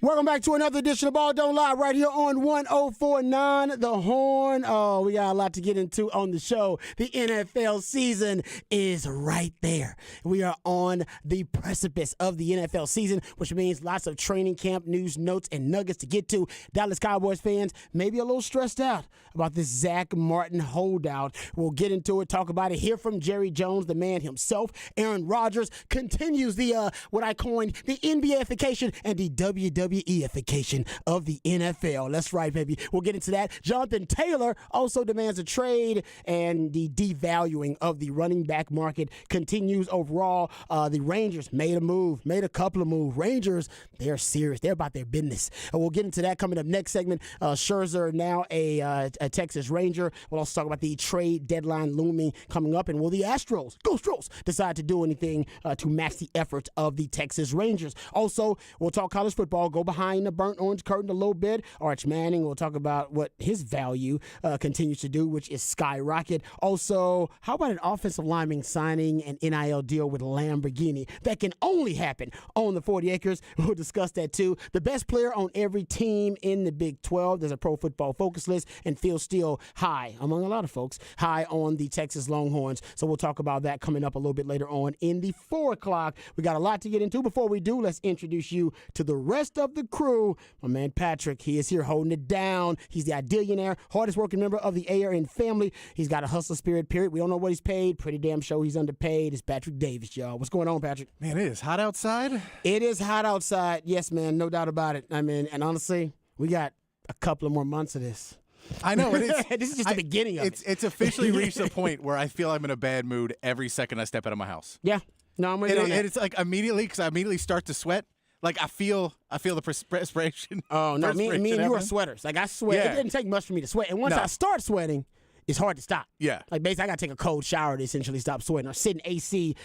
Welcome back to another edition of Ball Don't Lie right here on 104.9 The Horn. Oh, we got a lot to get into on the show. The NFL season is right there. We are on the precipice of the NFL season, which means lots of training camp news, notes, and nuggets to get to. Dallas Cowboys fans may be a little stressed out about this Zach Martin holdout. We'll get into it, talk about it, hear from Jerry Jones, the man himself. Aaron Rodgers continues the what I coined the NBA-ification and the WWE-ification of the NFL. That's right, baby. We'll get into that. Jonathan Taylor also demands a trade, and the devaluing of the running back market continues overall. The Rangers made a couple of moves. Rangers, they're serious. They're about their business. We'll get into that coming up next segment. Scherzer, now a Texas Ranger. We'll also talk about the trade deadline looming coming up, and will the Astros, go Stros, decide to do anything to match the efforts of the Texas Rangers. Also, we'll talk college football, go behind the burnt orange curtain a little bit. Arch Manning will talk about what his value continues to do, which is skyrocket. Also, how about an offensive lineman signing an NIL deal with Lamborghini? That can only happen on the 40 acres. We'll discuss that too. The best player on every team in the Big 12. There's a Pro Football Focus list, and Phil Steele high, among a lot of folks, high on the Texas Longhorns. So we'll talk about that coming up a little bit later on in the 4 o'clock. We got a lot to get into. Before we do, let's introduce you to the rest of the crew. My man Patrick, he is here holding it down. He's the Idealionaire, hardest working member of the ARN family. He's got a hustle spirit, period. We don't know what he's paid. Pretty damn sure he's underpaid. It's Patrick Davis, y'all. What's going on, Patrick? Man, it is hot outside. It is hot outside. Yes, man, no doubt about it. I mean, and honestly, we got a couple of more months of this. I know. It is. This is just the beginning of it. It's officially reached a point where I feel I'm in a bad mood every second I step out of my house. Yeah. No, I'm with you on that. And it's like immediately, because I immediately start to sweat. Like I feel the perspiration. Oh, no, me and you are sweaters. Like I sweat. Yeah. It didn't take much for me to sweat. And once I start sweating, it's hard to stop. Yeah. Like basically I got to take a cold shower to essentially stop sweating, or sit in AC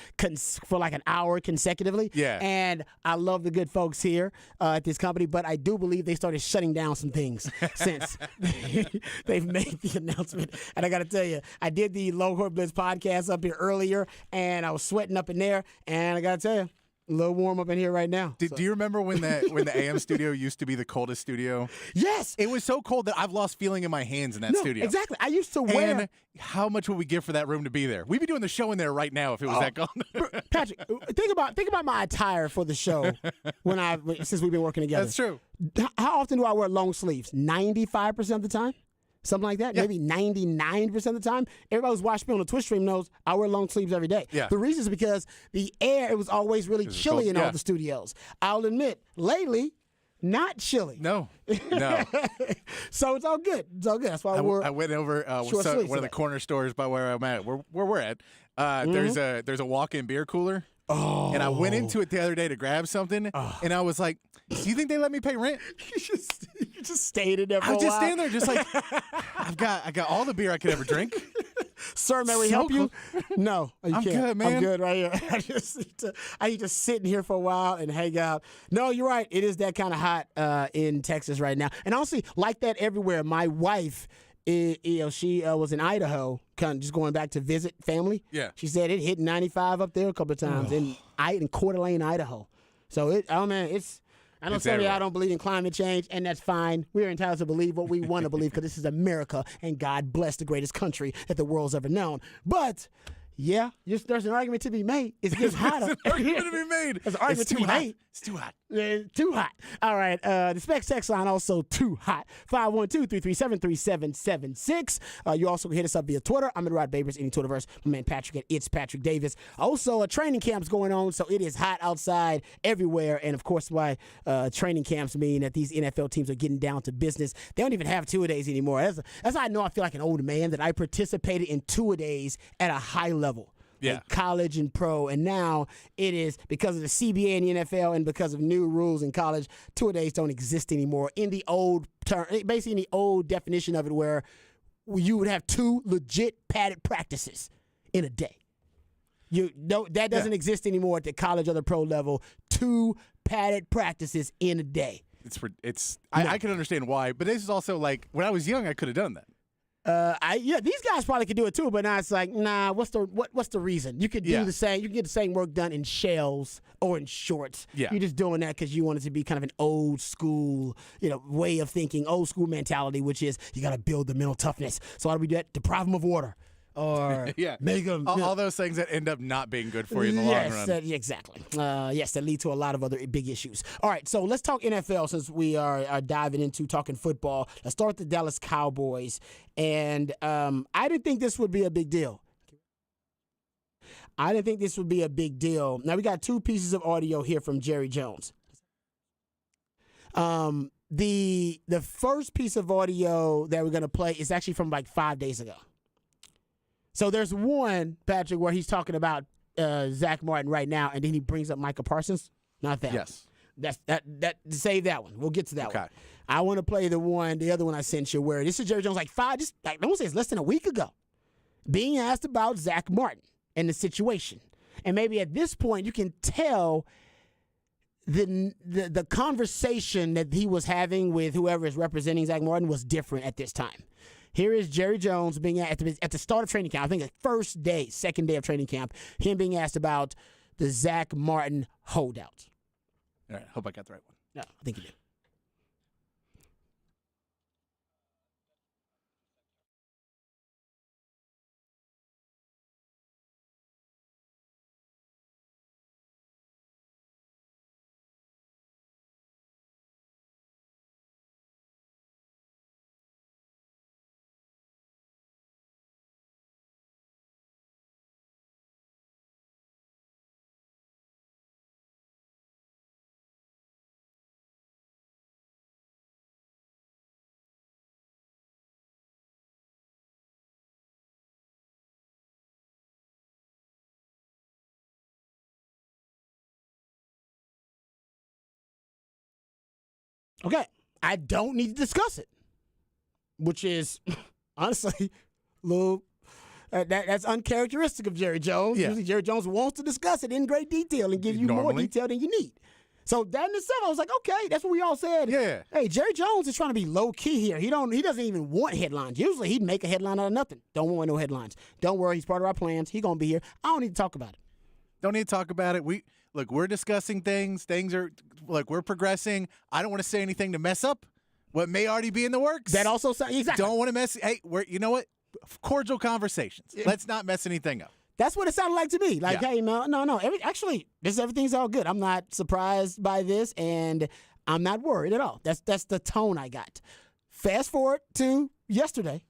for like an hour consecutively. Yeah. And I love the good folks here at this company, but I do believe they started shutting down some things since they've made the announcement. And I got to tell you, I did the Longhorn Blitz podcast up here earlier, and I was sweating up in there, and I got to tell you, a little warm up in here right now. Do you remember when the AM studio used to be the coldest studio? Yes. It was so cold that I've lost feeling in my hands in that studio. Exactly. I used to wear. And how much would we give for that room to be there? We'd be doing the show in there right now if it was that cold. Patrick, think about my attire for the show since we've been working together. That's true. How often do I wear long sleeves? 95% of the time? Something like that, maybe 99% of the time. Everybody who's watched me on the Twitch stream knows I wear long sleeves every day. Yeah. The reason is because the air, it was always really chilly in all the studios. I'll admit, lately, not chilly. No. So it's all good. It's all good. That's why I went over one of the corner stores by where I'm at, where we're at. There's a walk-in beer cooler. Oh. And I went into it the other day to grab something, and I was like, "Do you think they let me pay rent?" You just stayed in there for a while. I was just standing there, just like, I got all the beer I could ever drink. Sir, may we help you? No, you I'm can't. good, man. I'm good right here. I need to sit in here for a while and hang out. No, you're right. It is that kind of hot in Texas right now, and honestly, like that everywhere. My wife, she was in Idaho, kind of just going back to visit family. Yeah. She said it hit 95 up there a couple of times in Coeur d'Alene, Idaho. So I know some of y'all don't believe in climate change, and that's fine. We're entitled to believe what we want to believe because this is America, and God bless the greatest country that the world's ever known. But yeah, there's an argument to be made. It's getting hotter. There's an argument to be made. There's an argument to be made. It's too hot. Too hot. All right. The Specs text line also too hot. 512-337-3776. You also can hit us up via Twitter. I'm at Rod Babers, any Twitterverse. My man Patrick at It's Patrick Davis. Also, a training camp's going on, so it is hot outside everywhere. And of course, why training camps mean that these NFL teams are getting down to business. They don't even have two-a-days anymore. That's how I know I feel like an old man, that I participated in two-a-days at a high level. Yeah. Like college and pro, and now it is because of the CBA and the NFL, and because of new rules in college, two-a-days don't exist anymore in the old term, basically in the old definition of it, where you would have 2 legit padded practices in a day. That doesn't exist anymore at the college or the pro level. 2 padded practices in a day. I can understand why, but this is also like when I was young, I could have done that. These guys probably could do it too, but now it's like, nah. What's the reason? You could do the same. You can get the same work done in shells or in shorts. Yeah. You're just doing that because you want it to be kind of an old school, way of thinking, old school mentality, which is you got to build the mental toughness. So how do we do that? Deprive them of water. Or make them all those things that end up not being good for you in the long run. Exactly. That lead to a lot of other big issues. All right, so let's talk NFL since we are diving into talking football. Let's start with the Dallas Cowboys. And I didn't think this would be a big deal. Now, we got two pieces of audio here from Jerry Jones. The first piece of audio that we're going to play is actually from like 5 days ago. So there's one, Patrick, where he's talking about Zach Martin right now, and then he brings up Micah Parsons. Not that. Yes. That save that one. We'll get to that one. Okay. I want to play the other one I sent you, where this is Jerry Jones I don't say it's less than a week ago, being asked about Zach Martin and the situation. And maybe at this point you can tell the conversation that he was having with whoever is representing Zach Martin was different at this time. Here is Jerry Jones being at the start of training camp. I think the second day of training camp, him being asked about the Zach Martin holdout. All right, hope I got the right one. No, I think you did. Okay, I don't need to discuss it, which is honestly a little that's uncharacteristic of Jerry Jones. Yeah. Usually Jerry Jones wants to discuss it in great detail and give you more detail than you need. So that in itself, I was like, okay, that's what we all said. Yeah. Hey, Jerry Jones is trying to be low key here. He doesn't even want headlines. Usually he'd make a headline out of nothing. Don't want no headlines. Don't worry, he's part of our plans. He's gonna be here. I don't need to talk about it. Don't need to talk about it. We're discussing things. Things are we're progressing. I don't want to say anything to mess up what may already be in the works. That also sounds exactly. Don't want to mess. Hey, you know what? Cordial conversations. Let's not mess anything up. That's what it sounded like to me. Like, hey, man, no. Everything's all good. I'm not surprised by this, and I'm not worried at all. That's the tone I got. Fast forward to yesterday.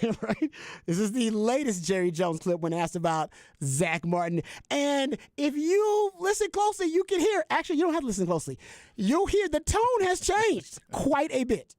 Right? This is the latest Jerry Jones clip when asked about Zach Martin. And if you listen closely, you can hear, actually, you don't have to listen closely. You'll hear the tone has changed quite a bit.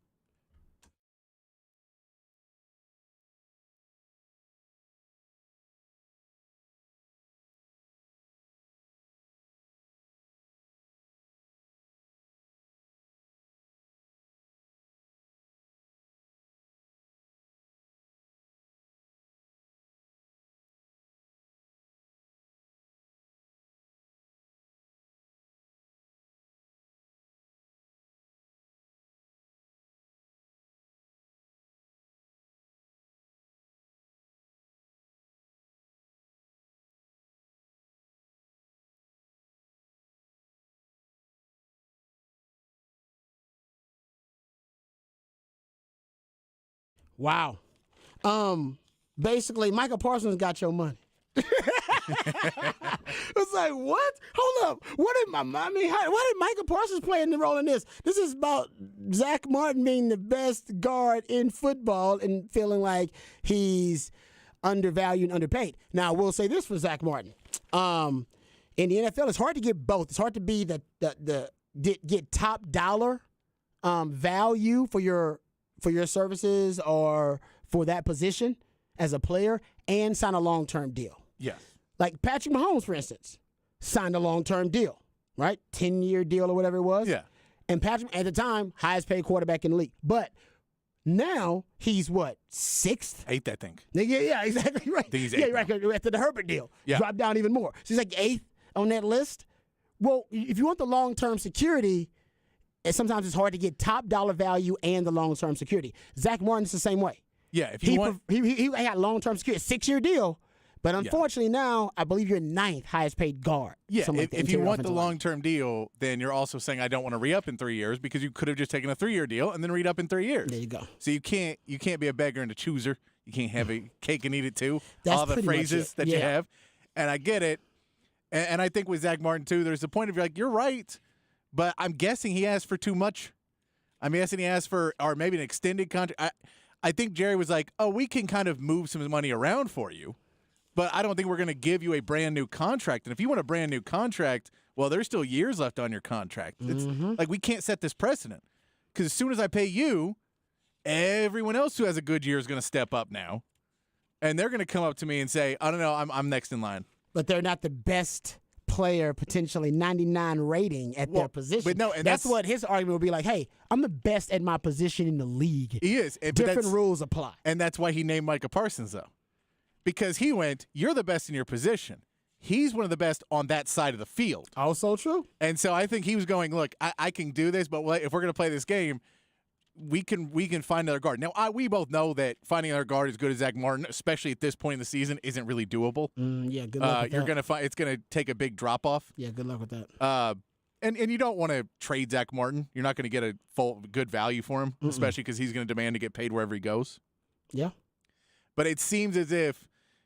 Wow. Basically, Micah Parsons got your money. It's like, what? Hold up. Why did Micah Parsons play in the role in this? This is about Zach Martin being the best guard in football and feeling like he's undervalued and underpaid. Now, we'll say this for Zach Martin. In the NFL, it's hard to get both. It's hard to be get top dollar value for your services or for that position as a player and sign a long-term deal. Yes. Like Patrick Mahomes, for instance, signed a long-term deal, right? 10-year deal or whatever it was. Yeah. And Patrick, at the time, highest paid quarterback in the league. But now he's what, 6th? 8th, I think. Yeah, exactly right. I think he's 8th. Right. After the Herbert deal. Yeah. Dropped down even more. So he's like 8th on that list. Well, if you want the long-term security, sometimes it's hard to get top dollar value and the long-term security. Zach Martin's the same way. Yeah, if you want. He had long-term security, 6-year deal. But unfortunately now, I believe you're 9th highest paid guard. Yeah, if you want the long-term long-term deal, then you're also saying I don't want to re-up in 3 years because you could have just taken a 3-year deal and then re-up in 3 years. There you go. So you can't be a beggar and a chooser. You can't have a cake and eat it too. That's all the pretty much phrases it. that you have. And I get it. And I think with Zach Martin too, there's a point of you're right, but I'm guessing he asked for too much. I'm guessing he asked for, or maybe an extended contract. I think Jerry was like, oh, we can kind of move some money around for you. But I don't think we're going to give you a brand new contract. And if you want a brand new contract, well, there's still years left on your contract. It's like we can't set this precedent because as soon as I pay you, everyone else who has a good year is going to step up now, and they're going to come up to me and say, "I don't know, I'm next in line." But they're not the best player, potentially 99 rating at their position. But no, and that's what his argument would be like. Hey, I'm the best at my position in the league. He is. Different rules apply, and that's why he named Micah Parsons though. Because he went, you're the best in your position. He's one of the best on that side of the field. Also true. And so I think he was going, look, I can do this, but if we're going to play this game, we can find another guard. Now, we both know that finding another guard as good as Zach Martin, especially at this point in the season, isn't really doable. Yeah, good luck with you're that. going to find it's going to take a big drop off. Yeah, good luck with that. And you don't want to trade Zach Martin. You're not going to get a full good value for him, especially because he's going to demand to get paid wherever he goes. Yeah. But it seems as if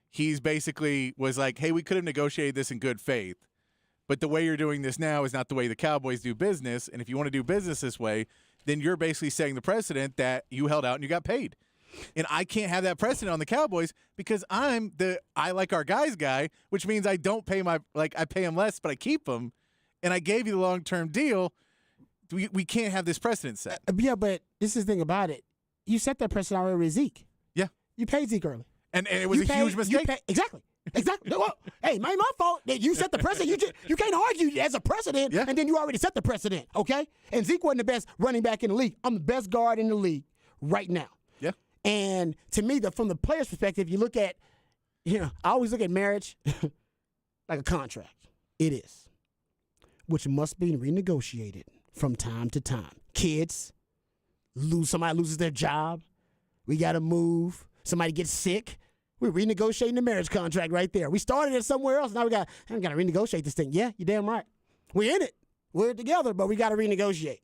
he's basically was like, hey, we could have negotiated this in good faith, but the way you're doing this now is not the way the Cowboys do business. And if you want to do business this way, then you're basically setting the precedent that you held out and you got paid. And I can't have that precedent on the Cowboys because I like our guys guy, which means I don't pay I pay him less, but I keep him. And I gave you the long-term deal. We can't have this precedent set. Yeah, but this is the thing about it. You set that precedent already with Zeke. Yeah. You paid Zeke early. And it was a huge mistake. Exactly. Well, hey, my fault that you set the precedent. You can't argue as a precedent, and then you already set the precedent, okay? And Zeke wasn't the best running back in the league. I'm the best guard in the league right now. Yeah. And to me, from the player's perspective, you look at, I always look at marriage like a contract. It is, which must be renegotiated from time to time. Kids, somebody loses their job. We got to move. Somebody gets sick. We're renegotiating the marriage contract right there. We started it somewhere else. Now we got to renegotiate this thing. Yeah, you're damn right. We're in it. We're together, but we got to renegotiate.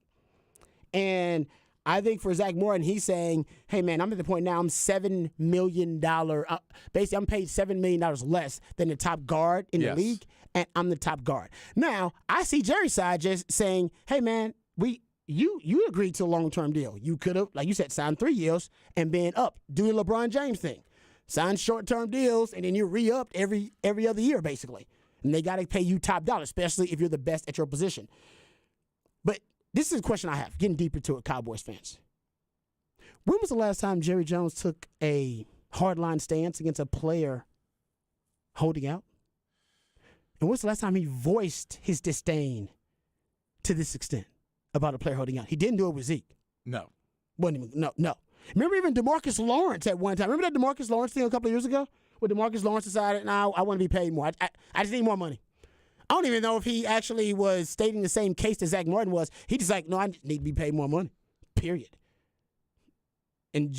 And I think for Zach Martin, he's saying, hey, man, I'm at the point now I'm $7 million. Basically, I'm paid $7 million less than the top guard in the league, and I'm the top guard. Now, I see Jerry's side just saying, hey, man, you agreed to a long-term deal. You could have, like you said, signed 3 years and been up. Do the LeBron James thing. Sign short-term deals, and then you're re-upped every other year, basically. And they got to pay you top dollar, especially if you're the best at your position. But this is a question I have, getting deeper to it, Cowboys fans. When was the last time Jerry Jones took a hardline stance against a player holding out? And when's the last time he voiced his disdain to this extent about a player holding out? He didn't do it with Zeke. No. No. Remember even DeMarcus Lawrence at one time. Remember that DeMarcus Lawrence thing a couple of years ago? Where DeMarcus Lawrence decided, I want to be paid more. I just need more money. I don't even know if he actually was stating the same case that Zach Martin was. He just like, no, I need to be paid more money. Period. And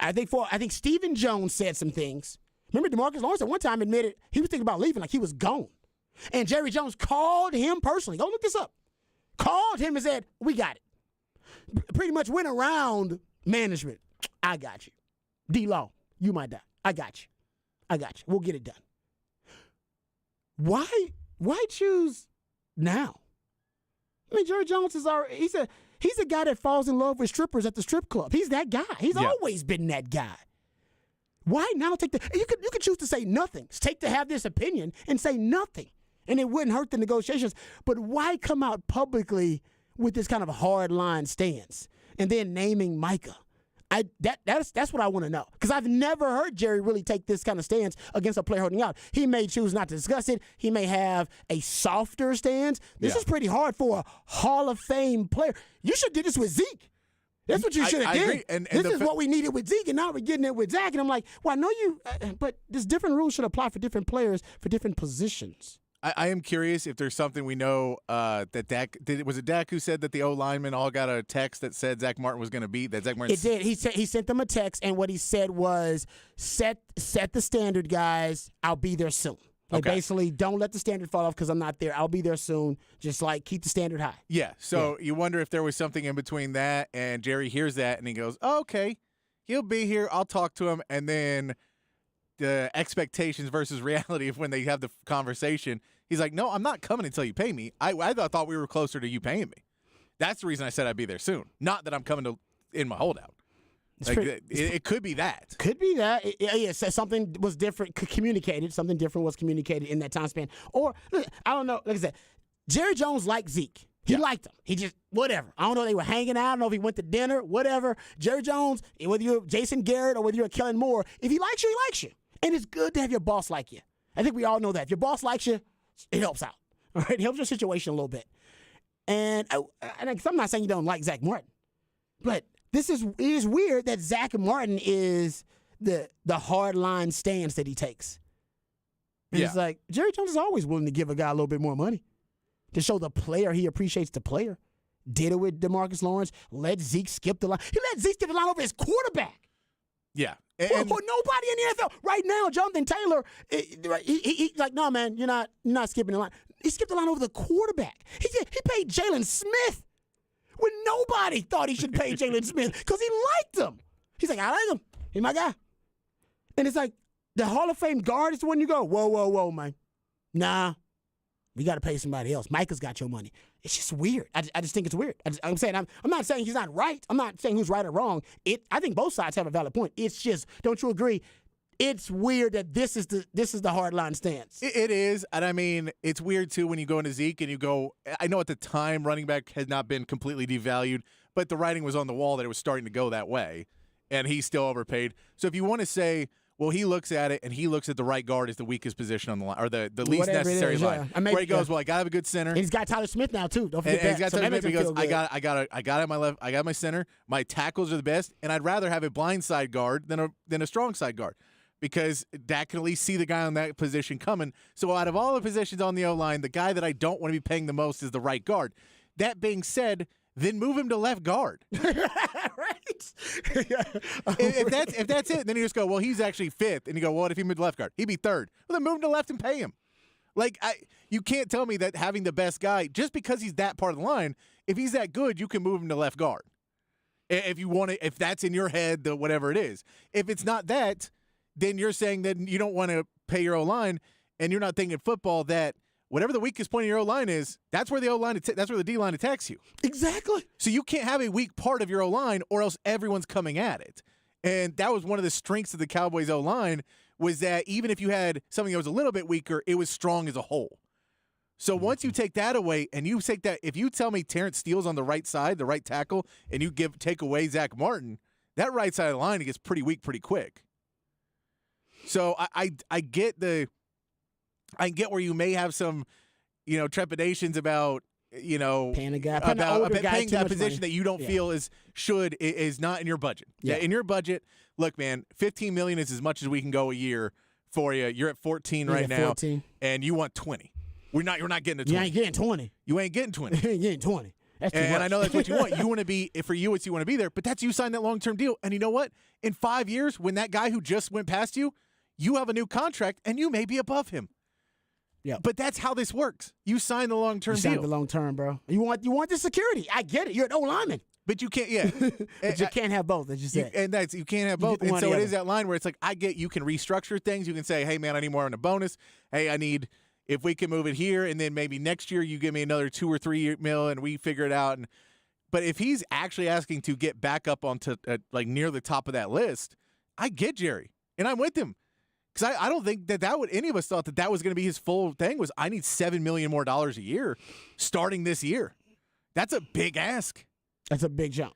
I think Stephen Jones said some things. Remember DeMarcus Lawrence at one time admitted he was thinking about leaving, like he was gone. And Jerry Jones called him personally. Go look this up. Called him and said, we got it. Pretty much went around management. I got you. D-Law, you might die. I got you. We'll get it done. Why choose now? I mean, Jerry Jones is he's a guy that falls in love with strippers at the strip club. He's that guy. He's always been that guy. Why now take you could choose to say nothing. Take to have this opinion and say nothing. And it wouldn't hurt the negotiations. But why come out publicly with this kind of hard line stance and then naming Micah? That's what I want to know, because I've never heard Jerry really take this kind of stance against a player holding out. He may choose not to discuss it. He may have a softer stance. This is pretty hard for a Hall of Fame player. You should do this with Zeke. That's what you should have did. Agree. And this is what we needed with Zeke, and now we're getting it with Zach. And I'm like, well, I know you, but there's different rules should apply for different players for different positions. I am curious if there's something we know that Dak was it Dak who said that the O linemen all got a text that said Zach Martin was going to beat that Zach Martin. It did. He sent them a text, and what he said was, "Set the standard, guys. I'll be there soon." Like basically, don't let the standard fall off because I'm not there. I'll be there soon. Just like keep the standard high. Yeah. So you wonder if there was something in between that, and Jerry hears that and he goes, oh, "Okay, he'll be here. I'll talk to him," and then the expectations versus reality of when they have the conversation. He's like, no, I'm not coming until you pay me. I thought we were closer to you paying me. That's the reason I said I'd be there soon. Not that I'm coming in my holdout. Like, it could be that. Could be that. Yeah, so something was different communicated. Something different was communicated in that time span. Or, I don't know. Like I said, Jerry Jones liked Zeke. He liked him. He just, whatever. I don't know if they were hanging out. I don't know if he went to dinner, whatever. Jerry Jones, whether you're Jason Garrett or whether you're Kellen Moore, if he likes you, he likes you. And it's good to have your boss like you. I think we all know that. If your boss likes you, it helps out. All right? It helps your situation a little bit. And I'm not saying you don't like Zach Martin, but it is weird that Zach Martin is the hard line stance that he takes. And it's like, Jerry Jones is always willing to give a guy a little bit more money to show the player he appreciates the player. Did it with DeMarcus Lawrence. Let Zeke skip the line. He let Zeke skip the line over his quarterback. Yeah. For nobody in the NFL right now, Jonathan Taylor, he's like, no, man, you're not skipping the line. He skipped the line over the quarterback. He paid Jalen Smith when nobody thought he should pay Jalen Smith because he liked him. He's like, I like him. He's my guy. And it's like the Hall of Fame guard is the one you go, whoa, man. Nah, we got to pay somebody else. Micah's got your money. It's just weird. I just think it's weird. I'm saying I'm not saying he's not right. I'm not saying who's right or wrong. I think both sides have a valid point. It's just, don't you agree? It's weird that this is the hard line stance. It is, and I mean, it's weird too when you go into Zeke and you go. I know at the time running back had not been completely devalued, but the writing was on the wall that it was starting to go that way, and he's still overpaid. So if you want to say, well, he looks at it and he looks at the right guard as the weakest position on the line, or the least necessary line. Yeah. Where he goes, well, I gotta have a good center. And he's got Tyler Smith now too. Don't forget that. He's got Tyler Smith. He goes, I got my left. I got my center. My tackles are the best, and I'd rather have a blind side guard than a strong side guard, because Dak can at least see the guy on that position coming. So out of all the positions on the O-line, the guy that I don't want to be paying the most is the right guard. That being said, then move him to left guard. Right? if that's it, then you just go, well, he's actually fifth. And you go, well, what if he moved to left guard? He'd be third. Well, then move him to left and pay him. Like, you can't tell me that having the best guy, just because he's that part of the line, if he's that good, you can move him to left guard. If you want to, if that's in your head, whatever it is. If it's not that, then you're saying that you don't want to pay your O-line, and you're not thinking football that whatever the weakest point of your O-line is, that's where the O-line, that's where the D-line attacks you. Exactly. So you can't have a weak part of your O-line, or else everyone's coming at it. And that was one of the strengths of the Cowboys O-line, was that even if you had something that was a little bit weaker, it was strong as a whole. So once you take that away, and you take that, if you tell me Terrence Steele's on the right side, the right tackle, and you take away Zach Martin, that right side of the line gets pretty weak pretty quick. So I get where you may have some, trepidations about, paying a guy, about paying that position money that you don't feel is not in your budget. Yeah. In your budget, look, man, $15 million is as much as we can go a year for you. You're at 14 right now, 14. And you want 20. You're not getting to 20. You ain't getting 20. You ain't getting 20. You ain't getting 20. That's too and much. I know that's what you want. You want to be, for you, it's you want to be there, but that's you sign that long-term deal. And you know what? In 5 years, when that guy who just went past you, you have a new contract, and you may be above him. Yeah, but that's how this works. You sign the long-term deal. You sign the long-term, bro. You want the security. I get it. You're an O-lineman. But you can't, yeah. But you can't have both, as you said. You can't have both. And so it is that line where it's like, I get you can restructure things. You can say, hey, man, I need more on a bonus. Hey, if we can move it here, and then maybe next year you give me another $2 or $3 million, and we figure it out. But if he's actually asking to get back up onto near the top of that list, I get Jerry, and I'm with him. Because I don't think that would, any of us thought that was going to be his full thing, was I need $7 million more a year starting this year. That's a big ask. That's a big jump.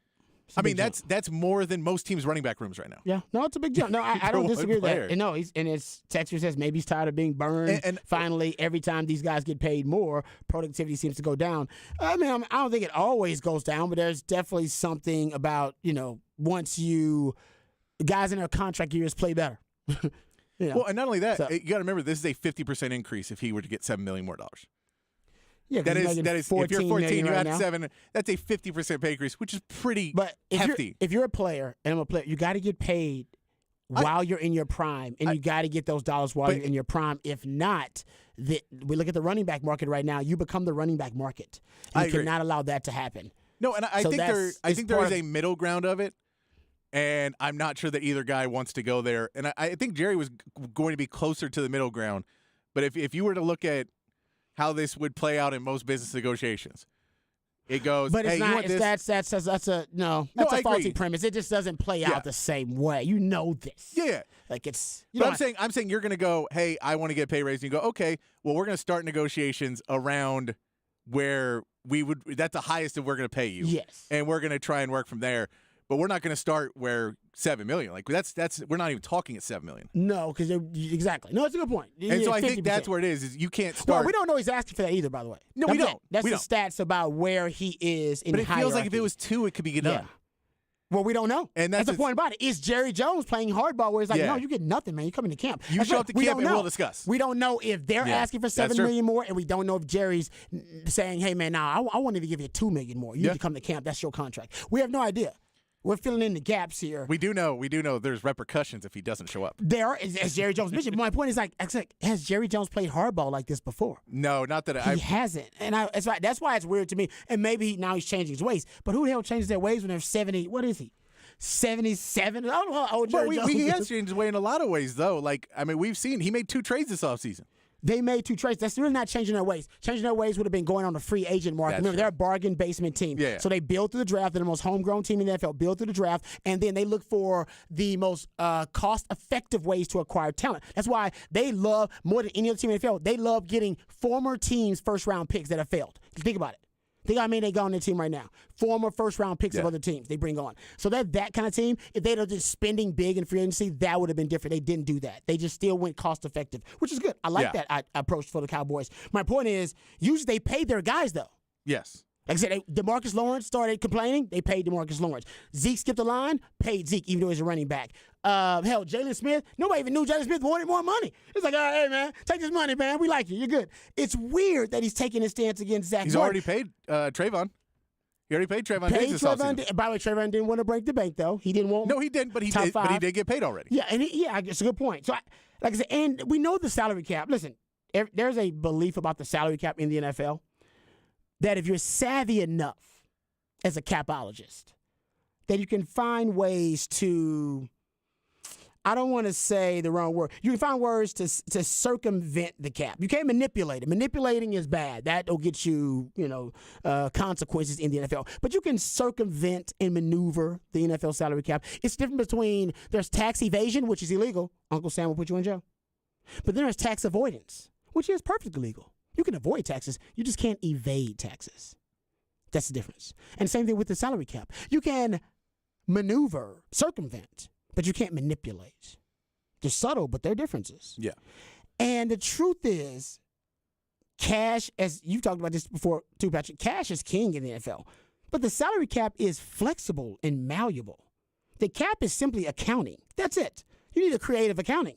That's more than most teams' running back rooms right now. Yeah, no, it's a big jump. No, I don't disagree with that. And no, his texture says maybe he's tired of being burned. And finally, every time these guys get paid more, productivity seems to go down. I don't think it always goes down, but there's definitely something about, once guys in their contract years play better. You know? Well, and not only that, So- you got to remember this is a 50% increase if he were to get $7 million more. Yeah, 'cause That he's is making if you're 14, million you right add now. 7. That's a 50% pay increase, which is pretty But hefty. if you're a player and I'm a player, you got to get paid while you're in your prime, and you got to get those dollars while but- you're in your prime. If not, we look at the running back market right now. You become the running back market. I You agree. cannot allow that to happen. No, and I So think that's- I it's think there part is of- a middle ground of it, and I'm not sure that either guy wants to go there. And I think Jerry was going to be closer to the middle ground. But if you were to look at how this would play out in most business negotiations, it goes, But hey, it's you not. want this? That's a No, That's I a faulty agree. premise. It just doesn't play Yeah. out the same way. You know this. Yeah. Like it's. You But know, I'm saying you're going to go, hey, I want to get pay raise. And you go, okay, well, we're going to start negotiations around where we would. That's the highest that we're going to pay you. Yes. And we're going to try and work from there. But we're not going to start where $7 million. Like that's we're not even talking at $7 million. No, because exactly. No, it's a good point. And so I think 50%. that's where it is you can't Well, start. we don't know he's asking for that either, by the way. No, we That's don't. it. That's We the don't. stats about where he is in but it feels like if hierarchy. it was 2, it could be done. Yeah. Well, we don't know. And that's the that's point about it. Is Jerry Jones playing hardball where it's like, Yeah. no, you get nothing, man. You come into camp. You That's show right. up to We camp don't and know. we'll discuss. We don't know if they're Yeah, asking for that's $7 true. million more, and we don't know if Jerry's saying, hey, man, now I want to give you $2 million more. You Yeah. need to come to camp. That's your contract. We have no idea. We're filling in the gaps here. We do know there's repercussions if he doesn't show up. There are, as Jerry Jones mentioned. My point is like, has Jerry Jones played hardball like this before? No, not that He hasn't, and that's why it's weird to me. And maybe now he's changing his ways. But who the hell changes their ways when they're 70? What is he? 77? I don't know how old But Jerry Jones he is. has changed his way in a lot of ways, though. Like, I mean, we've seen he made 2 trades this offseason. They made 2 trades. That's really not changing their ways. Changing their ways would have been going on the free agent market. That's Remember, true. they're a bargain basement team. Yeah. So they build through the draft. They're the most homegrown team in the NFL. Build through the draft, and then they look for the most cost-effective ways to acquire talent. That's why they love, more than any other team in the NFL, they love getting former teams' first-round picks that have failed. Think about it. Think how many they got on their team right now. Former first-round picks of Yeah. other teams they bring on. So that kind of team, if they'd have just spending big in free agency, that would have been different. They didn't do that. They just still went cost-effective, which is good. I like Yeah. that approach for the Cowboys. My point is, usually they pay their guys, though. Yes. Like I said, DeMarcus Lawrence started complaining. They paid DeMarcus Lawrence. Zeke skipped the line, paid Zeke, even though he's a running back. Hell, Jalen Smith, nobody even knew Jalen Smith wanted more money. It's like, all right, hey, man, take this money, man. We like you. You're good. It's weird that he's taking his stance against Zach He's Martin. already paid Trayvon. He already paid Trayvon Diggs Paid this Trayvon. offseason. By the way, Trayvon didn't want to break the bank, though. He didn't want. No, he didn't, but he Top did. But he five. did get paid already. Yeah, and it's a good point. So, like I said, and we know the salary cap. Listen, there's a belief about the salary cap in the NFL that if you're savvy enough as a capologist, that you can find ways to, I don't want to say the wrong word. You can find words to circumvent the cap. You can't manipulate it. Manipulating is bad. That'll get you, consequences in the NFL. But you can circumvent and maneuver the NFL salary cap. It's different between there's tax evasion, which is illegal. Uncle Sam will put you in jail. But then there's tax avoidance, which is perfectly legal. You can avoid taxes. You just can't evade taxes. That's the difference. And same thing with the salary cap. You can maneuver, circumvent, but you can't manipulate. They're subtle, but they're differences. Yeah. And the truth is, cash, as you've talked about this before too, Patrick, cash is king in the NFL. But the salary cap is flexible and malleable. The cap is simply accounting. That's it. You need a creative accounting.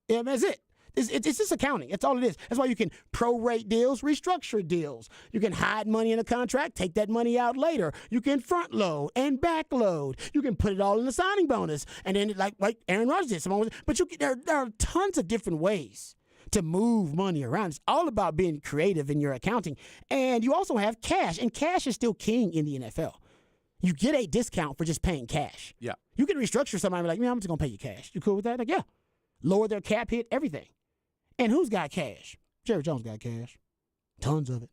Yeah, that's it. It's just accounting. That's all it is. That's why you can prorate deals, restructure deals. You can hide money in a contract, take that money out later. You can front load and back load. You can put it all in the signing bonus. And then like Aaron Rodgers did. But there are tons of different ways to move money around. It's all about being creative in your accounting. And you also have cash. And cash is still king in the NFL. You get a discount for just paying cash. Yeah. You can restructure somebody and be like, man, I'm just going to pay you cash. You cool with that? Like, yeah. Lower their cap hit, everything. And who's got cash? Jerry Jones got cash. Tons of it.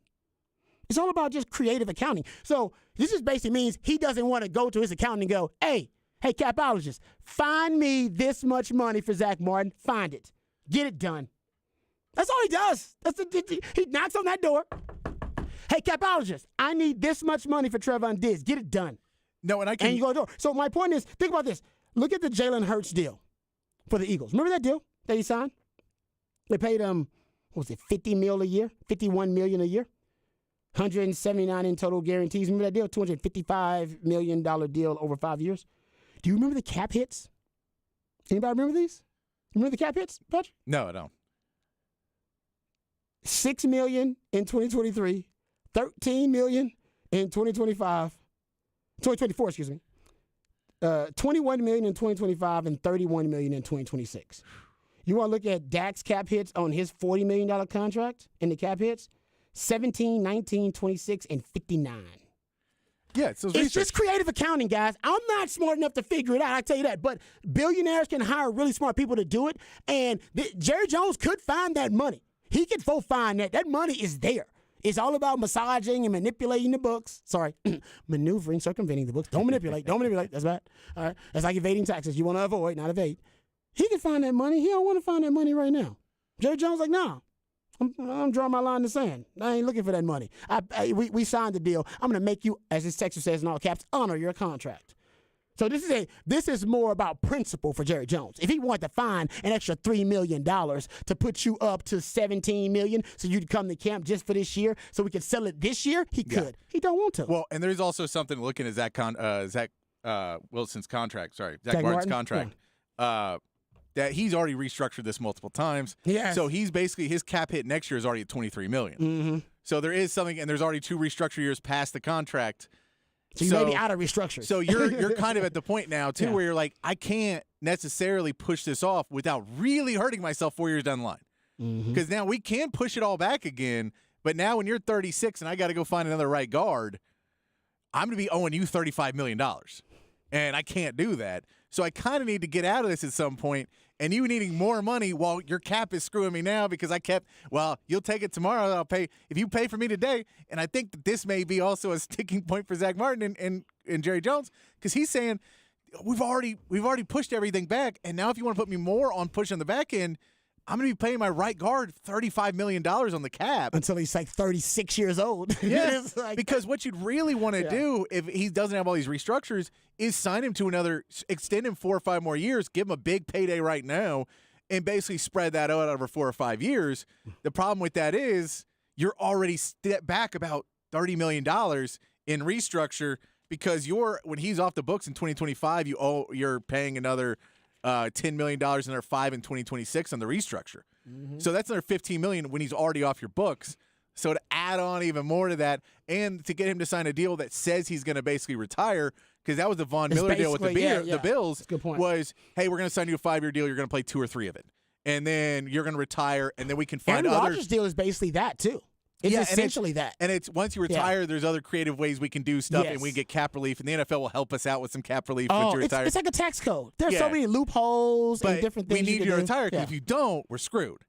It's all about just creative accounting. So this just basically means he doesn't want to go to his accountant and go, hey, capologist, find me this much money for Zach Martin. Find it. Get it done. That's all he does. He knocks on that door. Hey, capologist, I need this much money for Trevon Diggs. Get it done. No, and I can. And you go to the door. So my point is, think about this. Look at the Jalen Hurts deal for the Eagles. Remember that deal that he signed? They paid him, what was it, $50 million a year, $51 million a year, 179 in total guarantees. Remember that deal? $255 million deal over 5 years. Do you remember the cap hits? Anybody remember these? Remember the cap hits, Patrick? No, I don't. $6 million in 2023, $13 million in 2024, excuse me. $21 million in 2025 and $31 million in 2026. You want to look at Dak's cap hits on his $40 million contract in the cap hits? 17, 19, 26, and 59. Yeah, it's just creative accounting, guys. I'm not smart enough to figure it out, I tell you that. But billionaires can hire really smart people to do it. And Jerry Jones could find that money. He could find that. That money is there. It's all about massaging and manipulating the books. Sorry, maneuvering, circumventing the books. Don't manipulate. Don't manipulate. That's bad. All right. That's like evading taxes. You want to avoid, not evade. He can find that money. He don't want to find that money right now. Jerry Jones like, no. I'm drawing my line in the sand. I ain't looking for that money. We signed the deal. I'm going to make you, as this texture says in all caps, honor your contract. So this is more about principle for Jerry Jones. If he wanted to find an extra $3 million to put you up to $17 million so you'd come to camp just for this year so we could sell it this year, he could. Yeah. He don't want to. Well, and there's also something looking at Zach Wilson's contract. Sorry, Zach Martin's contract. Yeah. That he's already restructured this multiple times. Yeah. So he's basically, his cap hit next year is already at $23 million. Mm-hmm. So there is something, and there's already 2 restructure years past the contract. So you may be out of restructure. So you're kind of at the point now, too, where you're like, I can't necessarily push this off without really hurting myself 4 years down the line. Because now we can push it all back again, but now when you're 36 and I got to go find another right guard, I'm going to be owing you $35 million. And I can't do that. So I kind of need to get out of this at some point, and you needing more money while your cap is screwing me now because you'll take it tomorrow. I'll pay if you pay for me today. And I think that this may be also a sticking point for Zach Martin and Jerry Jones because he's saying we've already pushed everything back, and now if you want to put me more on pushing the back end, I'm going to be paying my right guard $35 million on the cap. Until he's like 36 years old. Yeah, because what you'd really want to do if he doesn't have all these restructures is sign him to extend him 4 or 5 more years, give him a big payday right now, and basically spread that out over 4 or 5 years. The problem with that is you're already back about $30 million in restructure because when he's off the books in 2025, you're paying another $10 million, another $5 in 2026 on the restructure. So that's another $15 million when he's already off your books. So to add on even more to that and to get him to sign a deal that says he's going to basically retire, because that was the Von Miller deal with the Bills, was, hey, we're going to sign you a 5-year deal. You're going to play 2 or 3 of it. And then you're going to retire, and then we can find Aaron other. Rodgers' deal is basically that, too. It's essentially that. And it's once you retire, there's other creative ways we can do stuff, and we get cap relief, and the NFL will help us out with some cap relief once you retire. It's like a tax code. There's so many loopholes and different things. We need you to retire, because if you don't, we're screwed.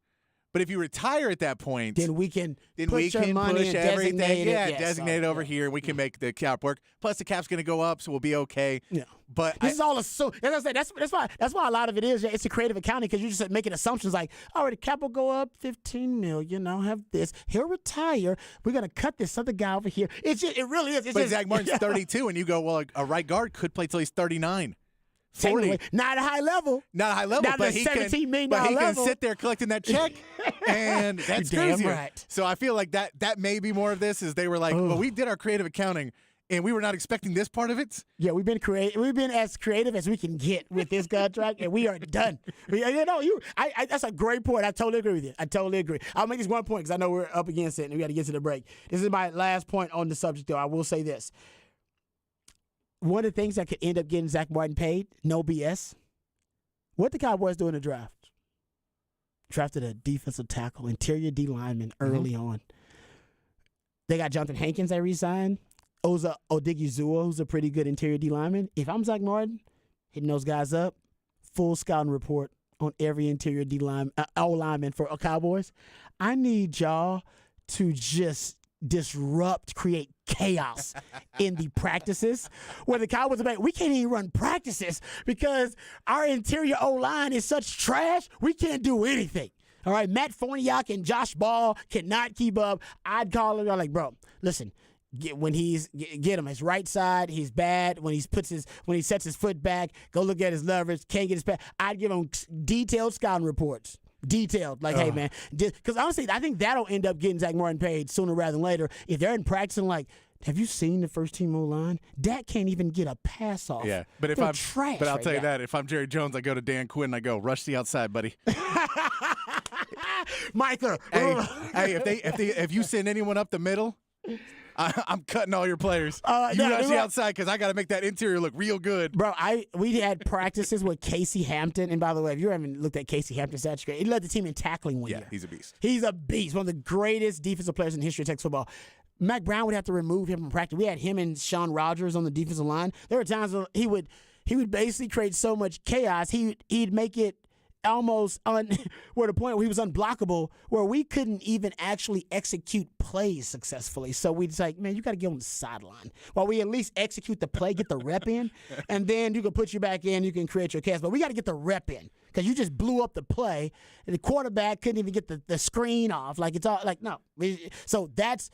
But if you retire at that point, then we can push everything, designate over here. here, and we can make the cap work. Plus, the cap's going to go up, so we'll be okay. Yeah. But this is all as I said, that's why a lot of it is. It's a creative accounting because you're just making assumptions like, all right, the cap will go up $15 million. I'll have this. He'll retire. We're going to cut this other guy over here. It really is. But Zach Martin's 32, and you go, well, a right guard could play till he's 39. 40. Not a high level. Not a high level, but he can sit there collecting that check, and that's crazy. Right. So I feel like that may be more of this is they were like, well, we did our creative accounting, and we were not expecting this part of it. Yeah, we've been as creative as we can get with this contract, and we are done. That's a great point. I totally agree with you. I totally agree. I'll make this one point because I know we're up against it, and we got to get to the break. This is my last point on the subject, though. I will say this. One of the things that could end up getting Zach Martin paid, no BS, what the Cowboys do in the draft? Drafted a defensive tackle, interior D lineman early on. They got Jonathan Hankins they re-signed. Oza Odigizua, who's a pretty good interior D lineman. If I'm Zach Martin, hitting those guys up, full scouting report on every interior D line, lineman for Cowboys. I need y'all to just disrupt, create chaos in the practices where the Cowboys are like, we can't even run practices because our interior O-line is such trash, we can't do anything. All right, Matt Forniak and Josh Ball cannot keep up. I'd call him, I'm like, bro, listen, get him his right side, he's bad. When he sets his foot back, go look at his leverage, can't get his back. I'd give him detailed scouting reports. Detailed, like, hey, man. Because honestly, I think that'll end up getting Zach Martin paid sooner rather than later. If they're in practicing like, Have you seen the first team O-line? Dak can't even get a pass off. Yeah, but They're trash. But I'll right tell you now. that if I'm Jerry Jones, I go to Dan Quinn and I go, rush the outside, buddy. Micah. hey, if you send anyone up the middle, I'm cutting all your players. You rush the outside because I got to make that interior look real good. Bro, we had practices with Casey Hampton, and by the way, if you haven't looked at Casey Hampton's stats, he led the team in tackling one year. He's a beast. He's a beast. One of the greatest defensive players in the history of Texas football. Mac Brown would have to remove him from practice. We had him and Sean Rogers on the defensive line. There were times when he would basically create so much chaos. He'd make it almost where the point where he was unblockable, where we couldn't even actually execute plays successfully. So we just like, man, you got to get on the sideline while we at least execute the play, get the rep in, and then you can put you back in, you can create your chaos. But we got to get the rep in because you just blew up the play. And the quarterback couldn't even get the screen off. Like it's all like no. So that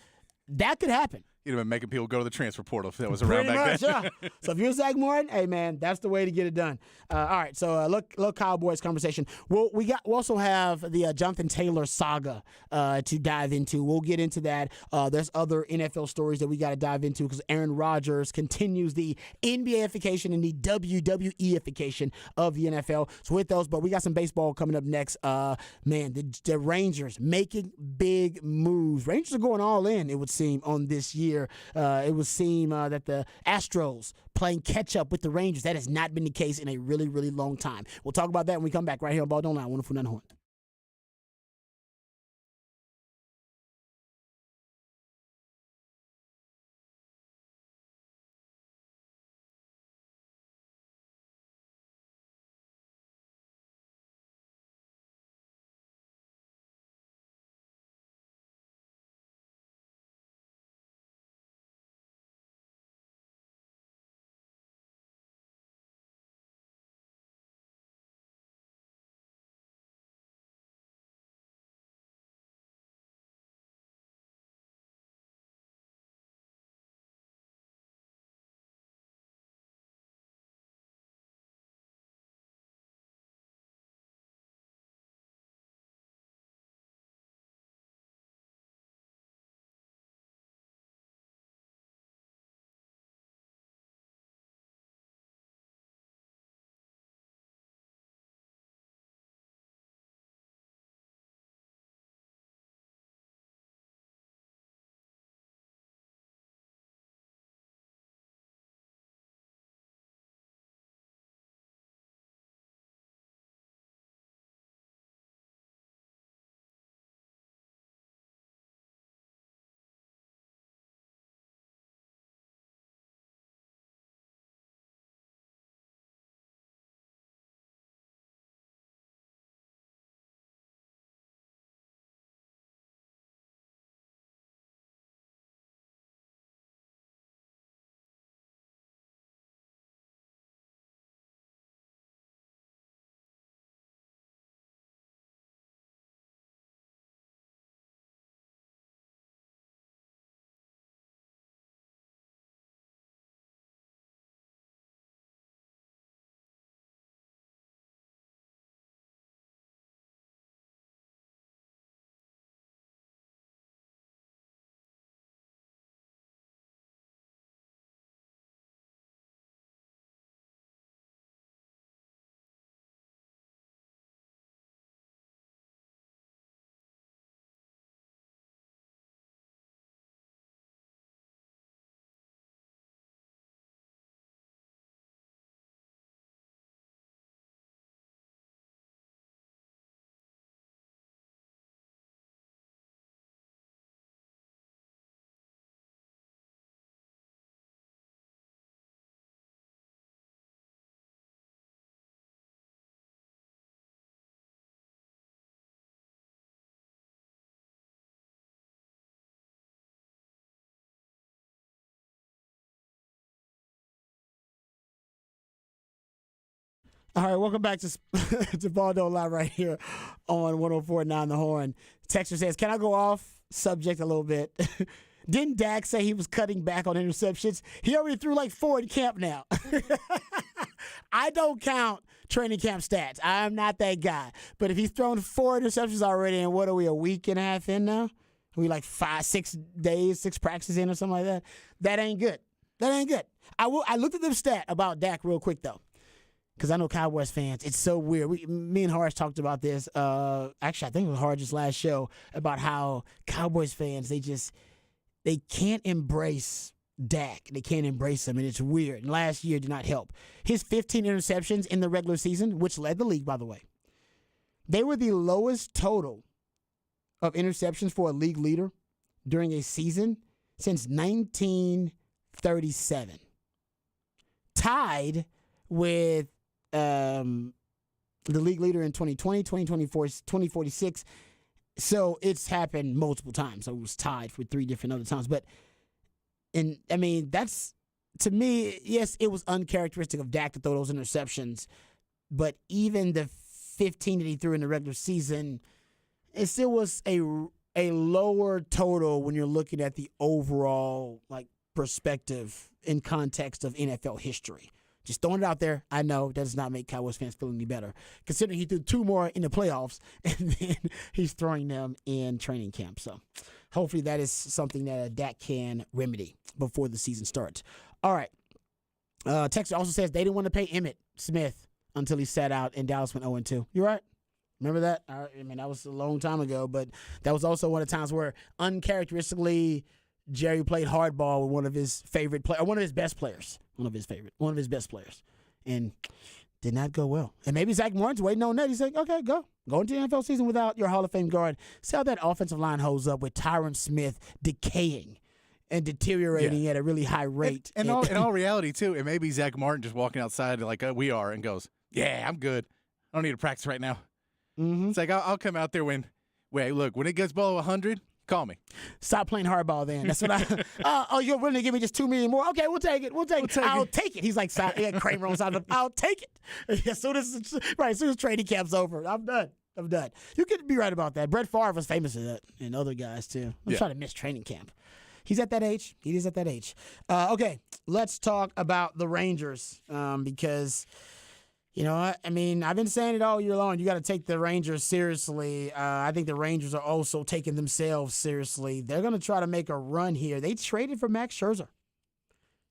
could happen. You'd have been making people go to the transfer portal if that was around back then. Yeah. So if you're Zach Morton, hey man, that's the way to get it done. All right, so look Cowboys conversation. We also have the Jonathan Taylor saga to dive into. We'll get into that. There's other NFL stories that we got to dive into because Aaron Rodgers continues the NBAification and the WWEification of the NFL. So with those, but we got some baseball coming up next. Man, the Rangers making big moves. Rangers are going all in, it would seem, on this year. It would seem that the Astros playing catch-up with the Rangers. That has not been the case in a really, really long time. We'll talk about that when we come back right here on Ball Don't Lie, 104.9 The Horn. All right, welcome back to Ball Don't Lie right here on 104.9 The Horn. Texter says, can I go off subject a little bit? Didn't Dak say he was cutting back on interceptions? He already threw like 4 in camp now. I don't count training camp stats. I'm not that guy. But if he's thrown 4 interceptions already, and what are we, a week and a half in now? We like 6 days, 6 practices in or something like that. That ain't good. That ain't good. I looked at the stat about Dak real quick though, because I know Cowboys fans. It's so weird. Me and Harsh talked about this. Actually, I think it was Harsh's last show about how Cowboys fans they can't embrace Dak. They can't embrace him, and it's weird. And last year did not help. His 15 interceptions in the regular season, which led the league, by the way, they were the lowest total of interceptions for a league leader during a season since 1937. Tied with the league leader in 2020, 2024, 2046. So it's happened multiple times. So it was tied for 3 different other times. And I mean, that's, to me, yes, it was uncharacteristic of Dak to throw those interceptions. But even the 15 that he threw in the regular season, it still was a lower total when you're looking at the overall perspective in context of NFL history. Just throwing it out there. I know that does not make Cowboys fans feel any better, considering he threw 2 more in the playoffs and then he's throwing them in training camp. So hopefully that is something that Dak can remedy before the season starts. All right. Texas also says they didn't want to pay Emmitt Smith until he sat out and Dallas went 0-2. You right? Remember that? I mean, that was a long time ago, but that was also one of the times where uncharacteristically Jerry played hardball with one of his favorite players, one of his best players, one of his best players, and did not go well. And maybe Zach Martin's waiting on that. He's like, okay, go into the NFL season without your Hall of Fame guard. See how that offensive line holds up with Tyron Smith decaying and deteriorating at a really high rate. And in all reality, too, it may be Zach Martin just walking outside like we are and goes, yeah, I'm good. I don't need to practice right now. Mm-hmm. It's like, I'll come out there when it gets below 100, call me. Stop playing hardball then. That's what you're willing to give me just $2 million more? Okay, we'll take it. I'll take it. He's like Kramer on the side. I'll take it. As soon as training camp's over, I'm done. You could be right about that. Brett Favre was famous for that, and other guys too. I'm trying to miss training camp. He's at that age. He is at that age. Okay, let's talk about the Rangers because, you know what? I mean, I've been saying it all year long. You got to take the Rangers seriously. I think the Rangers are also taking themselves seriously. They're going to try to make a run here. They traded for Max Scherzer.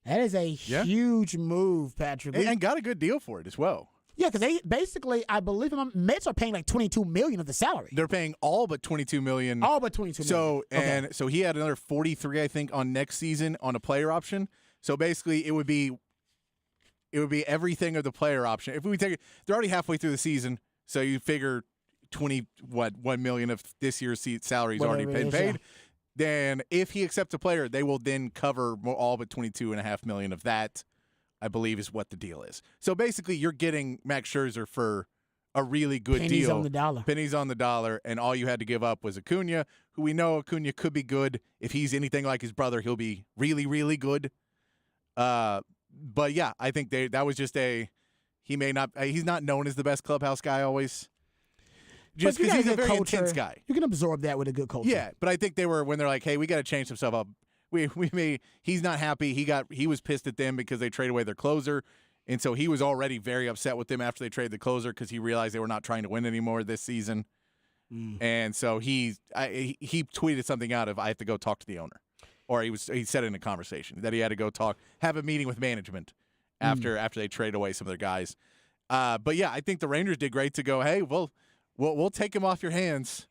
That is a huge move, Patrick. And got a good deal for it as well. Yeah, because they basically, I believe, Mets are paying like $22 million of the salary. They're paying all but $22 million. All but $22 million. So he had another 43, I think, on next season on a player option. So basically, it would be everything of the player option. If we take it, they're already halfway through the season, so you figure $1 million of this year's salary is already been paid. Then if he accepts a player, they will then cover all but $22.5 million of that. I believe is what the deal is. So basically, you're getting Max Scherzer for a really good deal. Pennies on the dollar. Pennies on the dollar, and all you had to give up was Acuna, who we know Acuna could be good. If he's anything like his brother, he'll be really, really good. But yeah, I think that was just he's not known as the best clubhouse guy always. Just because he's a very intense guy. You can absorb that with a good culture. Yeah, but I think when they're like, hey, we got to change some stuff up. He's not happy. He was pissed at them because they traded away their closer, and so he was already very upset with them after they traded the closer because he realized they were not trying to win anymore this season. And so he tweeted something out of I have to go talk to the owner, or he said it in a conversation that he had to go have a meeting with management after they traded away some of their guys. But yeah, I think the Rangers did great to go. Hey, we'll take him off your hands.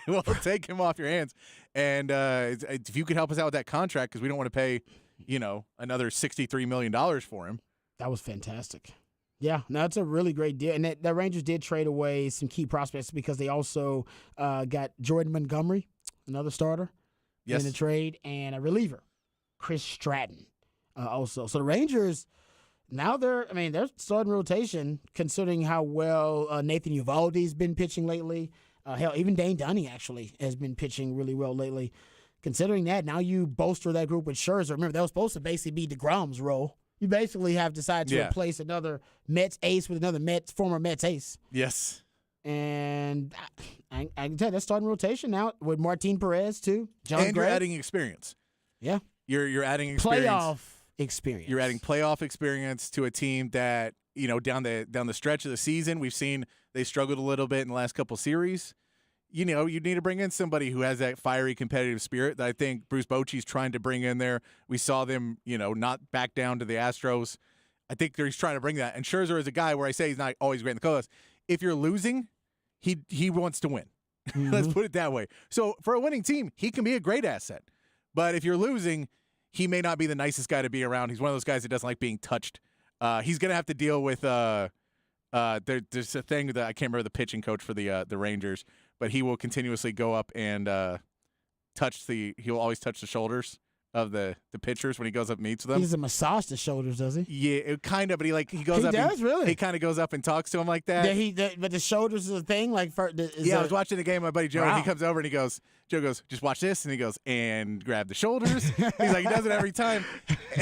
We'll take him off your hands. And if you could help us out with that contract, because we don't want to pay, another $63 million for him. That was fantastic. Yeah, no, that's a really great deal. And the Rangers did trade away some key prospects because they also got Jordan Montgomery, another starter, in the trade, and a reliever, Chris Stratton, also. So the Rangers, now they're starting rotation, considering how well Nathan Eovaldi's been pitching lately. Hell, even Dane Dunning actually has been pitching really well lately. Considering that, now you bolster that group with Scherzer. Remember, that was supposed to basically be DeGrom's role. You basically have decided to replace another Mets ace with another former Mets ace. Yes. And I can tell you, that's starting rotation now with Martin Perez, too. John Gray. You're adding experience. Yeah. You're adding experience. Playoff experience. You're adding playoff experience to a team that, down the stretch of the season, we've seen they struggled a little bit in the last couple series. you need to bring in somebody who has that fiery competitive spirit that I think Bruce Bochy's trying to bring in there. We saw them, not back down to the Astros. I think he's trying to bring that. And Scherzer is a guy where I say he's not always great in the clubhouse. If you're losing, he wants to win. Mm-hmm. Let's put it that way. So for a winning team, he can be a great asset. But if you're losing, he may not be the nicest guy to be around. He's one of those guys that doesn't like being touched. He's going to have to deal with there's a thing that I can't remember the pitching coach for the Rangers, but he will continuously go up and he'll always touch the shoulders of the pitchers when he goes up and meets them. He doesn't massage the shoulders, does he? Yeah, kind of, but he goes He up. does, really? He kind of goes up and talks to him like that. But the shoulders is a thing. Like, I was watching the game with my buddy Joe, Wow. and he comes over and Joe goes, just watch this, and he goes, and grab the shoulders. He's like, he does it every time.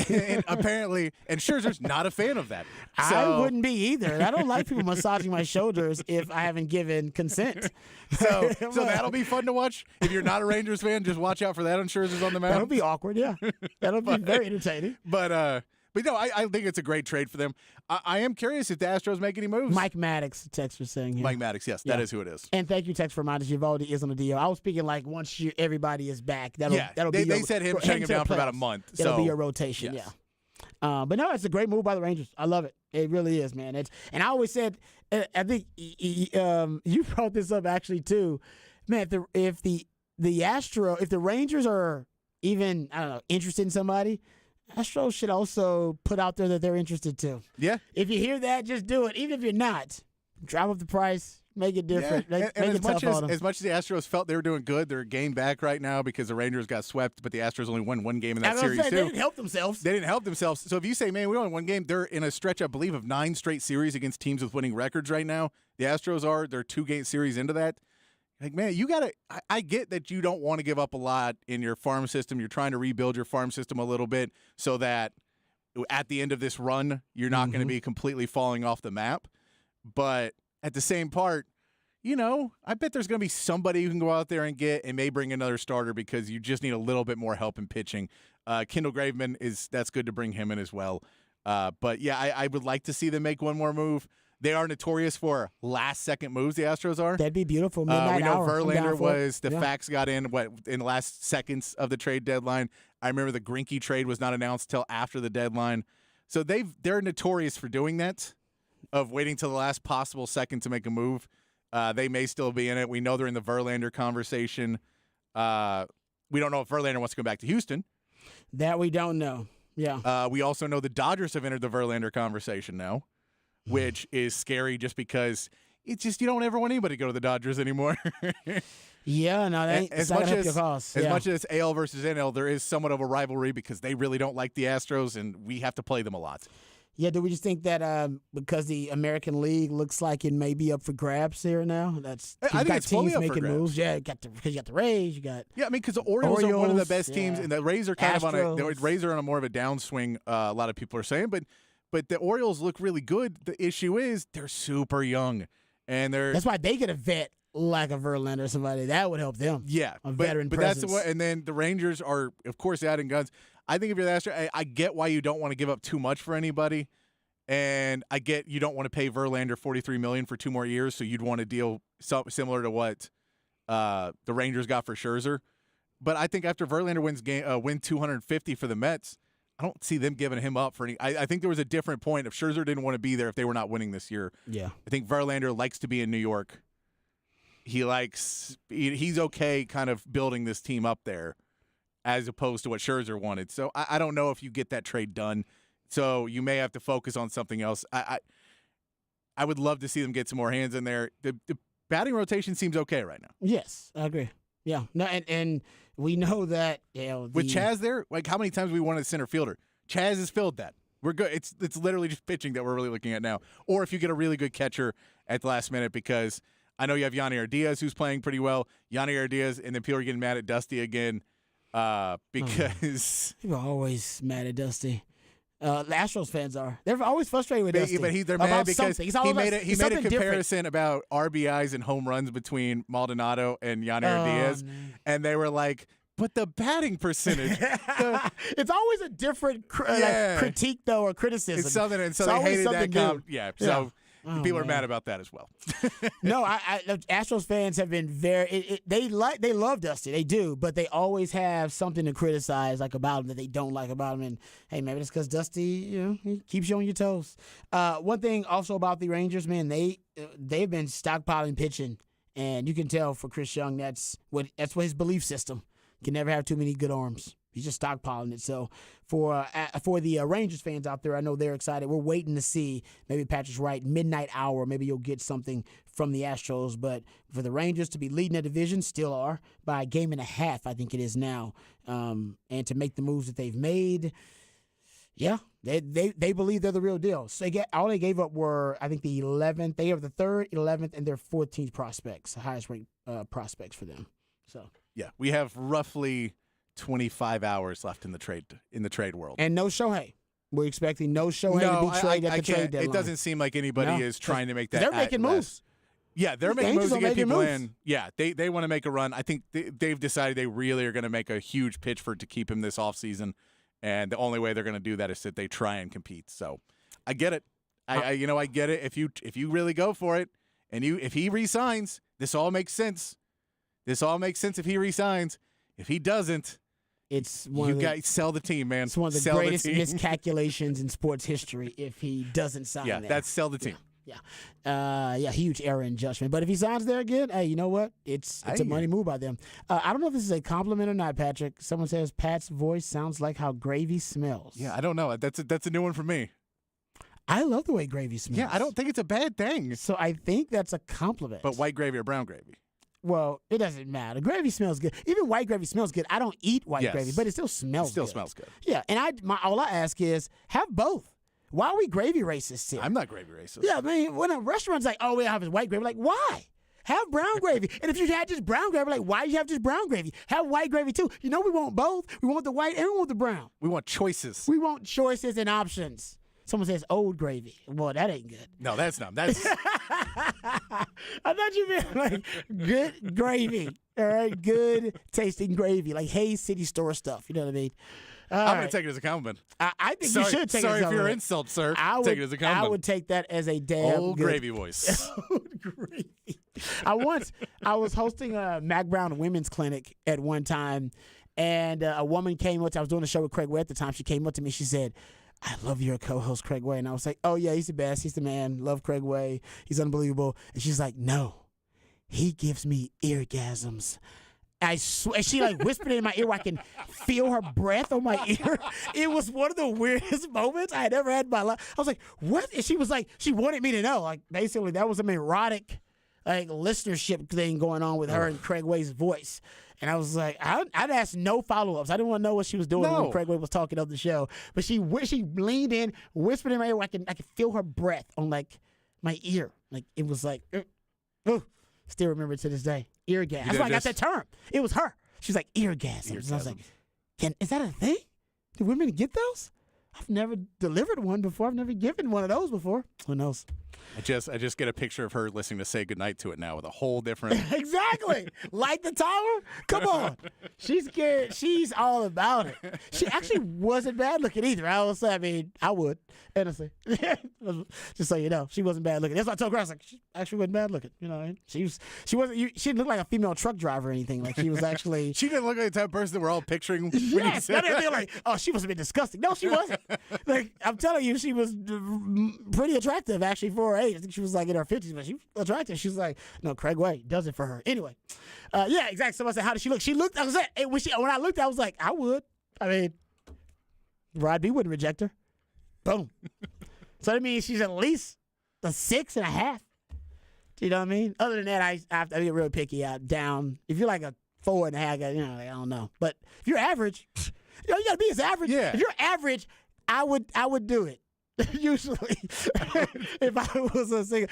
And apparently, and Scherzer's not a fan of that. So, I wouldn't be either. I don't like people massaging my shoulders if I haven't given consent. So that'll be fun to watch. If you're not a Rangers fan, just watch out for that on Scherzer's on the mound. That'll be awkward, yeah. That'll be very entertaining. But no, I think it's a great trade for them. I am curious if the Astros make any moves. Mike Maddox, text was saying here. Mike Maddox, yes, that is who it is. And thank you, text for reminding us Eovaldi is on the deal. I was speaking like once everybody is back. That'll be they said him shutting him down for about a month. That'll be a rotation, yes. yeah. But no, it's a great move by the Rangers. I love it. It really is, man. And I always said, I think you brought this up actually too, man. If the Rangers are even interested in somebody, Astros should also put out there that they're interested too. Yeah. If you hear that, just do it. Even if you're not, drive up the price, make it different. Yeah. Make and it tough on them. as much as the Astros felt they were doing good, they're a game back right now because the Rangers got swept, but the Astros only won one game in that series too. They didn't help themselves. They didn't help themselves. So if you say, man, we only won one game, they're in a stretch, I believe, of 9 straight series against teams with winning records right now. The Astros they're 2-game series into that. Like, man, you got to – I get that you don't want to give up a lot in your farm system. You're trying to rebuild your farm system a little bit so that at the end of this run, you're not going to be completely falling off the map. But at the same part, I bet there's going to be somebody who can go out there and get and may bring another starter because you just need a little bit more help in pitching. Kendall Graveman that's good to bring him in as well. But, yeah, I would like to see them make one more move. They are notorious for last-second moves, the Astros are. That'd be beautiful. Midnight we know hour. Verlander the fax got in in the last seconds of the trade deadline. I remember the Greinke trade was not announced till after the deadline. So they're notorious for doing that, of waiting till the last possible second to make a move. They may still be in it. We know they're in the Verlander conversation. We don't know if Verlander wants to come back to Houston. That we don't know. Yeah. We also know the Dodgers have entered the Verlander conversation now, which is scary just because it's just you don't ever want anybody to go to the Dodgers anymore. Yeah, no, that ain't, as not much gonna as help your cause. as much as AL versus NL, there is somewhat of a rivalry because they really don't like the Astros, and we have to play them a lot. Yeah, do we just think that because the American League looks like it may be up for grabs here now? I think it's fully up for grabs. Moves. Yeah, because you got the Rays, you got I mean, because the Orioles are one of the best teams, yeah. and the Rays are kind Astros. of the Rays are on a more of a downswing. A lot of people are saying, but the Orioles look really good. The issue is they're super young, and that's why they get a vet like a Verlander or somebody that would help them. Yeah, a veteran but presence. that's and then the Rangers are, of course, adding guns. I think if you're the Astros, I get why you don't want to give up too much for anybody, and I get you don't want to pay Verlander $43 million for 2 more years, so you'd want to deal something similar to what the Rangers got for Scherzer. But I think after Verlander win 250 for the Mets, I don't see them giving him up for any. I think there was a different point if Scherzer didn't want to be there if they were not winning this year. Yeah, I think Verlander likes to be in New York. He's okay kind of building this team up there as opposed to what Scherzer wanted. So I don't know if you get that trade done. So you may have to focus on something else. I would love to see them get some more hands in there. The batting rotation seems okay right now. Yes, I agree. Yeah, no, and we know that with Chaz there, like how many times we wanted a center fielder. Chaz has filled that. We're good. It's literally just pitching that we're really looking at now. Or if you get a really good catcher at the last minute, because I know you have Yanni Diaz who's playing pretty well. Yanni Diaz, and then people are getting mad at Dusty again because people are always mad at Dusty. The Astros fans are. They're always frustrated with Dusty. But they're mad because he made a comparison different. about RBIs and home runs between Maldonado and Yanni Diaz, and they were like, but the batting percentage. It's always a different critique, though, or criticism. It's something, and so they hated that comment. Yeah. So Oh, People are man. mad about that as well. No, the Astros fans have been they love Dusty, they do, but they always have something to criticize about him that they don't like about him. And hey, maybe it's because Dusty, he keeps you on your toes. One thing also about the Rangers, man, they've been stockpiling pitching, and you can tell for Chris Young that's what his belief system. Can never have too many good arms. He's just stockpiling it. So for the Rangers fans out there, I know they're excited. We're waiting to see. Maybe Patrick's right. Midnight hour. Maybe you'll get something from the Astros. But for the Rangers to be leading the division, still are, by a game and a half, I think it is now, and to make the moves that they've made, yeah, they believe they're the real deal. So all they gave up were, I think, the 11th. They have the 3rd, 11th, and their 14th prospects, the highest ranked prospects for them. So Yeah, we have roughly 25 hours left in the trade world. And no Shohei. We're expecting no Shohei to be traded at the trade deadline. It doesn't seem like anybody is trying to make that. They're making moves. Yeah, they're making Angels moves to are get making people moves. in. Yeah, they want to make a run. I think they've decided they really are going to make a huge pitch to keep him this offseason, and the only way they're going to do that is that they try and compete. So I get it. I get it. If you really go for it, and if he resigns, this all makes sense. This all makes sense if he resigns. If he doesn't, it's you guys sell the team, man. It's one of the sell greatest the team. miscalculations in sports history if he doesn't sign Yeah, there. that's sell the team. Yeah, huge error in judgment. But if he signs there again, hey, you know what? It's a money move by them. I don't know if this is a compliment or not, Patrick. Someone says Pat's voice sounds like how gravy smells. Yeah, I don't know. That's a new one for me. I love the way gravy smells. Yeah, I don't think it's a bad thing. So I think that's a compliment. But white gravy or brown gravy? Well, it doesn't matter. Gravy smells good. Even white gravy smells good. I don't eat white gravy, but it still smells good. Smells good. Yeah, and all I ask is have both. Why are we gravy racists here? I'm not gravy racist. Yeah, I mean, when a restaurant's like, oh, we have white gravy, like, why? Have brown gravy. And if you had just brown gravy, like, why do you have just brown gravy? Have white gravy, too. You know we want both. We want the white and we want the brown. We want choices. We want choices and options. Someone says old gravy. Boy, that ain't good. No, that's not. That's I thought you meant like good gravy. All right, good tasting gravy, like Hayes City Store stuff. You know what I mean? I'm going to take it as a compliment. I think Sorry, you should take it as a sorry for your compliment. insult, sir. take Take it as a compliment. I would take that as a damn Old good gravy voice. Old gravy. I was hosting a Mac Brown women's clinic at one time, and a woman came up. I was doing a show with Craig Way at the time. She came up to me. She said, I love your co-host, Craig Way. And I was like, oh, yeah, he's the best. He's the man. Love Craig Way. He's unbelievable. And she's like, no, he gives me eargasms. I swear, she like whispered in my ear where I can feel her breath on my ear. It was one of the weirdest moments I had ever had in my life. I was like, what? And she was like, she wanted me to know. Like, basically, that was an erotic listenership thing going on with her and Craig Way's voice. And I was like, I'd ask no follow-ups. I didn't want to know what she was doing when Craig Way was talking on the show. But she leaned in, whispered in my ear where I could feel her breath on like my ear. Like it was like, still remember to this day. Eargasm. That's why I got that term. It was her. She's like, eargasms. And I was like, is that a thing? Do women get those? I've never delivered one before. I've never given one of those before. Who knows? I just get a picture of her listening to Say Goodnight to It now with a whole different. Exactly. Light the tower? Come on. She's scared. She's all about it. She actually wasn't bad looking either. I would, honestly. Just so you know, she wasn't bad looking. That's what I told her. I was like, she actually wasn't bad looking. You know what I mean? She didn't look like a female truck driver or anything. Like she was actually. She didn't look like the type of person that we're all picturing. Yes, I didn't feel like, oh, she must have been disgusting. No, she wasn't. Like I'm telling you, she was pretty attractive actually for her age. I think she was like in her 50s, but she was attractive. She was like, no, Craig Way does it for her. Anyway, yeah, exactly. Someone said, how did she look? She looked. I was like, when I looked, I was like, I would. I mean, Rod B wouldn't reject her. Boom. So that means she's at least a 6.5. Do you know what I mean? Other than that, I get real picky out down. If you're like a 4.5, I don't know. But if you're average, you gotta be as average. Yeah. If you're average, I would do it. Usually, if I was a single,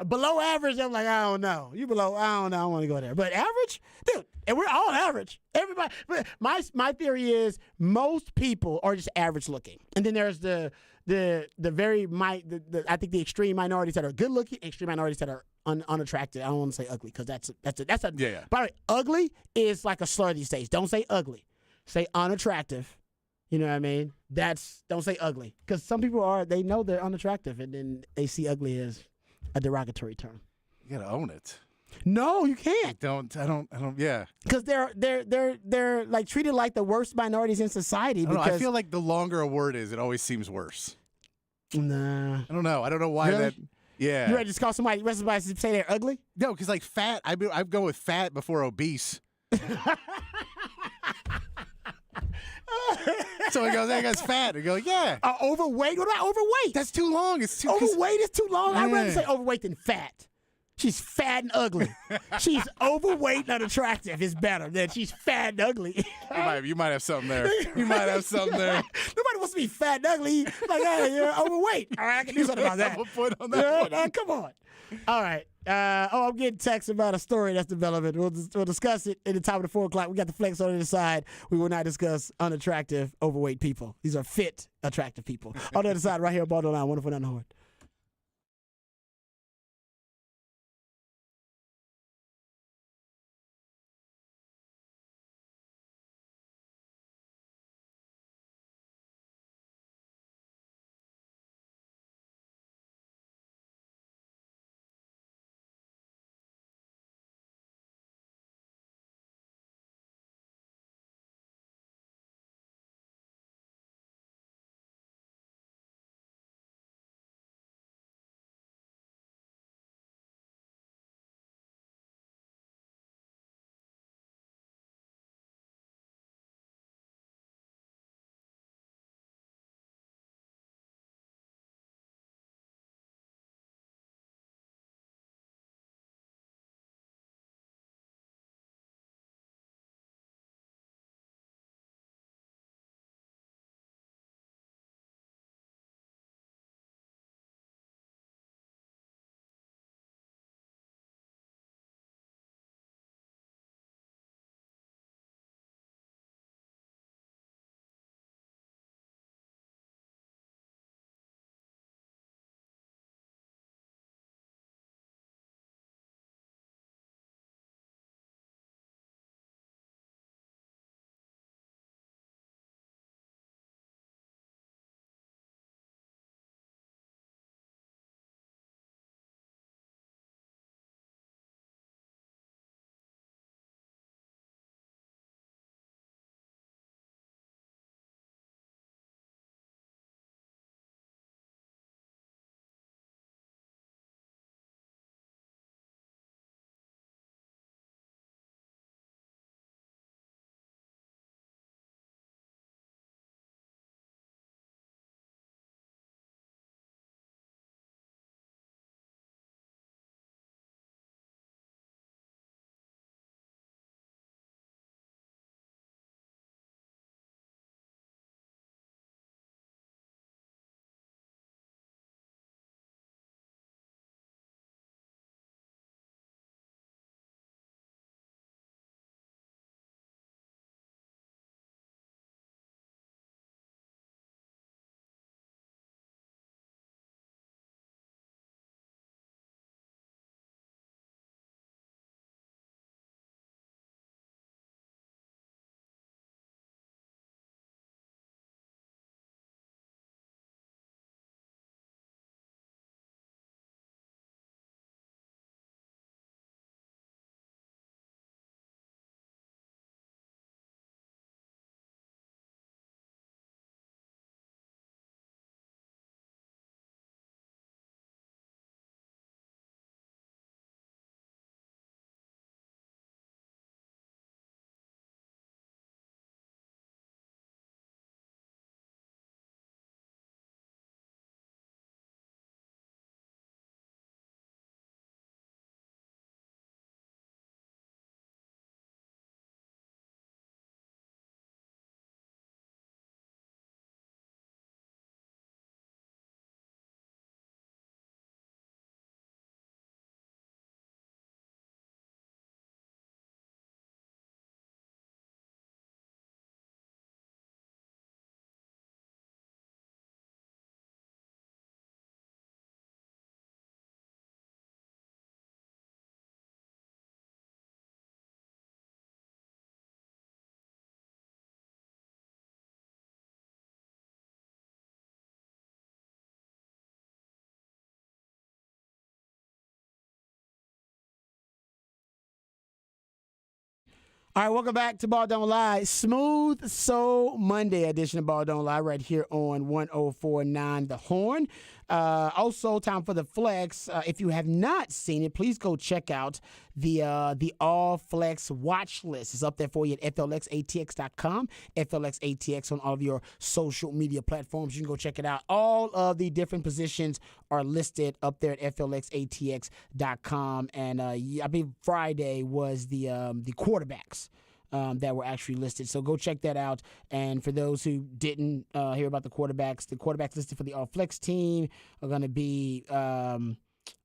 below average, I'm like, I don't know. You below, I don't know. I want to go there. But average, dude, and we're all average. Everybody. But my theory is most people are just average looking, and then there's the I think the extreme minorities that are good looking, extreme minorities that are unattractive. I don't want to say ugly because that's a. Yeah. By the way, ugly is like a slur these days. Don't say ugly. Say unattractive. You know what I mean? Don't say ugly. Because some people they know they're unattractive, and then they see ugly as a derogatory term. You gotta own it. No, you can't. I don't. Yeah. Because they're like treated like the worst minorities in society. I don't know. Because I feel like the longer a word is, it always seems worse. nah. I don't know. I don't know why Really? that. Yeah. You ready to call somebody to say they're ugly? No, because like fat, I go with fat before obese. So he goes, "That guy's fat." I go, "Yeah, Overweight? What about overweight? that's too long. It's too 'cause- Overweight is too long. I'd rather Yeah. say overweight than fat. She's fat and ugly. She's overweight and unattractive is better than she's fat and ugly. You might have something there. You might have something there. Nobody wants to be fat and ugly. Like, hey, you're overweight. All right, I can do something about that. Have a point on that one. Come on. All right. I'm getting texts about a story that's developing. We'll discuss it at the top of the 4 o'clock. We got the flex on the other side. We will not discuss unattractive, overweight people. These are fit, attractive people. On the other side, right here on Baltimore Line, 104.9 The Horn. All right, welcome back to Ball Don't Lie. Smooth Soul Monday edition of Ball Don't Lie right here on 104.9 The Horn. Also, time for the flex. If you have not seen it, please go check out the All Flex watch list. It's up there for you at flxatx.com, flxatx on all of your social media platforms. You can go check it out. All of the different positions are listed up there at flxatx.com. And I believe Friday was the quarterbacks. That were actually listed. So go check that out. And for those who didn't hear about the quarterbacks listed for the All Flex team are going to be,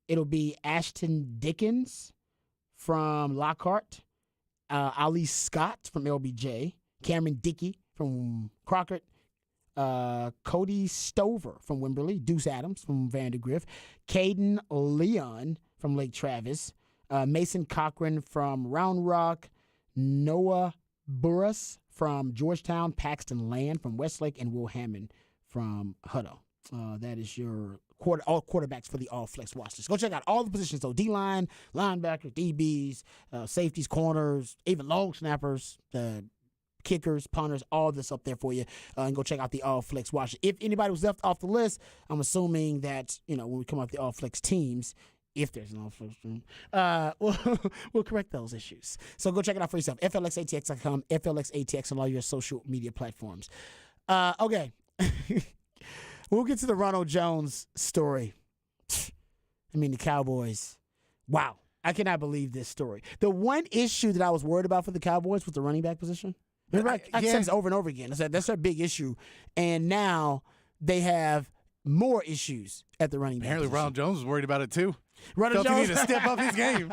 it'll be Ashton Dickens from Lockhart, Ali Scott from LBJ, Cameron Dickey from Crockett, Cody Stover from Wimberley, Deuce Adams from Vandergrift, Caden Leon from Lake Travis, Mason Cochran from Round Rock, Noah Burris from Georgetown, Paxton Land from Westlake, and Will Hammond from Hutto. That is your all quarterbacks for the All Flex watch list. Go check out all the positions, though. D-line, linebackers, DBs, safeties, corners, even long snappers, kickers, punters, all this up there for you. And go check out the All Flex watch. If anybody was left off the list, I'm assuming that, when we come up with the All Flex teams, if there's an all-flex room, we'll correct those issues. So go check it out for yourself. FLXATX.com, FLXATX on all your social media platforms. Okay. We'll get to the Ronald Jones story. The Cowboys. Wow. I cannot believe this story. The one issue that I was worried about for the Cowboys was the running back position. Remember, I said this over and over again. I said that's their big issue. And now they have more issues at the running back Apparently, position. Ronald Jones was worried about it, too. Ronald Felt Jones he needed to step up his game.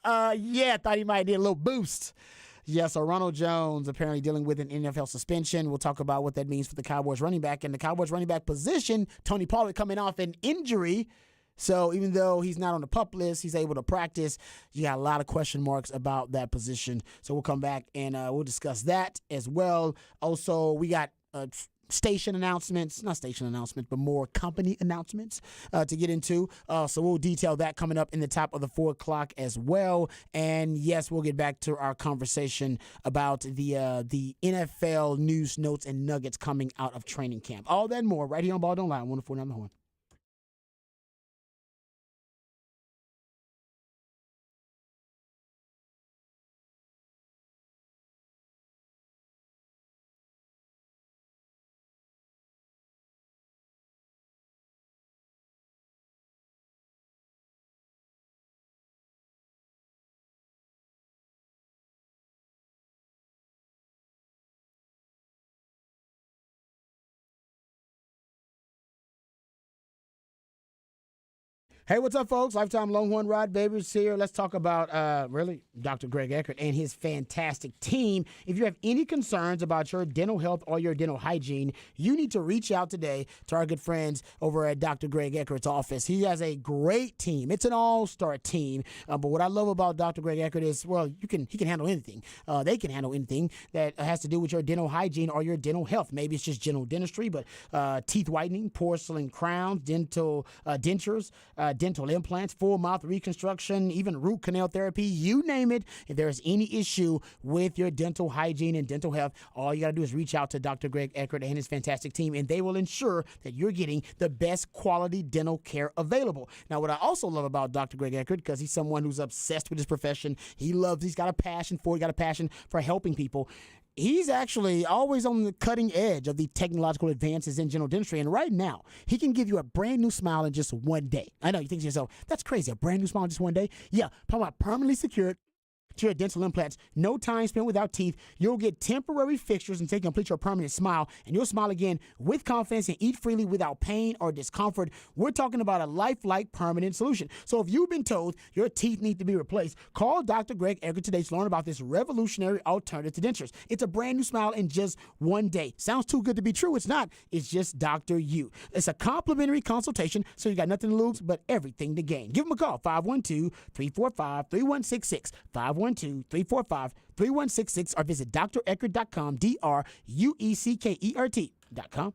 I thought he might need a little boost. Yeah, so Ronald Jones apparently dealing with an NFL suspension. We'll talk about what that means for the Cowboys running back. And the Cowboys running back position, Tony Pollard coming off an injury. So even though he's not on the PUP list, he's able to practice. You got a lot of question marks about that position. So we'll come back and we'll discuss that as well. Also, we got not station announcements, but more company announcements to get into. So we'll detail that coming up in the top of the 4 o'clock as well. And yes, we'll get back to our conversation about the NFL news, notes, and nuggets coming out of training camp. All that and more right here on Ball Don't Lie, 104.9 The Horn. Hey, what's up, folks? Lifetime Longhorn Rod Babers here. Let's talk about, Dr. Greg Eckert and his fantastic team. If you have any concerns about your dental health or your dental hygiene, you need to reach out today to our good friends over at Dr. Greg Eckert's office. He has a great team. It's an all-star team. But what I love about Dr. Greg Eckert is, he can handle anything. They can handle anything that has to do with your dental hygiene or your dental health. Maybe it's just general dentistry, but teeth whitening, porcelain crowns, dentures, dental implants, full mouth reconstruction, even root canal therapy, you name it. If there's any issue with your dental hygiene and dental health, all you got to do is reach out to Dr. Greg Eckert and his fantastic team, and they will ensure that you're getting the best quality dental care available. Now, what I also love about Dr. Greg Eckert, because he's someone who's obsessed with his profession, he's got a passion for helping people. He's actually always on the cutting edge of the technological advances in general dentistry. And right now, he can give you a brand new smile in just one day. I know you think to yourself, that's crazy, a brand new smile in just one day? Yeah, talking about permanently secured to your dental implants, no time spent without teeth. You'll get temporary fixtures until you complete your permanent smile, and you'll smile again with confidence and eat freely without pain or discomfort. We're talking about a lifelike permanent solution. So if you've been told your teeth need to be replaced, call Dr. Greg Eckert today to learn about this revolutionary alternative to dentures. It's a brand new smile in just one day. Sounds too good to be true. It's not. It's just Dr. U. It's a complimentary consultation, so you got nothing to lose but everything to gain. Give them a call, 512-345-3166, 512-345-3166, or visit dreckert.com, DRUECKERT.com.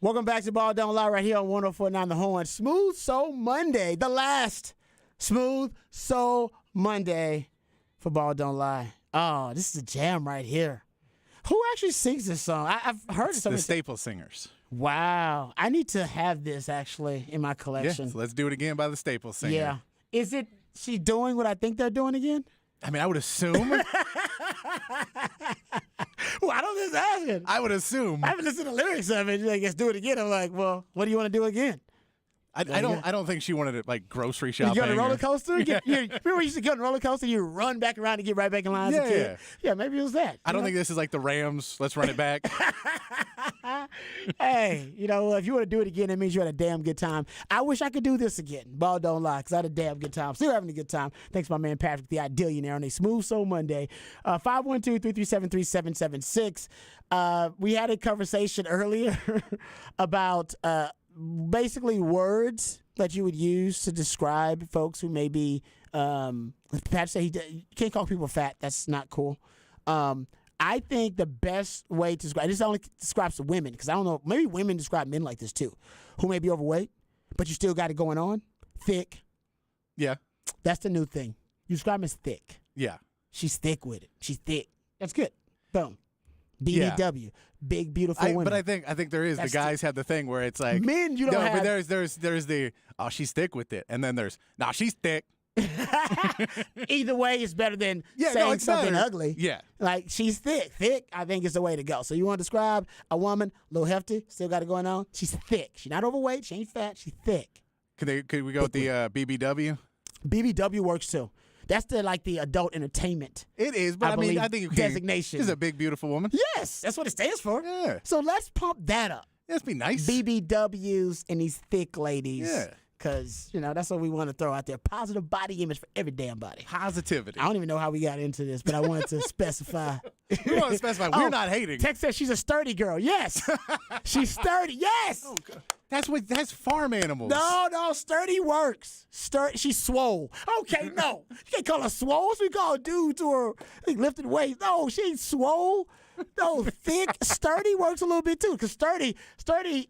Welcome back to Ball Don't Lie right here on 104.9 The Horn. Smooth Soul Monday, the last Smooth Soul Monday for Ball Don't Lie. Oh, this is a jam right here. Who actually sings this song? I've heard It's some the of Staple Singers. Wow. I need to have this actually in my Yeah, collection. so let's do it again by the Staple Singers. Yeah. Is it she doing what I think they're doing again? I mean, I would assume. Well, I don't just asking. I would assume. I haven't listened to the lyrics of it. I guess do it again. I'm like, well, what do you want to do again? I don't think she wanted to like grocery shopping. You go on a roller or- coaster? You remember when you used to go on a roller coaster, you run back around and get right back in line as a Yeah. kid? Yeah, maybe it was that. I don't think this is like the Rams. Let's run it back. Hey, if you want to do it again, it means you had a damn good time. I wish I could do this again. Ball don't lie, because I had a damn good time. Still having a good time. Thanks, my man Patrick, the Idealionaire, on a Smooth Soul Monday. 512-337-3776. We had a conversation earlier about basically words that you would use to describe folks who may be, Pat said you can't call people fat. That's not cool. I think the best way to describe, this only describes to women, because I don't know, maybe women describe men like this too, who may be overweight, but you still got it going on. Thick. Yeah. That's the new thing. You describe them as thick. Yeah. She's thick with it. She's thick. That's good. Boom. BBW. Big, beautiful women. But I think there is. That's the guys have the thing where it's like men, you don't have. But there's the she's thick with it, and then there's she's thick. Either way, it's better than Yeah, saying it's something better. ugly. Yeah. Like, she's thick. Thick, I think, is the way to go. So you want to describe a woman, a little hefty, still got it going on? She's thick. She's not overweight. She ain't fat. She's thick. Could we go with the BBW? BBW works too. That's the adult entertainment. It is, but I mean, believe I think you can. designation. She's a big, beautiful woman. Yes, that's what it stands for. Yeah. So let's pump that up. Let's be nice. BBWs and these thick ladies. Yeah. Because, that's what we want to throw out there. Positive body image for every damn body. Positivity. I don't even know how we got into this, but I wanted to specify. We want to specify. We're not hating. Tex says she's a sturdy girl. Yes. She's sturdy. Yes. Oh, that's farm animals. No, sturdy works. She's swole. Okay, no. You can't call her swole. So we call dudes who are lifting weights. No, she ain't swole. No, thick. Sturdy works a little bit too. Because sturdy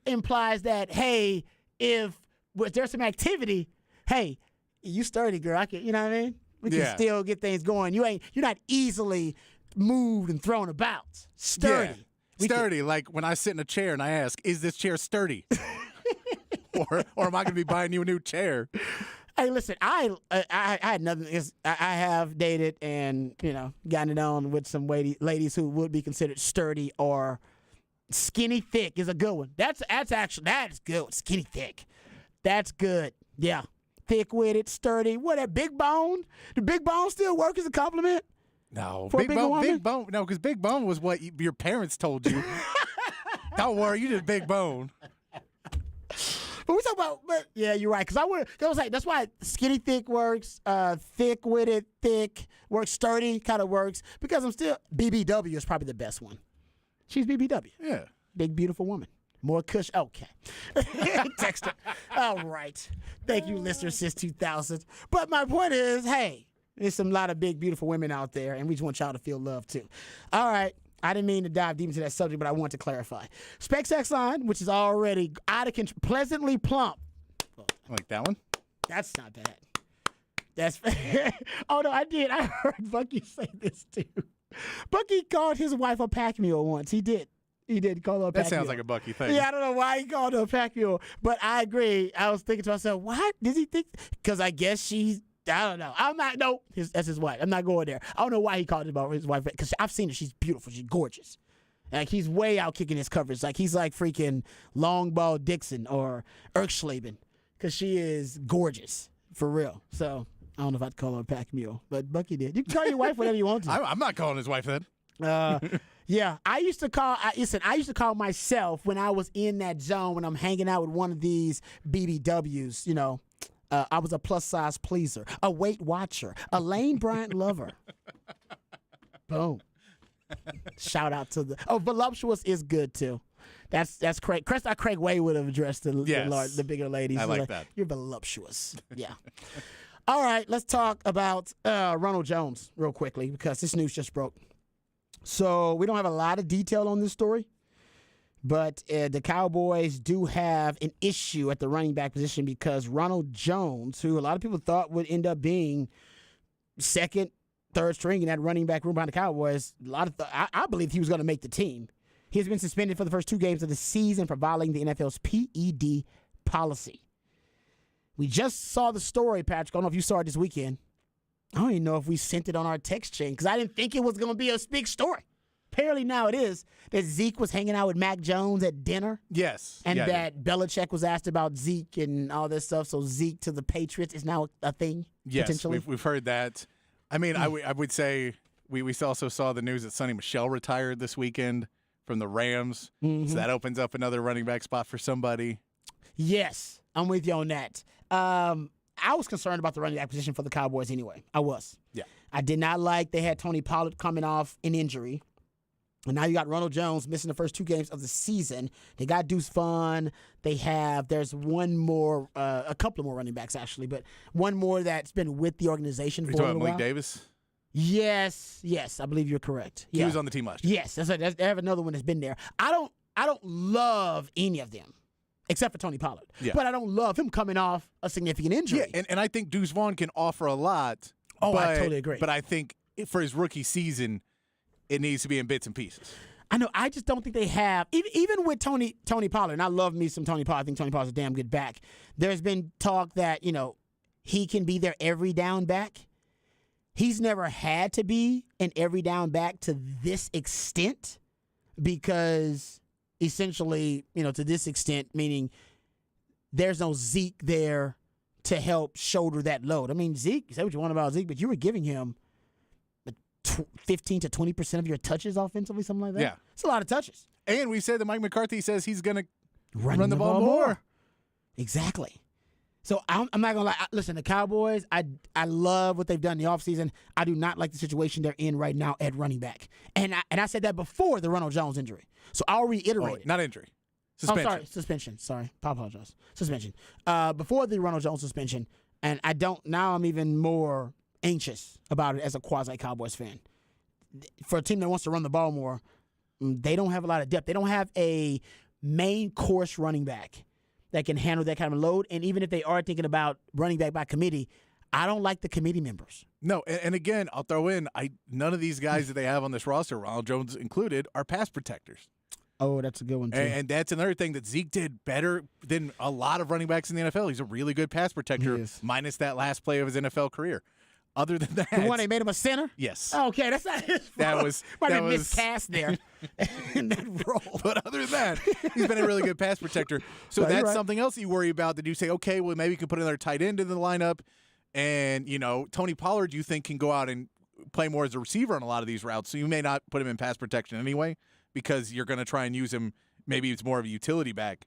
implies that, hey, if there's some activity, hey, you sturdy, girl. I can, you know what I mean? We can still get things going. You're not easily moved and thrown about. Sturdy. Yeah. Sturdy, like when I sit in a chair and I ask, is this chair sturdy? or am I going to be buying you a new chair? Hey, listen, I had nothing. I have dated and, gotten it on with some ladies who would be considered sturdy or skinny thick is a good one. That is good. Skinny thick. That's good. Yeah. Thick with it, sturdy. What, that big bone? The big bone still work as a compliment? No. For a bigger woman? Big bone. No, because big bone was what your parents told you. Don't worry, you just big bone. But we talk about, yeah, you're right. Because that's why skinny thick works, thick with it, thick works, sturdy kind of works. Because I'm still, BBW is probably the best one. She's BBW. Yeah. Big, beautiful woman. More cush. Okay. Text her. All right. Thank you, listeners, since 2000. But my point is, hey, there's a lot of big, beautiful women out there, and we just want y'all to feel love, too. All right. I didn't mean to dive deep into that subject, but I want to clarify. Specs X line, which is already out of control, pleasantly plump. Like that one? That's not bad. That's oh no, I did. I heard Bucky say this too. Bucky called his wife a pack mule once. He did call her a pack mule. That sounds like a Bucky thing. Yeah, I don't know why he called her a pack mule, but I agree. I was thinking to myself, what does he think? Because I guess I don't know. I'm not. No, that's his wife. I'm not going there. I don't know why he called it about his wife because I've seen her. She's beautiful. She's gorgeous. Like he's way out kicking his coverage. Like he's like freaking Longball Dixon or Erkschleben because she is gorgeous for real. So I don't know if I'd call her a pack mule, but Bucky did. You can call your wife whatever you want to. I'm not calling his wife that. Yeah, I used to call myself when I was in that zone when I'm hanging out with one of these BBWs. I was a plus size pleaser, a Weight Watcher, a Lane Bryant lover. Boom. Shout out to voluptuous is good too. That's Craig. Craig Way would have addressed the bigger ladies. I like that. You're voluptuous. Yeah. All right, let's talk about Ronald Jones real quickly because this news just broke. So we don't have a lot of detail on this story, But the Cowboys do have an issue at the running back position because Ronald Jones, who a lot of people thought would end up being second, third string in that running back room behind the Cowboys, I believed he was going to make the team. He has been suspended for the first 2 games of the season for violating the NFL's PED policy. We just saw the story, Patrick. I don't know if you saw it this weekend. I don't even know if we sent it on our text chain because I didn't think it was going to be a big story. Apparently now it is, that Zeke was hanging out with Mac Jones at dinner. Yes. And that Belichick was asked about Zeke and all this stuff. So Zeke to the Patriots is now a thing, yes, potentially. We've heard that. I mean, I would say we also saw the news that Sonny Michel retired this weekend from the Rams. Mm-hmm. So that opens up another running back spot for somebody. Yes, I'm with you on that. I was concerned about the running back position for the Cowboys anyway. I was. Yeah. I did not like they had Tony Pollard coming off an injury. And now you got Ronald Jones missing the first 2 games of the season. They got Deuce Vaughn. There's one more, a couple of more running backs actually, but one more that's been with the organization for a while. Malik Davis? Yes, I believe you're correct. He was on the team last year. Yes, they have another one that's been there. I don't love any of them, except for Tony Pollard. Yeah. But I don't love him coming off a significant injury. Yeah, and I think Deuce Vaughn can offer a lot. Oh, I totally agree. But I think for his rookie season, it needs to be in bits and pieces. I know. I just don't think they have. Even with Tony Pollard, and I love me some Tony Pollard. I think Tony Pollard's a damn good back. There's been talk that, he can be their every down back. He's never had to be an every down back to this extent because essentially, to this extent, meaning there's no Zeke there to help shoulder that load. I mean, Zeke, say what you want about Zeke, but you were giving him 15 to 20% of your touches offensively, something like that. Yeah. It's a lot of touches. And we said that Mike McCarthy says he's going to run the ball more. Exactly. So I'm not going to lie. Listen, the Cowboys, I love what they've done in the offseason. I do not like the situation they're in right now at running back. And I said that before the Ronald Jones injury. So I'll reiterate it. Not injury. Suspension. Oh, sorry. Suspension. Sorry. I apologize. Suspension. Before the Ronald Jones suspension, and now I'm even more anxious about it as a quasi-Cowboys fan. For a team that wants to run the ball more, they don't have a lot of depth. They don't have a main course running back that can handle that kind of load. And even if they are thinking about running back by committee, I don't like the committee members. No, and again, I'll throw in, none of these guys that they have on this roster, Ronald Jones included, are pass protectors. Oh, that's a good one, too. And that's another thing that Zeke did better than a lot of running backs in the NFL. He's a really good pass protector, minus that last play of his NFL career. Other than that, the one they made him a center? Yes. Okay, that's not his fault. Might have miscast there in that role. But other than that, he's been a really good pass protector. So that's something else you worry about that you say, okay, well, maybe you can put another tight end in the lineup. And, Tony Pollard, you think, can go out and play more as a receiver on a lot of these routes. So you may not put him in pass protection anyway because you're going to try and use him. Maybe it's more of a utility back.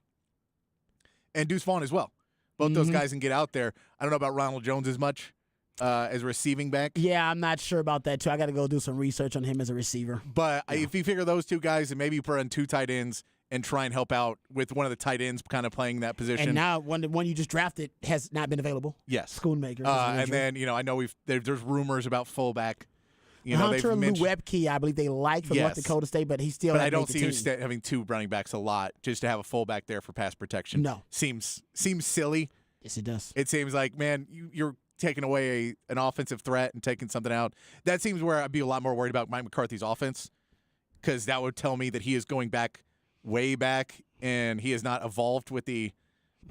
And Deuce Vaughn as well. Both those guys can get out there. I don't know about Ronald Jones as much. As a receiving back. Yeah, I'm not sure about that, too. I got to go do some research on him as a receiver. But if you figure those 2 guys and maybe you put on 2 tight ends and try and help out with one of the tight ends kind of playing that position. And now the one you just drafted has not been available. Yes. Schoonmaker. And then, I know there's rumors about fullback. Hunter Luepke, I believe they like from North Dakota State, but he still But I don't see you having 2 running backs a lot just to have a fullback there for pass protection. No. Seems silly. Yes, it does. It seems like, man, you're taking away an offensive threat and taking something out. That seems where I'd be a lot more worried about Mike McCarthy's offense because that would tell me that he is going way back, and he has not evolved with the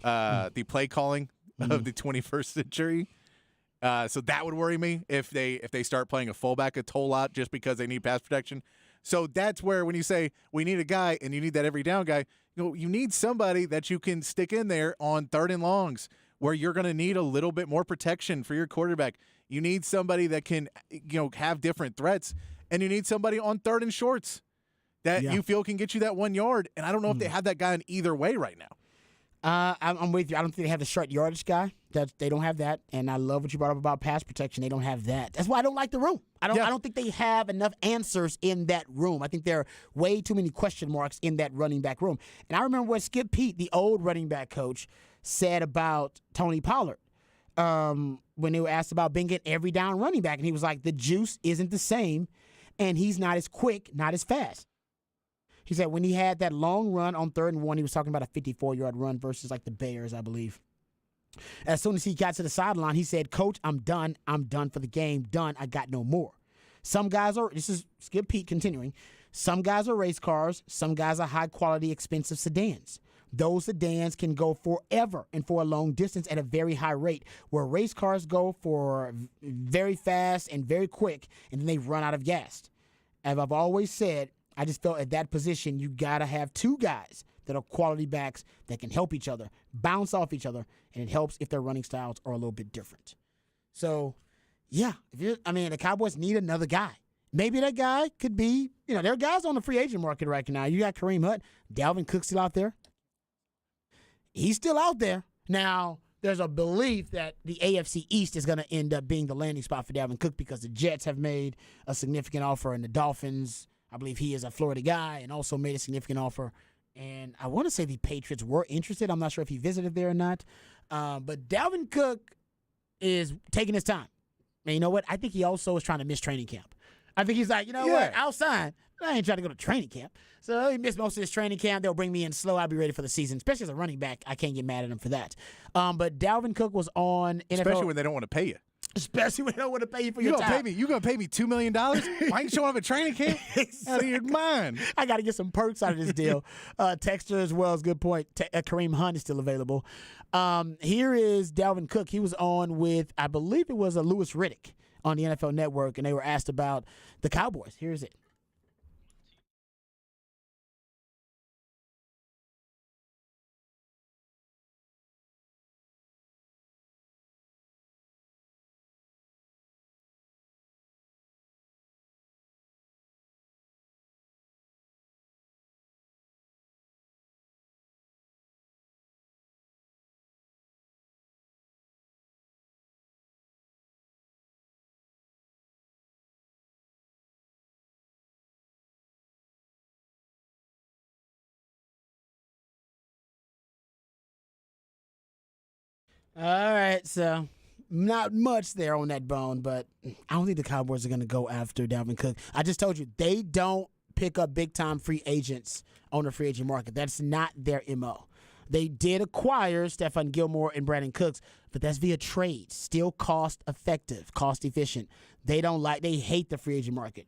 play calling of the 21st century. So that would worry me if they start playing a fullback a whole lot just because they need pass protection. So that's where when you say we need a guy and you need that every down guy, you need somebody that you can stick in there on 3rd and longs, where you're going to need a little bit more protection for your quarterback. You need somebody that can, have different threats, and you need somebody on 3rd and shorts that you feel can get you that 1 yard. And I don't know if they have that guy in either way right now. I'm with you. I don't think they have the short yardage guy. They don't have that. And I love what you brought up about pass protection. They don't have that. That's why I don't like the room. I don't think they have enough answers in that room. I think there are way too many question marks in that running back room. And I remember what Skip Peete, the old running back coach, said about Tony Pollard when they were asked about being an every down running back. And he was like, the juice isn't the same, and he's not as quick, not as fast. He said when he had that long run on 3rd and 1, he was talking about a 54-yard run versus like the Bears, I believe. As soon as he got to the sideline, he said, "Coach, I'm done. I'm done for the game. Done. I got no more." Some guys are, this is Skip Pete continuing, some guys are race cars. Some guys are high-quality, expensive sedans. Those sedans can go forever and for a long distance at a very high rate, where race cars go for very fast and very quick, and then they run out of gas. As I've always said, I just felt at that position, you got to have two guys that are quality backs that can help each other, bounce off each other, and it helps if their running styles are a little bit different. So, yeah, the Cowboys need another guy. Maybe that guy could be, there are guys on the free agent market right now. You got Kareem Hunt, Dalvin Cook still out there. He's still out there. Now, there's a belief that the AFC East is going to end up being the landing spot for Dalvin Cook because the Jets have made a significant offer, and the Dolphins, I believe he is a Florida guy, and also made a significant offer. And I want to say the Patriots were interested. I'm not sure if he visited there or not. But Dalvin Cook is taking his time. And you know what? I think he also is trying to miss training camp. I think he's like, what? I'll sign. I ain't trying to go to training camp. So he missed most of his training camp. They'll bring me in slow. I'll be ready for the season, especially as a running back. I can't get mad at him for that. But Dalvin Cook was on NFL. Especially when they don't want to pay you. Especially when they don't want to pay you for your time. You going to pay me $2 million? Why ain't you showing up at training camp? Exactly. Out of your mind. I got to get some perks out of this deal. Texter as well is a good point. Kareem Hunt is still available. Here is Dalvin Cook. He was on with, I believe it was a Louis Riddick on the NFL Network, and they were asked about the Cowboys. Here's it. All right, so not much there on that bone, but I don't think the Cowboys are going to go after Dalvin Cook. I just told you, they don't pick up big-time free agents on the free agent market. That's not their MO. They did acquire Stephon Gilmore and Brandon Cooks, but that's via trade. Still cost-effective, cost-efficient. They hate the free agent market.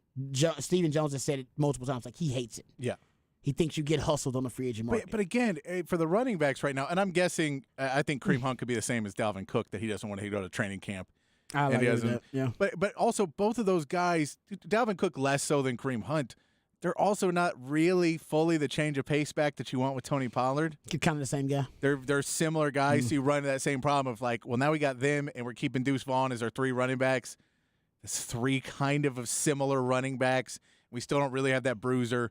Stephen Jones has said it multiple times, like he hates it. Yeah. He thinks you get hustled on the free agent market. But again, for the running backs right now, and I'm guessing, I think Kareem Hunt could be the same as Dalvin Cook, that he doesn't want to go to training camp. I like that, yeah. But also both of those guys, Dalvin Cook less so than Kareem Hunt, they're also not really fully the change of pace back that you want with Tony Pollard. Kind of the same guy. They're similar guys. So you run into that same problem of like, well, now we got them, and we're keeping Deuce Vaughn as our 3 running backs. It's 3 kind of similar running backs. We still don't really have that bruiser.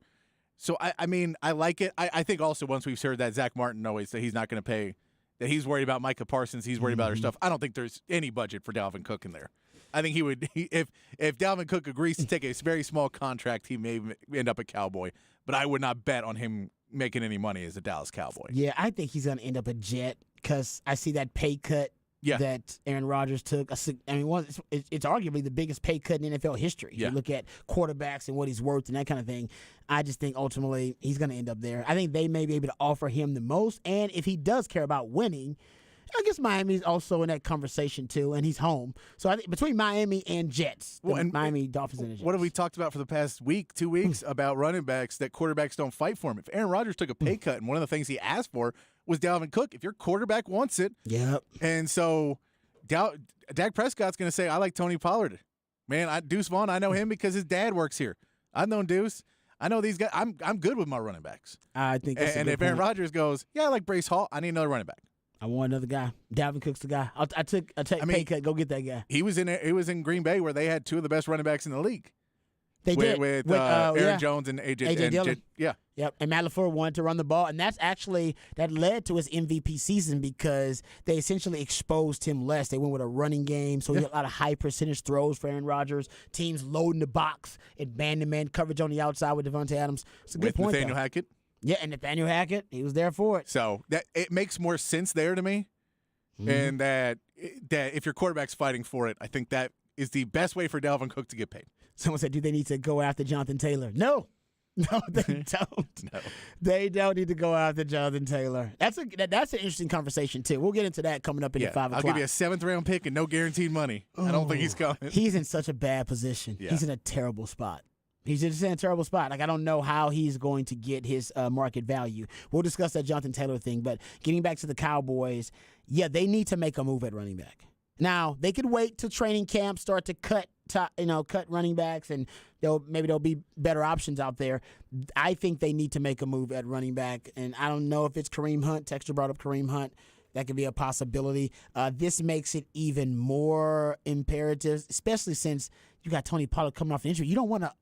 So, I mean, I like it. I think also once we've heard that Zach Martin always that he's not going to pay, that he's worried about Micah Parsons, he's worried about other stuff. I don't think there's any budget for Dalvin Cook in there. I think he would, if Dalvin Cook agrees to take a very small contract, he may end up a Cowboy. But I would not bet on him making any money as a Dallas Cowboy. Yeah, I think he's going to end up a Jet because I see that pay cut that Aaron Rodgers took. It's arguably the biggest pay cut in NFL history. Yeah. You look at quarterbacks and what he's worth and that kind of thing. I just think ultimately he's going to end up there. I think they may be able to offer him the most. And if he does care about winning, I guess Miami's also in that conversation too, and he's home. So I think between Miami and Jets, and Miami Dolphins and the Jets. What have we talked about for the past week, 2 weeks, about running backs that quarterbacks don't fight for him? If Aaron Rodgers took a pay cut and one of the things he asked for was Dalvin Cook, if your quarterback wants it. Yep. And so Dak Prescott's going to say, I like Tony Pollard. Man, Deuce Vaughn, I know him because his dad works here. I've known Deuce. I know these guys. I'm good with my running backs. I think that's and if Aaron Rodgers goes, yeah, I like Brace Hall, I need another running back. I want another guy. Dalvin Cook's the guy. I take pay cut. Go get that guy. He was in Green Bay where they had 2 of the best running backs in the league. They did with Aaron Jones and AJ Dillon. Yeah. Yep. And Matt LaFleur wanted to run the ball, and that led to his MVP season because they essentially exposed him less. They went with a running game, so he had a lot of high percentage throws for Aaron Rodgers. Teams loading the box and man-to-man coverage on the outside with Devontae Adams. It's a good point. Nathaniel Hackett. Yeah, and Nathaniel Hackett, he was there for it. So it makes more sense there to me, and that if your quarterback's fighting for it, I think that is the best way for Dalvin Cook to get paid. Someone said, do they need to go after Jonathan Taylor? No. No, they don't. No. They don't need to go after Jonathan Taylor. That's an interesting conversation too. We'll get into that coming up in the 5 o'clock. I'll give you a 7th-round pick and no guaranteed money. I don't think he's coming. He's in such a bad position. Yeah. He's in a terrible spot. He's just in a terrible spot. Like, I don't know how he's going to get his market value. We'll discuss that Jonathan Taylor thing. But getting back to the Cowboys, yeah, they need to make a move at running back. Now, they could wait till training camp, start to cut running backs, and maybe there'll be better options out there. I think they need to make a move at running back, and I don't know if it's Kareem Hunt. Texter brought up Kareem Hunt. That could be a possibility. This makes it even more imperative, especially since you got Tony Pollard coming off an injury. You don't want to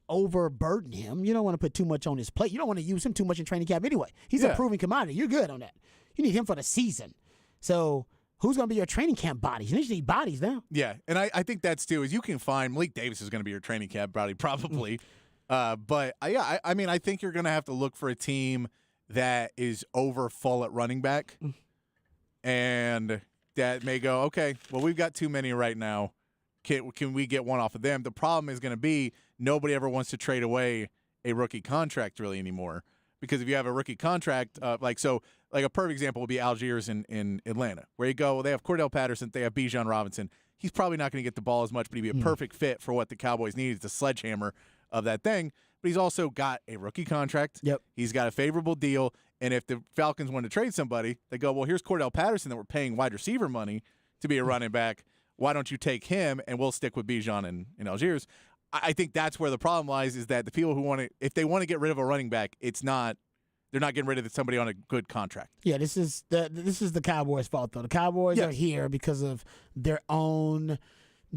overburden him. You don't want to put too much on his plate. You don't want to use him too much in training camp anyway. He's a proven commodity. You're good on that. You need him for the season. So who's going to be your training camp bodies? You need bodies now. Yeah, and I think that's too is you can find Malik Davis is going to be your training camp body probably, but I mean I think you're going to have to look for a team that is over full at running back, and that may go okay. Well, we've got too many right now. Can we get one off of them? The problem is going to be nobody ever wants to trade away a rookie contract really anymore because if you have a rookie contract like a perfect example would be Algiers in Atlanta, where you go, well, they have Cordell Patterson, they have Bijan Robinson. He's probably not going to get the ball as much, but he'd be a perfect fit for what the Cowboys need. He's the sledgehammer of that thing. But he's also got a rookie contract. Yep. He's got a favorable deal. And if the Falcons want to trade somebody, they go, well, here's Cordell Patterson that we're paying wide receiver money to be a running back. Why don't you take him and we'll stick with Bijan and Algiers? I think that's where the problem lies is that the people who want to, if they want to get rid of a running back, they're not getting rid of somebody on a good contract. Yeah, this is the Cowboys' fault, though. The Cowboys are here because of their own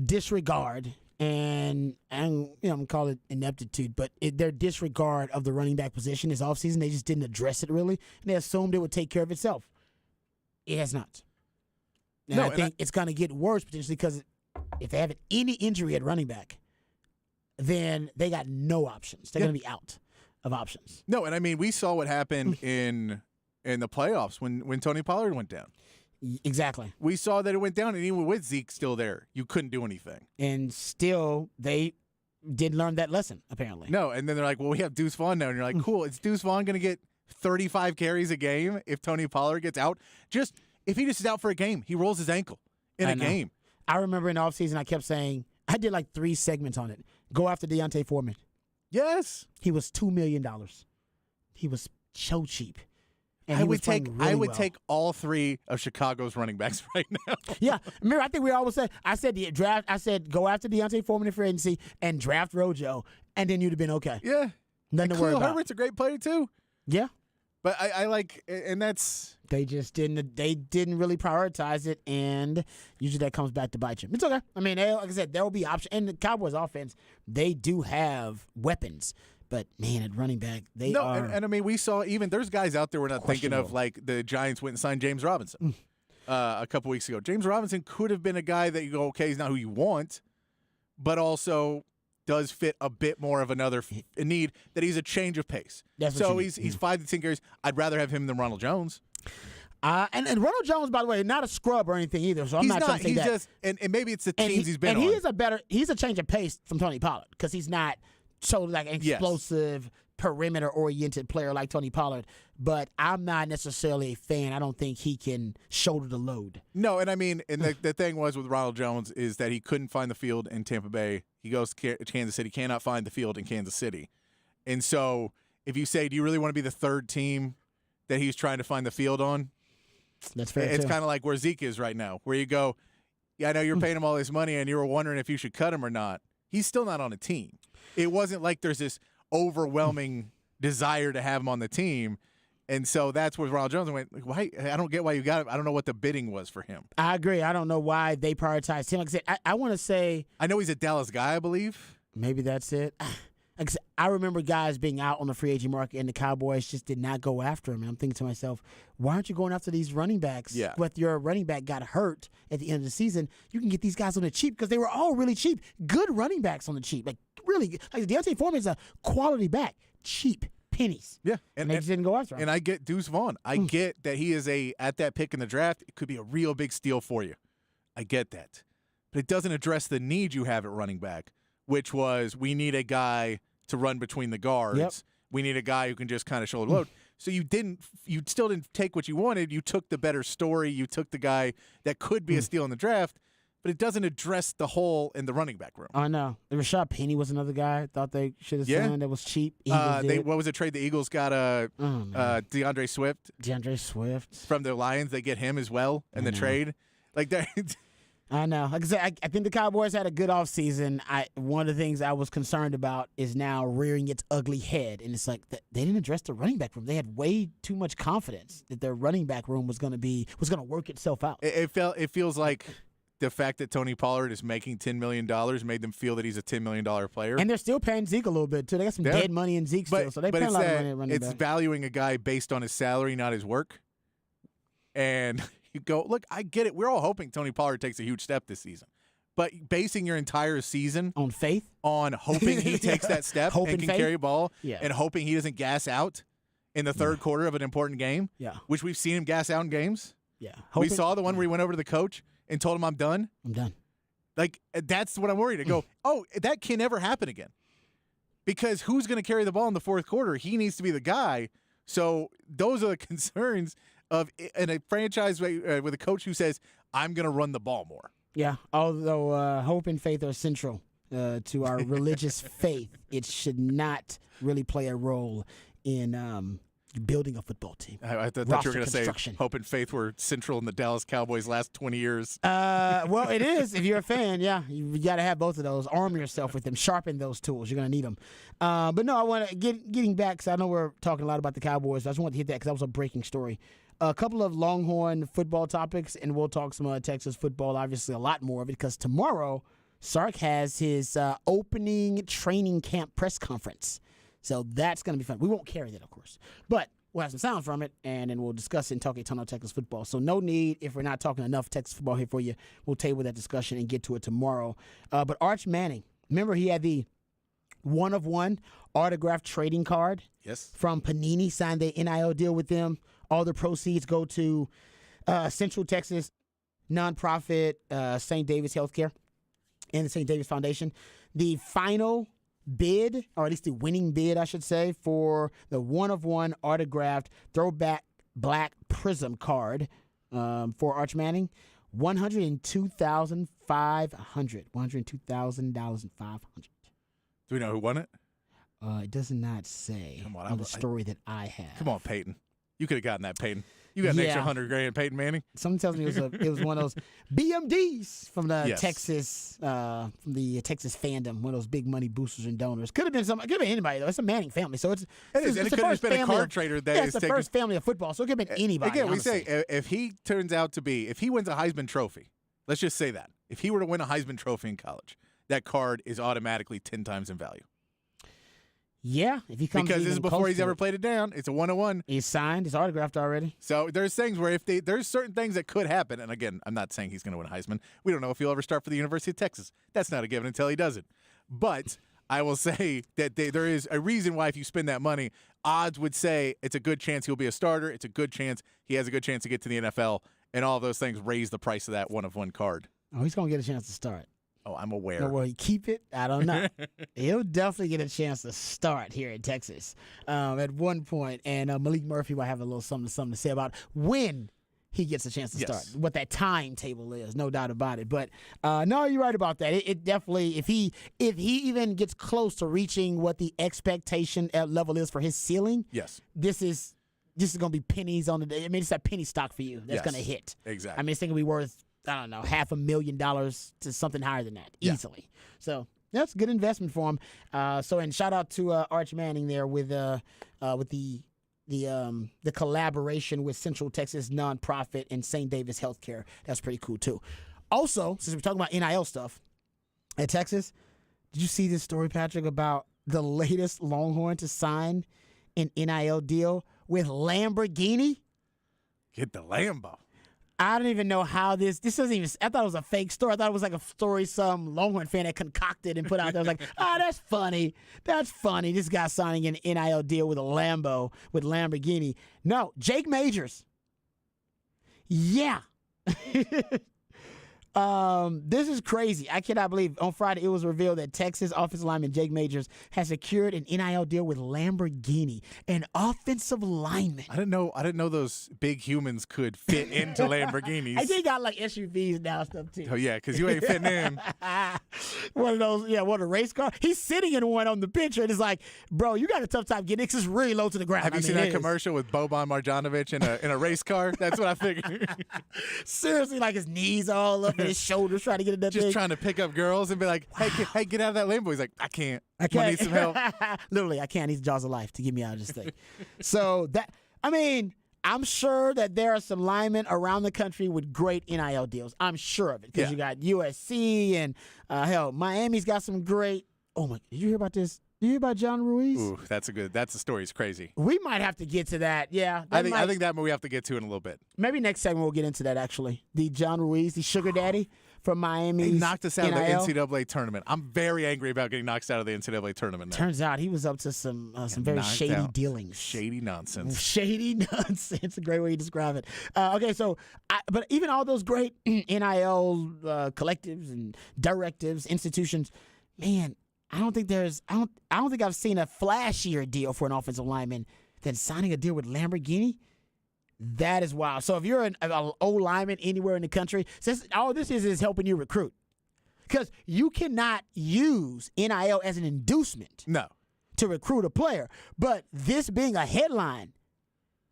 disregard and I'm gonna call it ineptitude, but their disregard of the running back position this offseason, they just didn't address it really, and they assumed it would take care of itself. It has not. And I think it's going to get worse potentially because if they have any injury at running back, then they got no options. They're going to be out of options. No, and I mean, we saw what happened in the playoffs when Tony Pollard went down. Exactly. We saw that it went down, and even with Zeke still there, you couldn't do anything. And still, they didn't learn that lesson, apparently. No, and then they're like, well, we have Deuce Vaughn now. And you're like, cool, is Deuce Vaughn going to get 35 carries a game if Tony Pollard gets out? If he just is out for a game, he rolls his ankle in a game. I remember in the offseason, I kept saying, I did like 3 segments on it. Go after Deontay Foreman. Yes. He was $2 million. He was so cheap. And I would take all 3 of Chicago's running backs right now. Yeah. Remember, I think we always said, I said go after Deontay Foreman in free agency and draft Rojo, and then you'd have been okay. Yeah. Nothing to worry about. Herbert's a great player too. Yeah. But I like, and that's... They just didn't really prioritize it, and usually that comes back to bite you. It's okay. I mean, like I said, there will be options. And the Cowboys offense, they do have weapons. But, man, at running back, they are... And I mean, we saw even, there's guys out there we're not thinking of, like the Giants went and signed James Robinson a couple weeks ago. James Robinson could have been a guy that you go, okay, he's not who you want, but also does fit a bit more of another need that he's a change of pace. So he's 5 to 10 carries. I'd rather have him than Ronald Jones. And Ronald Jones, by the way, not a scrub or anything either. So I'm not trying to say that. Just, and maybe it's the teams he's been on. And he's a change of pace from Tony Pollard because he's not so like an explosive, perimeter-oriented player like Tony Pollard. But I'm not necessarily a fan. I don't think he can shoulder the load. No, and I mean, and the thing was with Ronald Jones is that he couldn't find the field in Tampa Bay. He goes to Kansas City, cannot find the field in Kansas City. And so if you say, do you really want to be the third team that he's trying to find the field on? That's fair. It's kind of like where Zeke is right now, where you go, yeah, I know you're paying him all this money and you were wondering if you should cut him or not. He's still not on a team. It wasn't like there's this overwhelming desire to have him on the team. And so that's where Ronald Jones went, like, why? I don't get why you got him. I don't know what the bidding was for him. I agree. I don't know why they prioritized him. Like I said, I want to say. I know he's a Dallas guy, I believe. Maybe that's it. Like I said, I remember guys being out on the free agent market, and the Cowboys just did not go after him. And I'm thinking to myself, why aren't you going after these running backs? Yeah. But your running back got hurt at the end of the season. You can get these guys on the cheap because they were all really cheap. Good running backs on the cheap. Like, really. Like, Deontay Foreman's a quality back. Cheap. Pennies. Yeah. And they just didn't go after him. And I get Deuce Vaughn. I get that he is at that pick in the draft, it could be a real big steal for you. I get that. But it doesn't address the need you have at running back, which was we need a guy to run between the guards. Yep. We need a guy who can just kind of shoulder load. So you still didn't take what you wanted. You took the better story. You took the guy that could be a steal in the draft, but it doesn't address the hole in the running back room. I know. Rashad Penny was another guy I thought they should have Yeah. signed that was cheap. Eagles did. What was the trade? The Eagles got DeAndre Swift DeAndre Swift. from the Lions. They get him as well in the trade. Like that. I know. Like I said, I think the Cowboys had a good offseason. One of the things I was concerned about is now rearing its ugly head. And it's like they didn't address the running back room. They had way too much confidence that their running back room was going to work itself out. It feels like the fact that Tony Pollard is making $10 million made them feel that he's a $10 million player. And they're still paying Zeke a little bit, too. They got some dead money in Zeke still, so they pay a lot of money at running back. It's valuing a guy based on his salary, not his work. And you go, look, I get it. We're all hoping Tony Pollard takes a huge step this season. But basing your entire season on faith, on hoping he takes that step and can carry a ball, and hoping he doesn't gas out in the third quarter of an important game, which we've seen him gas out in games. Yeah, we saw the one where he went over to the coach and told him, I'm done. Like, that's what I'm worried. I go, that can never happen again. Because who's going to carry the ball in the fourth quarter? He needs to be the guy. So those are the concerns of in a franchise with a coach who says, I'm going to run the ball more. Yeah, although hope and faith are central to our religious faith, it should not really play a role in building a football team. I thought you were going to say hope and faith were central in the Dallas Cowboys' last 20 years. Well, it is. If you're a fan, yeah. You got to have both of those. Arm yourself with them. Sharpen those tools. You're going to need them. But no, I want to getting back, because I know we're talking a lot about the Cowboys. I just wanted to hit that because that was a breaking story. A couple of Longhorn football topics, and we'll talk some Texas football, obviously a lot more of it, because tomorrow Sark has his opening training camp press conference. So that's going to be fun. We won't carry that, of course. But we'll have some sound from it, and then we'll discuss it and talk a ton of Texas football. So no need, if we're not talking enough Texas football here for you, we'll table that discussion and get to it tomorrow. But Arch Manning, remember he had the one-of-one autographed trading card? Yes. From Panini, signed the NIL deal with them. All the proceeds go to Central Texas nonprofit St. David's Healthcare and the St. David's Foundation. The final bid, or at least the winning bid, I should say, for the one-of-one autographed throwback black prism card for Arch Manning, $102,500. $102,500. Do we know who won it? It does not say on the story that I have. Come on, Peyton. You could have gotten that, Peyton. You got an extra $100,000, Peyton Manning. Someone tells me it was one of those BMDs from the Texas fandom, one of those big money boosters and donors. Could have been anybody though. It's a Manning family, so it's and it could have been a card trader that it's the first family of football, so it could have been anybody. Again, honestly. we say if he turns out to be, if he wins a Heisman Trophy, let's just say that if he were to win a Heisman Trophy in college, that card is automatically 10 times in value. Yeah, if he comes because this is before he's ever played it down. It's a 101. He's signed. He's autographed already. So there's things where there's certain things that could happen. And again, I'm not saying he's going to win Heisman. We don't know if he'll ever start for the University of Texas. That's not a given until he does it. But I will say that there is a reason why if you spend that money, odds would say it's a good chance he'll be a starter. It's a good chance he has a good chance to get to the NFL. And all of those things raise the price of that one-of-one card. Oh, he's going to get a chance to start. Oh, I'm aware. No, will he keep it? I don't know. He'll definitely get a chance to start here in Texas at one point. And Malik Murphy will have a little something to say about when he gets a chance to start, what that timetable is, no doubt about it. But no, you're right about that. It definitely, if he even gets close to reaching what the expectation level is for his ceiling, this is going to be pennies on the day. I mean, it's a penny stock for you that's going to hit. Exactly. I mean, it's going to be worth, I don't know, $500,000 to something higher than that easily. So that's a good investment for him. And shout out to Arch Manning there with the collaboration with Central Texas nonprofit and St. David's Healthcare. That's pretty cool too. Also, since we're talking about NIL stuff at Texas, did you see this story, Patrick, about the latest Longhorn to sign an NIL deal with Lamborghini? Get the Lambo. I don't even know how this doesn't even, I thought it was a fake story. I thought it was like a story some Longhorn fan had concocted and put out there. I was like, that's funny. That's funny. This guy signing an NIL deal with a Lambo, with Lamborghini. No, Jake Majors. Yeah. This is crazy. I cannot believe on Friday it was revealed that Texas offensive lineman Jake Majors has secured an NIL deal with Lamborghini, an offensive lineman. I didn't know those big humans could fit into Lamborghinis. I think he got like SUVs now and stuff too. Oh yeah, because you ain't fitting in. One of those, yeah, one of the race car. He's sitting in one on the picture, and it's like, bro, you got a tough time getting it 'cause it's really low to the ground. Have you seen that commercial with Boban Marjanovic in a race car? That's what I figured. Seriously, like his knees all up and his shoulders trying to get it that Just big. trying to pick up girls and be like, hey, get out of that Lambo. He's like, I can't. I I need some help. Literally, I can't. He's jaws of life to get me out of this thing. So I'm sure that there are some linemen around the country with great NIL deals. I'm sure of it because you got USC and hell, Miami's got some great. Oh my! Did you hear about this? Did you hear about John Ruiz? Ooh, that's a story. It's crazy. We might have to get to that. Yeah, I think that we have to get to in a little bit. Maybe next segment we'll get into that. Actually, the John Ruiz, the sugar daddy from Miami, He knocked us out NIL. of the NCAA tournament. I'm very angry about getting knocked out of the NCAA tournament now. Turns out he was up to some very knocked shady out. dealings. Shady nonsense. Shady nonsense. A great way to describe it. Okay, so, but even all those great NIL collectives and directives, institutions, man, I don't think I've seen a flashier deal for an offensive lineman than signing a deal with Lamborghini. That is wild. So if you're an old lineman anywhere in the country, all this is helping you recruit. Because you cannot use NIL as an inducement No. to recruit a player. But this being a headline,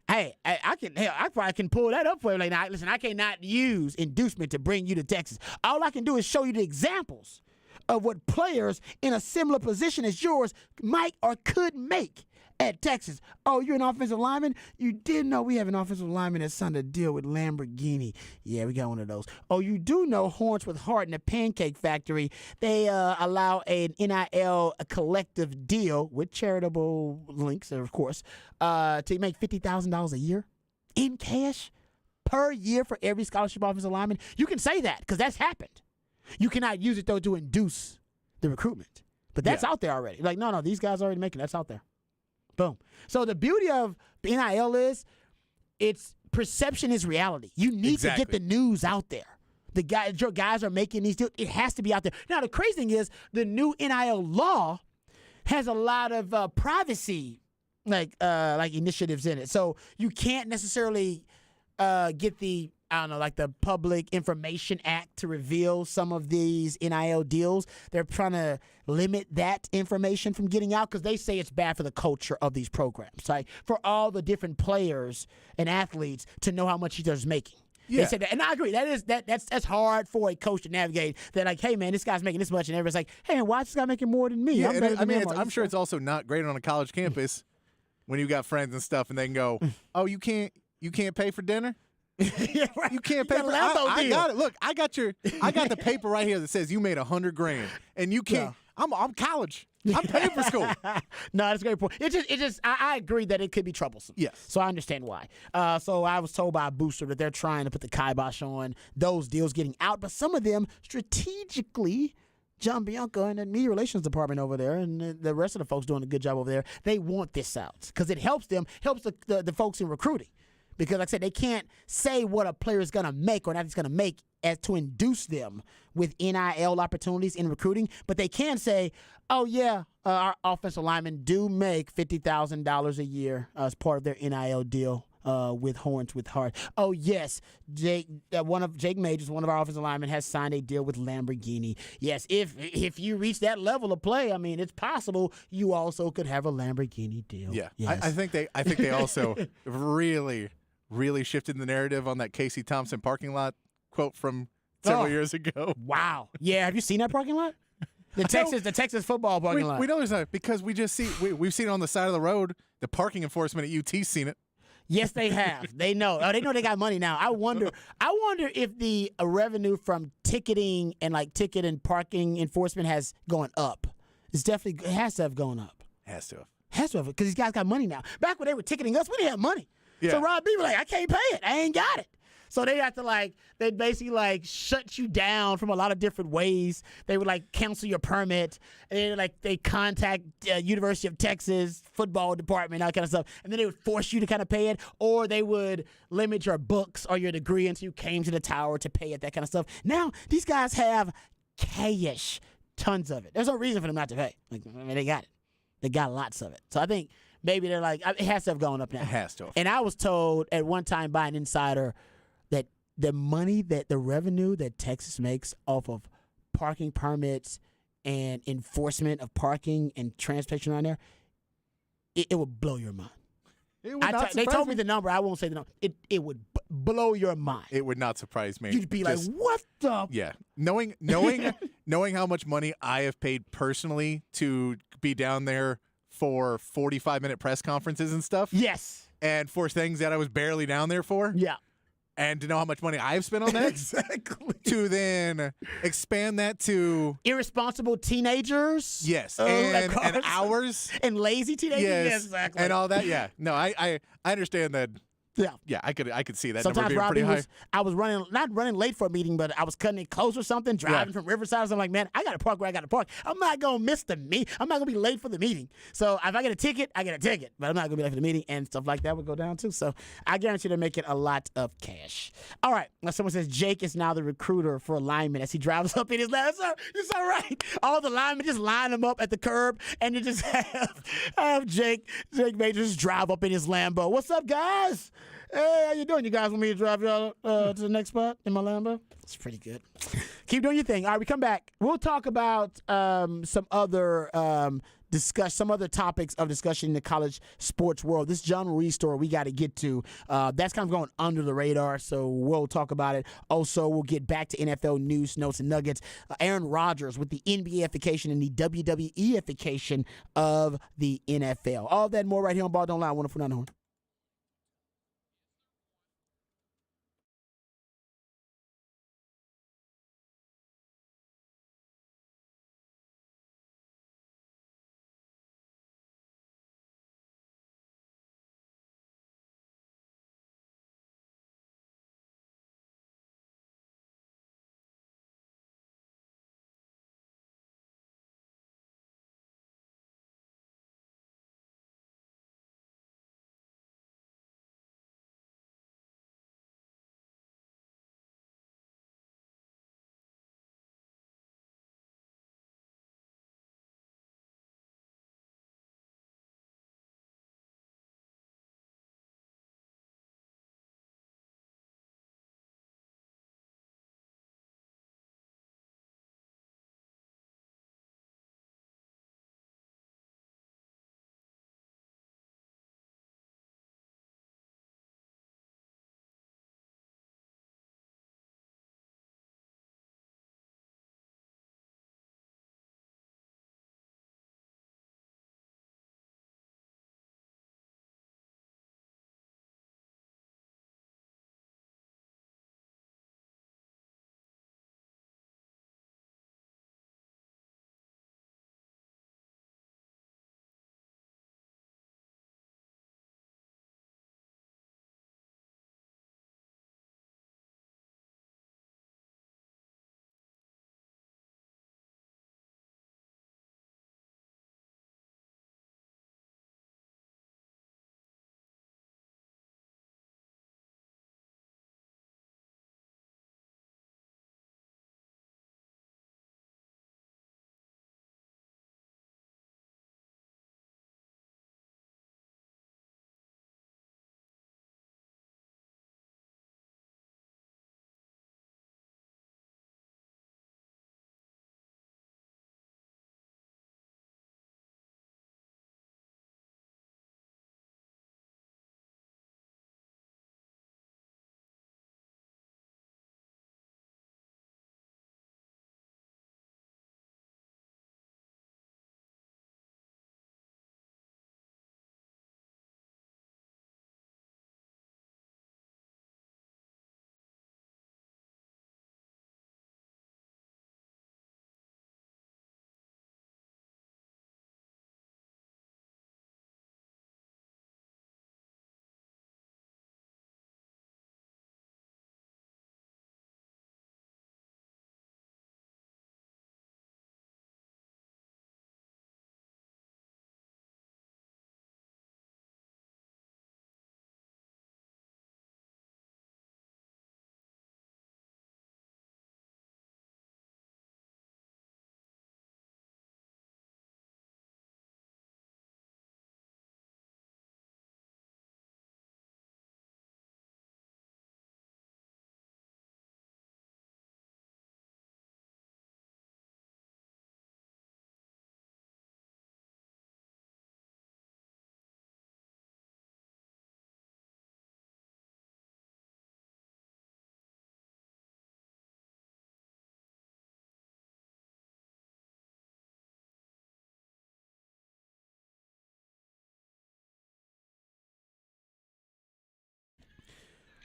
hey, I probably can pull that up for you. Like, now, listen, I cannot use inducement to bring you to Texas. All I can do is show you the examples of what players in a similar position as yours might or could make at Texas. Oh, you're an offensive lineman? You didn't know we have an offensive lineman that signed a deal with Lamborghini. Yeah, we got one of those. Oh, you do know Horns with Heart and the Pancake Factory, they allow an NIL collective deal with charitable links, of course, to make $50,000 a year in cash per year for every scholarship offensive lineman. You can say that because that's happened. You cannot use it, though, to induce the recruitment. But that's out there already. Like, no, these guys are already making it. That's out there. Boom. So the beauty of NIL is it's perception is reality. You need to get the news out there. Your guys are making these deals. It has to be out there. Now, the crazy thing is the new NIL law has a lot of privacy like initiatives in it. So you can't necessarily get the Public Information Act to reveal some of these NIL deals. They're trying to limit that information from getting out because they say it's bad for the culture of these programs, right? For all the different players and athletes to know how much each other's making. Yeah. They said that, and I agree. That's hard for a coach to navigate. They're like, hey man, this guy's making this much, and everybody's like, hey man, why is this guy making more than me? Yeah, I'm sure it's also not great on a college campus when you got friends and stuff, and they can go, oh, you can't pay for dinner. Yeah, right. You can't pay for I got it. Look, I got the paper right here that says you made $100,000, and you can't. Yeah. I'm college. I'm paying for school. No, that's a great point. I agree that it could be troublesome. Yes. So I understand why. So I was told by a booster that they're trying to put the kibosh on those deals getting out, but some of them strategically, John Bianco and the media relations department over there and the rest of the folks doing a good job over there, they want this out because it helps them, helps the folks in recruiting. Because, like I said, they can't say what a player is going to make or not he's going to make as to induce them with NIL opportunities in recruiting. But they can say, oh, yeah, our offensive linemen do make $50,000 a year as part of their NIL deal with Horns with Heart. Oh, yes, Jake Majors, one of our offensive linemen, has signed a deal with Lamborghini. Yes, if you reach that level of play, I mean, it's possible you also could have a Lamborghini deal. Yeah, yes. I think they also really shifted the narrative on that Casey Thompson parking lot quote from several years ago. Wow. Yeah, have you seen that parking lot? The Texas football parking lot. We know there's not because we just see we've seen it on the side of the road. The parking enforcement at UT's seen it. Yes, they have. They know. Oh, they know they got money now. I wonder if the revenue from ticketing and ticket and parking enforcement has gone up. It has to have gone up. Has to have because these guys got money now. Back when they were ticketing us, we didn't have money. Yeah. So Rob B was like, I can't pay it. I ain't got it. So they have to they'd basically shut you down from a lot of different ways. They would cancel your permit. And they contact University of Texas football department, that kind of stuff. And then they would force you to kind of pay it, or they would limit your books or your degree until you came to the tower to pay it, that kind of stuff. Now these guys have cash, tons of it. There's no reason for them not to pay. They got it. They got lots of it. So I think maybe they're it has to have gone up now. It has to have. And I was told at one time by an insider that the revenue that Texas makes off of parking permits and enforcement of parking and transportation around there, it would blow your mind. It would not They surprise told me the number. I won't say the number. It would blow your mind. It would not surprise me. You'd be what the? Yeah. Knowing how much money I have paid personally to be down there for 45-minute press conferences and stuff. Yes. And for things that I was barely down there for. Yeah. And to know how much money I've spent on that. Exactly. To then expand that to irresponsible teenagers. Yes. And hours. And lazy teenagers. Yes, exactly. And all that. Yeah. No, I understand that. Yeah. Yeah, I could see that Sometimes number being pretty high. I was not running late for a meeting, but I was cutting it close or something, driving from Riverside. So I'm like, man, I got to park where I got to park. I'm not going to miss the meeting. I'm not going to be late for the meeting. So if I get a ticket, I get a ticket. But I'm not going to be late for the meeting, and stuff like that would go down too. So I guarantee they're making a lot of cash. All right. Now someone says Jake is now the recruiter for a lineman as he drives up in his Lambo. You're so right. All the linemen just line them up at the curb, and you just have Jake Majors just drive up in his Lambo. What's up, guys? Hey, how you doing? You guys want me to drive y'all to the next spot in my Lambo? It's pretty good. Keep doing your thing. All right, we come back. We'll talk about some other topics of discussion in the college sports world. This John Ruiz story we got to get to. That's kind of going under the radar, so we'll talk about it. Also, we'll get back to NFL news, notes, and nuggets. Aaron Rodgers with the NBA-ification and the WWE-ification of the NFL. All that and more right here on Ball Don't Lie. 104.9 The Horn.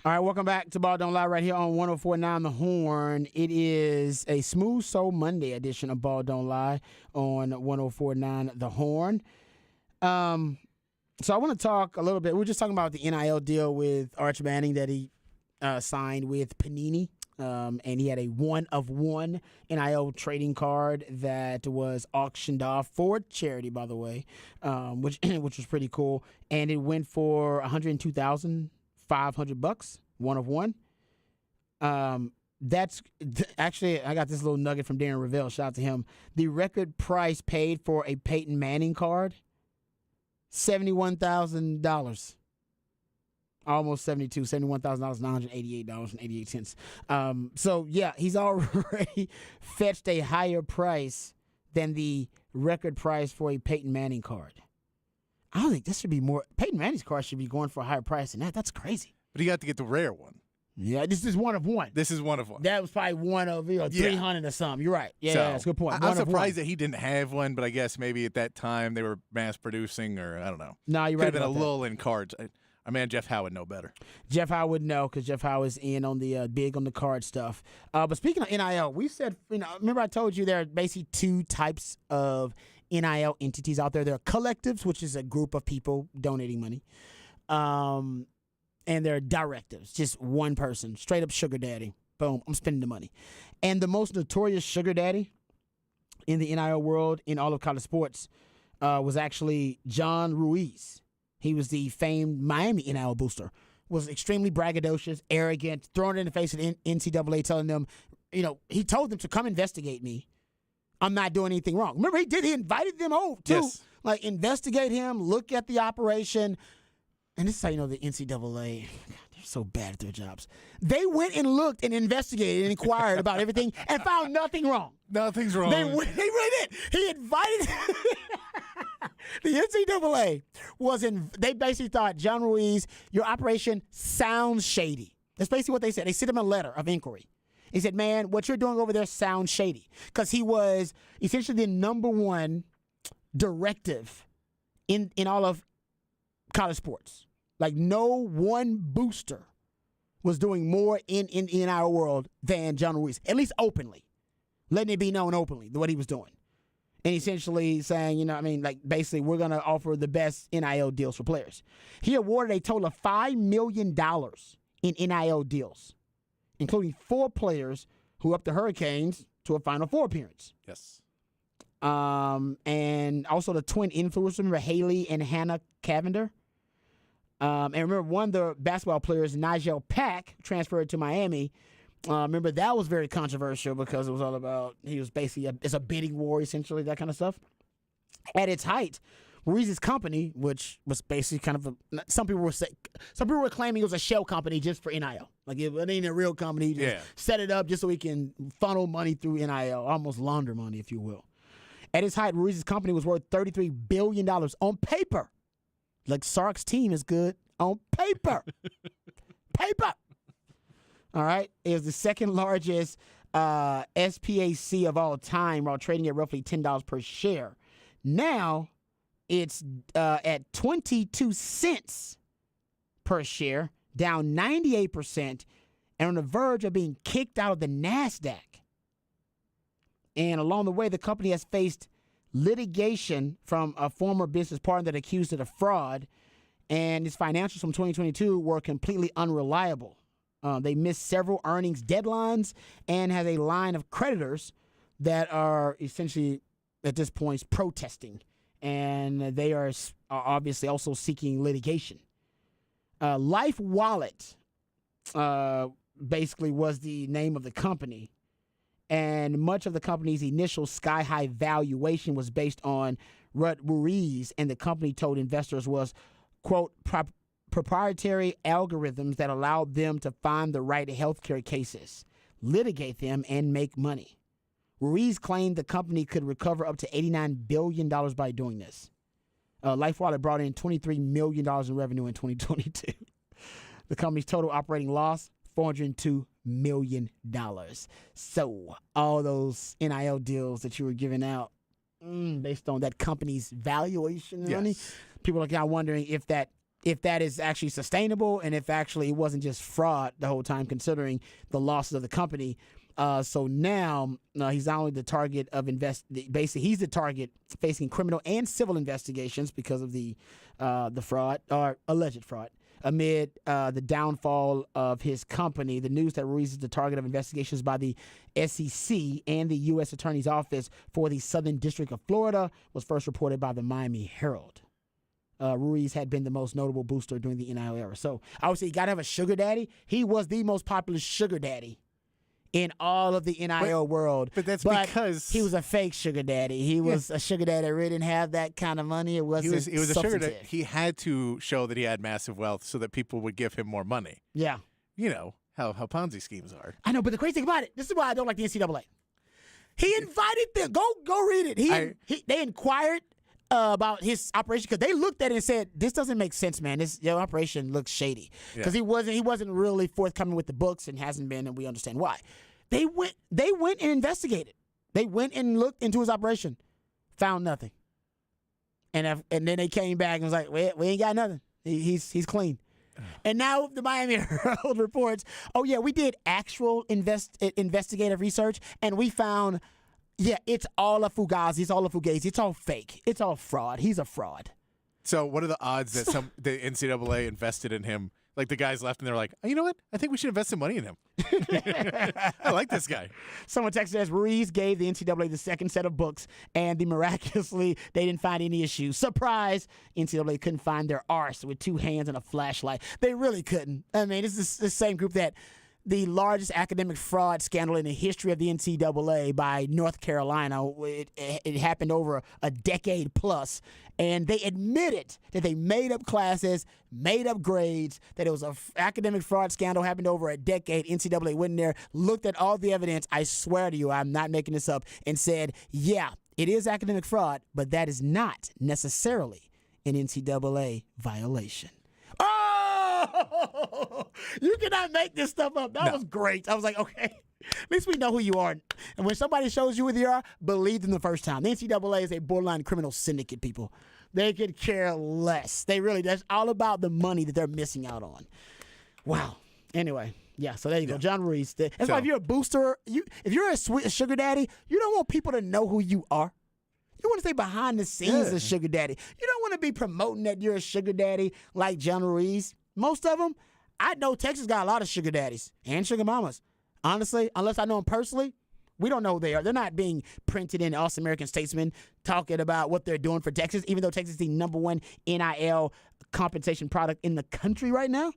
All right, welcome back to Ball Don't Lie right here on 104.9 The Horn. It is a Smooth Soul Monday edition of Ball Don't Lie on 104.9 The Horn. So I want to talk a little bit. We were just talking about the NIL deal with Arch Manning that he signed with Panini. And he had a one-of-one NIL trading card that was auctioned off for charity, by the way, which was pretty cool. And it went for $102,500, one of one. That's actually, I got this little nugget from Darren Ravel. Shout out to him. The record price paid for a Peyton Manning card, $71,000. Almost $71,988.88. So, yeah, he's already fetched a higher price than the record price for a Peyton Manning card. I don't think this should be more. Peyton Manning's card should be going for a higher price than that. That's crazy. But you got to get the rare one. Yeah, this is one of one. This is one of one. That was probably one of 300 or something. You're right. Yeah, So, that's a good point. I'm surprised that he didn't have one, but I guess maybe at that time they were mass producing, or I don't know. No, you're Could right. have been a about that. lull in cards. Our man Jeff Howe would know better. Jeff Howe would know because Jeff Howe is in on the big on the card stuff. But speaking of NIL, we said, remember I told you there are basically two types of NIL entities out there. There are collectives, which is a group of people donating money. And there are directives, just one person, straight up sugar daddy. Boom, I'm spending the money. And the most notorious sugar daddy in the NIL world in all of college sports was actually John Ruiz. He was the famed Miami NIL booster, was extremely braggadocious, arrogant, throwing it in the face of the NCAA, telling them, he told them to come investigate me. I'm not doing anything wrong. Remember, he invited them over, too. Yes. Like, investigate him, look at the operation. And this is how you know the NCAA, God, they're so bad at their jobs. They went and looked and investigated and inquired about everything and found nothing wrong. Nothing's wrong. They really did. He invited the NCAA they basically thought, John Ruiz, your operation sounds shady. That's basically what they said. They sent him a letter of inquiry. He said, man, what you're doing over there sounds shady. Because he was essentially the number one directive in all of college sports. Like, no one booster was doing more in our world than John Ruiz, at least openly. Letting it be known openly what he was doing. And essentially saying, basically, we're going to offer the best NIL deals for players. He awarded a total of $5 million in NIL deals, including 4 players who upped the Hurricanes to a Final Four appearance. Yes. And also the twin influencers, remember Haley and Hannah Cavender? And remember, one of the basketball players, Nigel Pack, transferred to Miami. Remember, that was very controversial because it was all about, he was basically, it's a bidding war, essentially, that kind of stuff. At its height, Ruiz's company, which was basically kind of some people were claiming it was a shell company just for NIL. Like, it ain't a real company. He just set it up just so he can funnel money through NIL, almost launder money, if you will. At its height, Ruiz's company was worth $33 billion on paper. Like, Sark's team is good on paper. Paper. All right. It was the second largest SPAC of all time while trading at roughly $10 per share. Now it's at 22 cents per share, down 98%, and on the verge of being kicked out of the NASDAQ. And along the way, the company has faced litigation from a former business partner that accused it of fraud, and its financials from 2022 were completely unreliable. They missed several earnings deadlines and has a line of creditors that are essentially, at this point, protesting. And they are obviously also seeking litigation. Life Wallet basically was the name of the company. And much of the company's initial sky-high valuation was based on what Ruiz and the company told investors was, quote, proprietary algorithms that allowed them to find the right healthcare cases, litigate them, and make money. Ruiz claimed the company could recover up to $89 billion by doing this. LifeWallet brought in $23 million in revenue in 2022. The company's total operating loss, $402 million. So all those NIL deals that you were giving out based on that company's valuation, money, people are kind of wondering if that if that is actually sustainable and if actually it wasn't just fraud the whole time, considering the losses of the company. So now he's not only the target of basically he's the target facing criminal and civil investigations because of the fraud or alleged fraud. Amid the downfall of his company, the news that Ruiz is the target of investigations by the SEC and the U.S. Attorney's Office for the Southern District of Florida was first reported by the Miami Herald. Ruiz had been the most notable booster during the NIL era. So I would say you got to have a sugar daddy. He was the most popular sugar daddy in all of the NIL world. But that's because he was a fake sugar daddy. He was a sugar daddy that really didn't have that kind of money. It wasn't he was a sugar daddy. substantive. He had to show that he had massive wealth so that people would give him more money. Yeah. You know how Ponzi schemes are. I know, but the crazy thing about it, this is why I don't like the NCAA. He invited them. Go read it. They inquired about his operation because they looked at it and said, "This doesn't make sense, man. Your operation looks shady." Because he wasn't really forthcoming with the books and hasn't been, and we understand why. They went and investigated. They went and looked into his operation, found nothing, and then they came back and was like, "We ain't got nothing. He's clean." And now the Miami Herald reports, "Oh yeah, we did actual investigative research, and we found." Yeah, it's all a fugazi. It's all a fugazi. It's all fake. It's all fraud. He's a fraud. So what are the odds that the NCAA invested in him? Like the guys left and they're like, oh, you know what? I think we should invest some money in him. I like this guy. Someone texted us, Ruiz gave the NCAA the second set of books, and miraculously, they didn't find any issues. Surprise! NCAA couldn't find their arse with 2 hands and a flashlight. They really couldn't. I mean, this is the same group that the largest academic fraud scandal in the history of the NCAA by North Carolina. It happened over a decade plus, and they admitted that they made up classes, made up grades, that it was an academic fraud scandal happened over a decade. NCAA went in there, looked at all the evidence, I swear to you, I'm not making this up, and said, yeah, it is academic fraud, but that is not necessarily an NCAA violation. Oh, you cannot make this stuff up. That was great. I was like, okay, at least we know who you are. And when somebody shows you who they are, believe them the first time. The NCAA is a borderline criminal syndicate, people. They could care less. That's all about the money that they're missing out on. Wow. Anyway, yeah, so there you go. John Ruiz. That's why if you're a booster, if you're a sugar daddy, you don't want people to know who you are. You want to stay behind the scenes as sugar daddy. You don't want to be promoting that you're a sugar daddy like John Ruiz. Most of them, I know Texas got a lot of sugar daddies and sugar mamas. Honestly, unless I know them personally, we don't know who they are. They're not being printed in Awesome American Statesman talking about what they're doing for Texas, even though Texas is the #1 NIL compensation product in the country right now.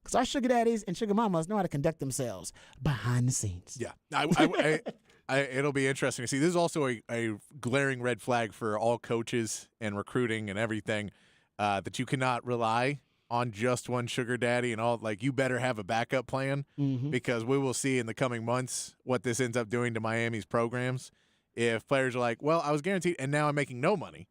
Because our sugar daddies and sugar mamas know how to conduct themselves behind the scenes. Yeah. It'll be interesting to see. This is also a glaring red flag for all coaches and recruiting and everything, that you cannot rely on just one sugar daddy and all. Like, you better have a backup plan, because we will see in the coming months what this ends up doing to Miami's programs. If players are like, well, I was guaranteed and now I'm making no money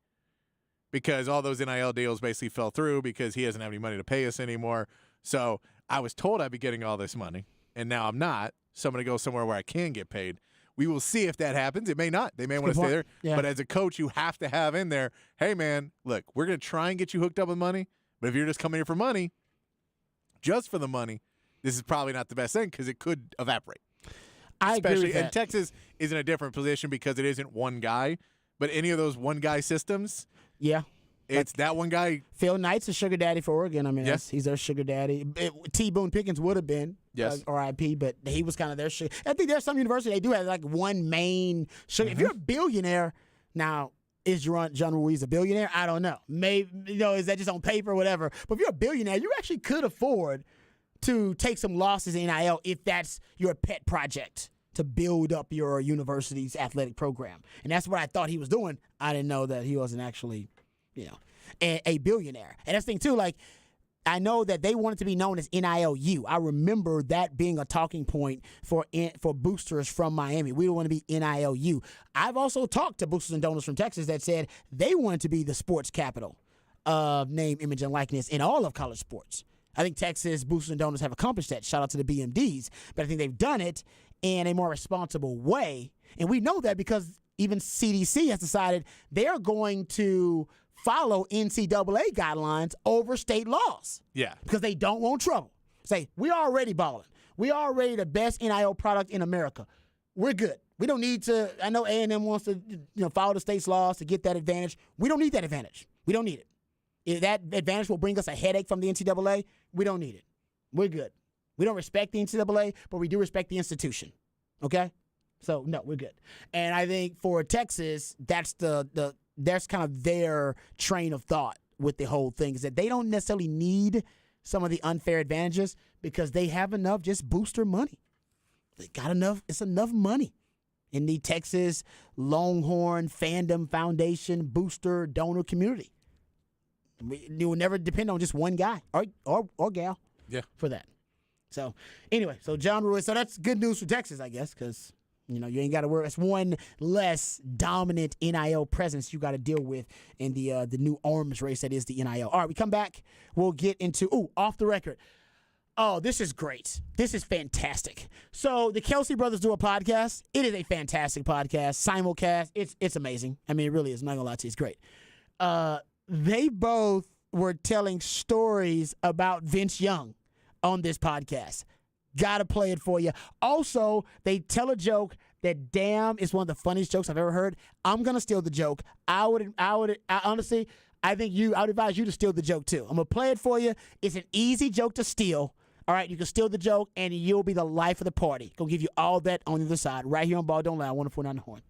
because all those NIL deals basically fell through because he doesn't have any money to pay us anymore. So I was told I'd be getting all this money and now I'm not. So I'm going to go somewhere where I can get paid. We will see if that happens. It may not. They may want to stay there. Yeah. But as a coach, you have to have in there, hey, man, look, we're going to try and get you hooked up with money. But if you're just coming here for money, just for the money, this is probably not the best thing because it could evaporate. I agree with that. And Texas is in a different position because it isn't one guy. But any of those one-guy systems, yeah, it's that one guy. Phil Knight's a sugar daddy for Oregon. I mean, Yes. he's their sugar daddy. T. Boone Pickens would have been, Yes. R.I.P., but he was kind of their sugar. I think there's some universities, they do have like one main sugar. If you're a billionaire, now, is John Ruiz a billionaire? I don't know. Maybe, is that just on paper or whatever? But if you're a billionaire, you actually could afford to take some losses in NIL if that's your pet project to build up your university's athletic program. And that's what I thought he was doing. I didn't know that he wasn't actually, a billionaire. And that's the thing, too, like, I know that they wanted to be known as NILU. I remember that being a talking point for boosters from Miami. We want to be NILU. I've also talked to boosters and donors from Texas that said they wanted to be the sports capital of name, image, and likeness in all of college sports. I think Texas boosters and donors have accomplished that. Shout out to the BMDs. But I think they've done it in a more responsible way. And we know that because even CDC has decided they're going to follow NCAA guidelines over state laws. Yeah. Because they don't want trouble. Say, we're already balling. We already the best NIL product in America. We're good. We don't need to. I know A&M wants to follow the state's laws to get that advantage. We don't need that advantage. We don't need it. If that advantage will bring us a headache from the NCAA, we don't need it. We're good. We don't respect the NCAA, but we do respect the institution. Okay? So, no, we're good. And I think for Texas, that's that's kind of their train of thought with the whole thing, is that they don't necessarily need some of the unfair advantages because they have enough just booster money. They got enough. It's enough money in the Texas Longhorn Fandom Foundation booster donor community. You will never depend on just one guy or gal for that. So, anyway, so John Ruiz. So that's good news for Texas, I guess, because you ain't got to worry. It's one less dominant NIL presence you got to deal with in the new arms race that is the NIL. All right, we come back. We'll get into off the record. Oh, this is great. This is fantastic. So the Kelsey brothers do a podcast. It is a fantastic podcast, simulcast. It's amazing. I mean, it really is. I'm not gonna lie to you. It's great. They both were telling stories about Vince Young on this podcast. Gotta play it for you. Also, they tell a joke that damn is one of the funniest jokes I've ever heard. I'm gonna steal the joke. I honestly, I think I would advise you to steal the joke too. I'm gonna play it for you. It's an easy joke to steal. All right, you can steal the joke, and you'll be the life of the party. Gonna give you all that on the other side, right here on Ball Don't Lie, 104.9 The Horn.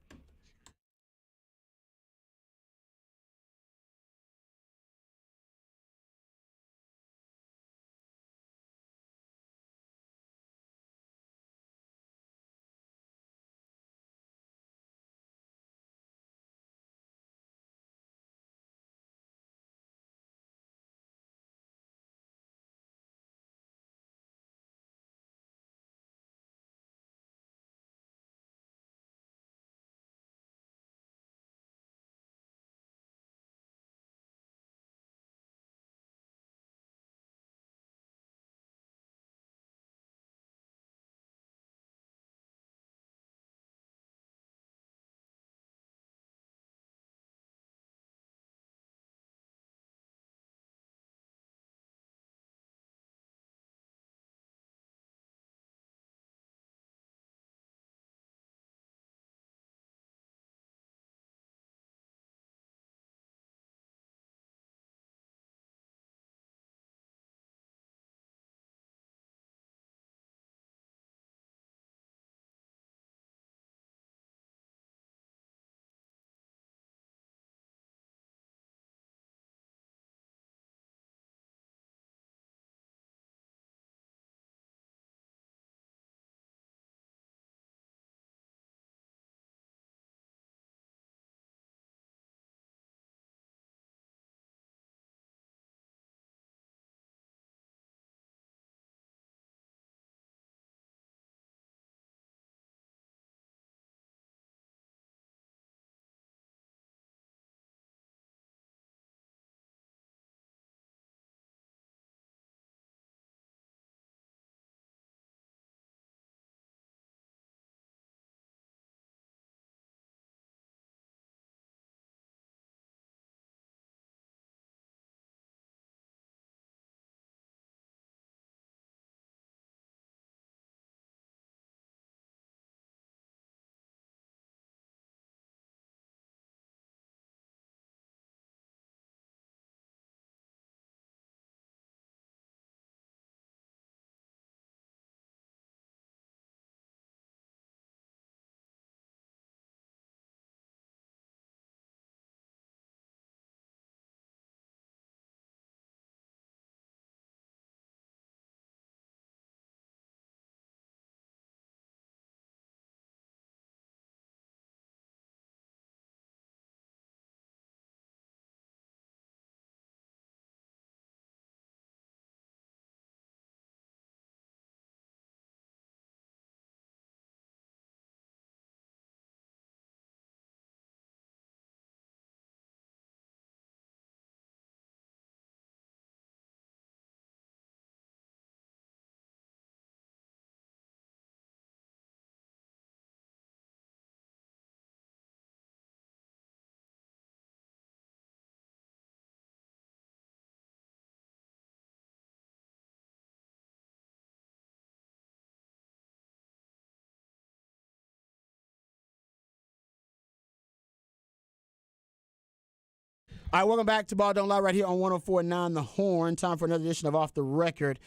All right, welcome back to Ball Don't Lie right here on 104.9 The Horn. Time for another edition of Off the Record.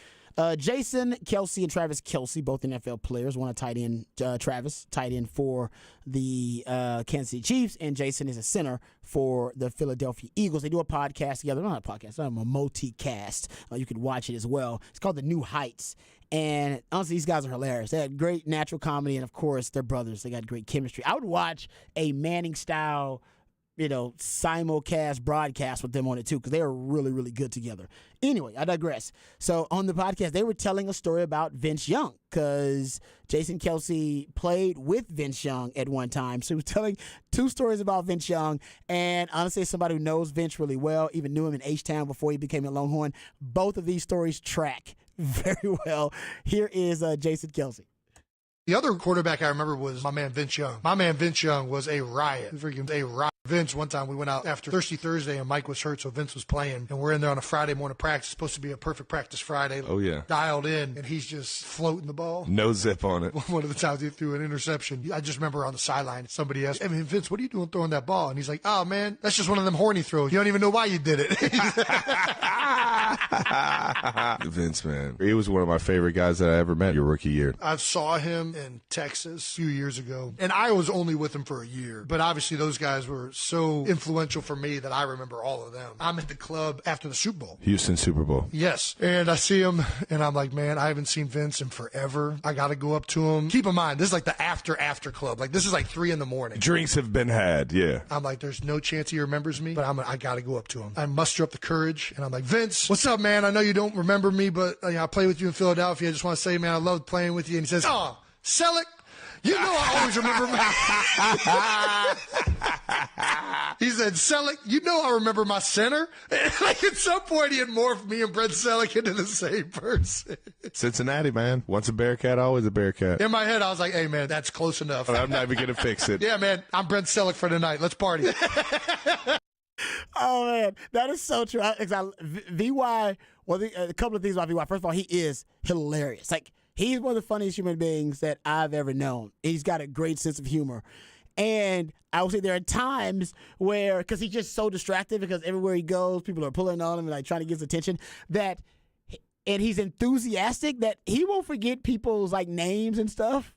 Jason Kelce and Travis Kelce, both NFL players. One a tight end, Travis, tight end for the Kansas City Chiefs, and Jason is a center for the Philadelphia Eagles. They do a podcast together. Not a podcast, a multicast. You can watch it as well. It's called The New Heights. And honestly, these guys are hilarious. They had great natural comedy, and of course, they're brothers. They got great chemistry. I would watch a Manning-style simulcast broadcast with them on it too, because they are really, really good together. Anyway, I digress. So on the podcast, they were telling a story about Vince Young, because Jason Kelce played with Vince Young at one time. So he was telling two stories about Vince Young, and honestly, as somebody who knows Vince really well, even knew him in H-Town before he became a Longhorn, both of these stories track very well. Here is Jason Kelce. The other quarterback I remember was my man Vince Young. My man Vince Young was a riot. Freaking a riot. Vince, one time we went out after Thirsty Thursday and Mike was hurt, so Vince was playing. And we're in there on a Friday morning practice. It's supposed to be a perfect practice Friday. Oh, yeah. Dialed in, and he's just floating the ball. No zip on it. One of the times he threw an interception, I just remember on the sideline, somebody asked, Vince, what are you doing throwing that ball? And he's like, oh, man, that's just one of them horny throws. You don't even know why you did it. Vince, man. He was one of my favorite guys that I ever met your rookie year. I saw him in Texas a few years ago, and I was only with him for a year. But obviously those guys were so influential for me that I remember all of them. I'm at the club after the Super Bowl. Houston Super Bowl. Yes. And I see him, and I'm like, man, I haven't seen Vince in forever. I got to go up to him. Keep in mind, this is like the after club. Like, this is like 3 a.m. Drinks have been had, yeah. I'm like, there's no chance he remembers me, but I got to go up to him. I muster up the courage, and I'm like, Vince, what's up, man? I know you don't remember me, but I play with you in Philadelphia. I just want to say, man, I loved playing with you. And he says, oh, Selleck, you know I always remember He said, Selleck, you know I remember my center. And like at some point, he had morphed me and Brent Selleck into the same person. Cincinnati, man. Once a Bearcat, always a Bearcat. In my head, I was like, hey, man, that's close enough. I'm not even going to fix it. Yeah, man, I'm Brent Selleck for tonight. Let's party. Oh, man, that is so true. VY, a couple of things about VY. First of all, he is hilarious. Like, he's one of the funniest human beings that I've ever known. He's got a great sense of humor. And I would say there are times where, because he's just so distracted, because everywhere he goes, people are pulling on him and like trying to get his attention, and he's enthusiastic that he won't forget people's like names and stuff.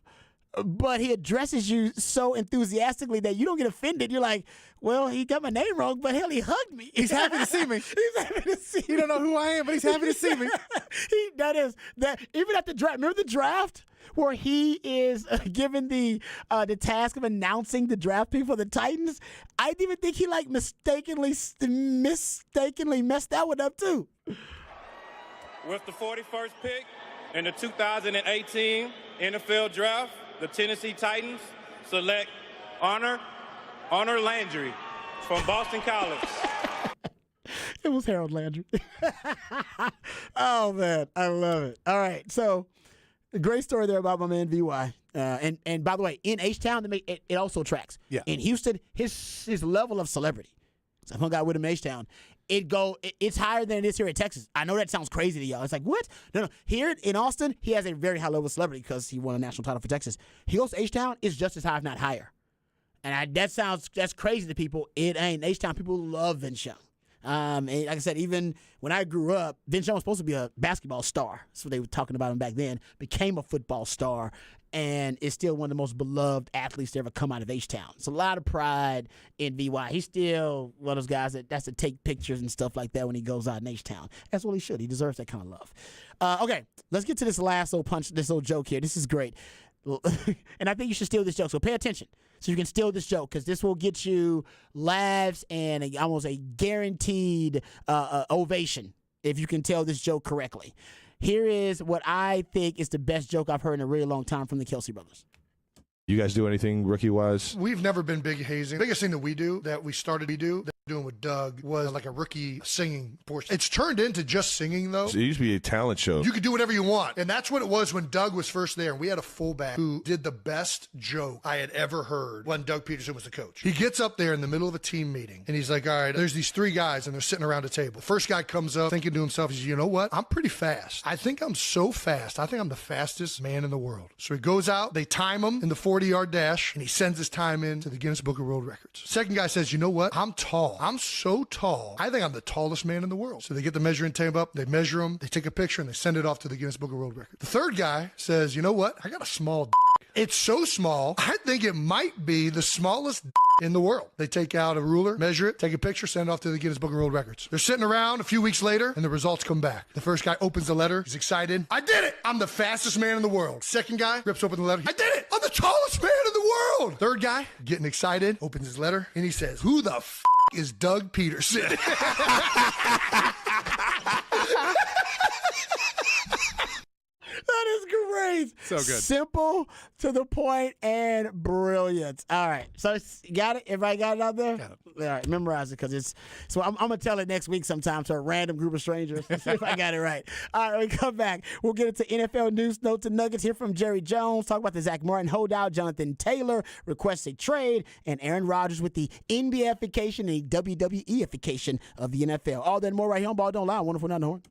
But he addresses you so enthusiastically that you don't get offended. You're like, well, he got my name wrong, but hell, he hugged me. He's happy to see me. He's happy to see me. He don't know who I am, but he's happy to see me. Even at the draft. Remember the draft where he is given the task of announcing the draft pick for the Titans? I didn't even think he like mistakenly messed that one up too. With the 41st pick in the 2018 NFL Draft, the Tennessee Titans select Honor Landry from Boston College. It was Harold Landry. Oh, man. I love it. All right. So, a great story there about my man VY. And by the way, in H-Town, it also tracks. Yeah. In Houston, his level of celebrity. So, if I got with him in H-Town, it's higher than it is here in Texas. I know that sounds crazy to y'all. It's like, what? No. Here in Austin, he has a very high level of celebrity because he won a national title for Texas. He goes to H-Town, it's just as high, if not higher. And that's crazy to people. It ain't. H-Town people love Vince Young. And like I said, even when I grew up, Vince Young was supposed to be a basketball star. That's what they were talking about him back then. Became a football star and is still one of the most beloved athletes to ever come out of H-Town. It's a lot of pride in VY. He's still one of those guys that's to take pictures and stuff like that when he goes out in H-Town. That's what he should. He deserves that kind of love. Okay, let's get to this last little joke here. This is great. And I think you should steal this joke, so pay attention so you can steal this joke, because this will get you laughs and almost a guaranteed ovation if you can tell this joke correctly. Here is what I think is the best joke I've heard in a really long time from the Kelce brothers. You guys do anything rookie-wise? We've never been big hazing. The biggest thing that we started doing with Doug was like a rookie singing portion. It's turned into just singing, though. So it used to be a talent show. You could do whatever you want. And that's what it was when Doug was first there. And we had a fullback who did the best joke I had ever heard when Doug Peterson was the coach. He gets up there in the middle of a team meeting, and he's like, all right, there's these 3 guys, and they're sitting around a table. First guy comes up thinking to himself, he says, you know what? I'm pretty fast. I think I'm so fast. I think I'm the fastest man in the world. So he goes out, they time him in the 40-yard dash, and he sends his time in to the Guinness Book of World Records. Second guy says, you know what? I'm tall. tall. I'm so tall. I think I'm the tallest man in the world. So they get the measuring tape up, they measure them, they take a picture, and they send it off to the Guinness Book of World Records. The third guy says, you know what? I got a small It's so small, I think it might be the smallest in the world. They take out a ruler, measure it, take a picture, send it off to the Guinness Book of World Records. They're sitting around a few weeks later, and the results come back. The first guy opens the letter. He's excited. I did it! I'm the fastest man in the world. Second guy rips open the letter. I did it! I'm the tallest man in the world! Third guy, getting excited, opens his letter, and he says, who the is Doug Peterson? That is great. So good. Simple, to the point, and brilliant. All right. So, got it? Everybody got it out there? Got it. All right. Memorize it because it's. So, I'm going to tell it next week sometime to a random group of strangers. See if I got it right. All right. When we come back, we'll get into NFL news, notes, and nuggets. Hear from Jerry Jones. Talk about the Zach Martin holdout. Jonathan Taylor requests a trade. And Aaron Rodgers with the NBA-ification and the WWE-ification of the NFL. All that and more right here on Ball Don't Lie. Wonderful, not the horn.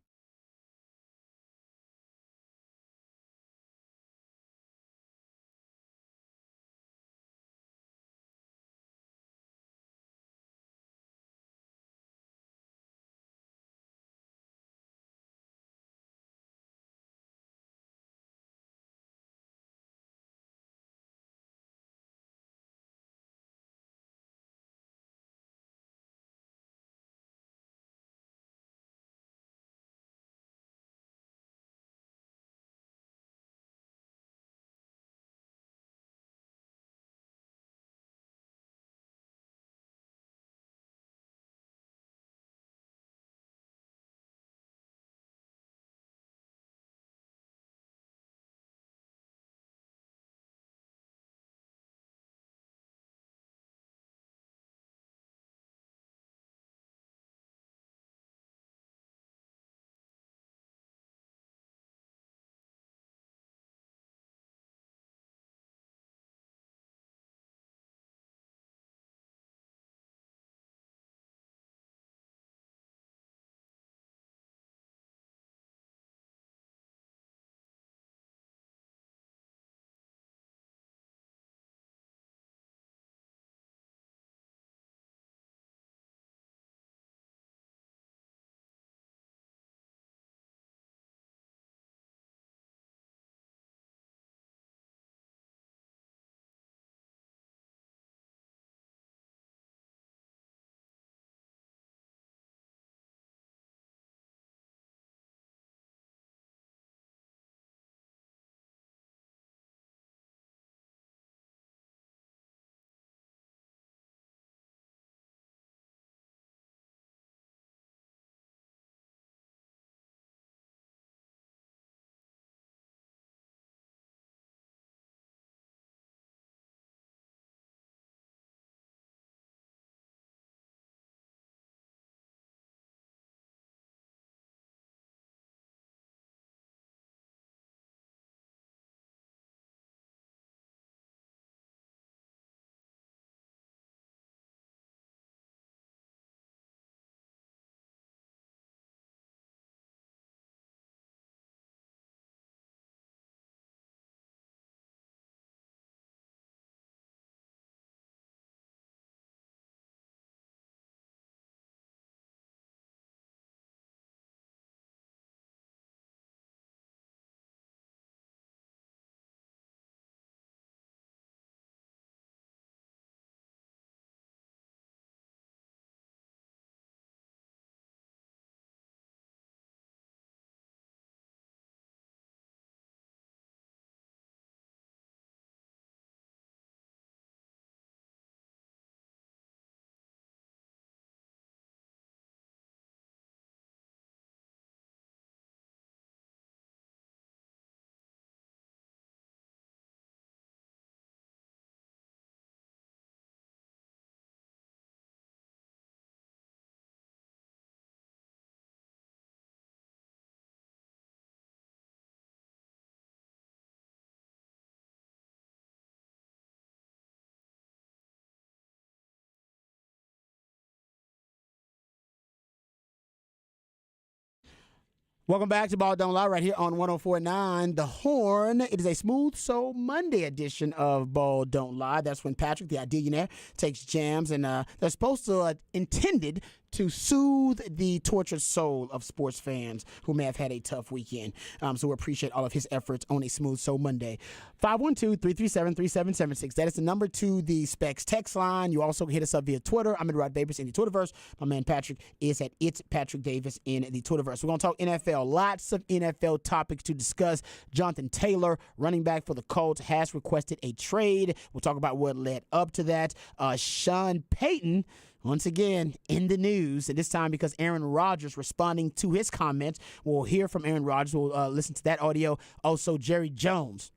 Welcome back to Ball Don't Lie right here on 104.9 The Horn. It is a Smooth Soul Monday edition of Ball Don't Lie. That's when Patrick, the Ideationaire, takes jams, and they're supposed to, intended to soothe the tortured soul of sports fans who may have had a tough weekend. So we appreciate all of his efforts on a Smooth Soul Monday. 512-337-3776. That is the number to the Specs text line. You also can hit us up via Twitter. I'm at Rod Davis in the Twitterverse. My man Patrick is at It's Patrick Davis in the Twitterverse. We're going to talk NFL. Lots of NFL topics to discuss. Jonathan Taylor, running back for the Colts, has requested a trade. We'll talk about what led up to that. Sean Payton, once again, in the news, and this time because Aaron Rodgers responding to his comments. We'll hear from Aaron Rodgers. We'll listen to that audio. Also, Jerry Jones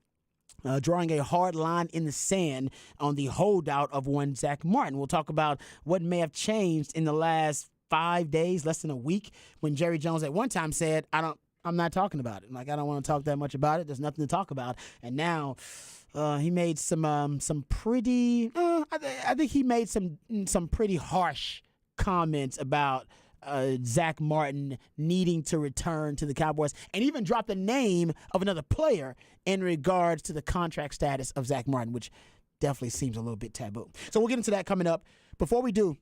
drawing a hard line in the sand on the holdout of one Zach Martin. We'll talk about what may have changed in the last 5 days, less than a week, when Jerry Jones at one time said, I'm not talking about it. Like, I don't want to talk that much about it. There's nothing to talk about. And now he made some pretty I think he made some pretty harsh comments about Zach Martin needing to return to the Cowboys, and even dropped the name of another player in regards to the contract status of Zach Martin, which definitely seems a little bit taboo. So we'll get into that coming up. Before we do,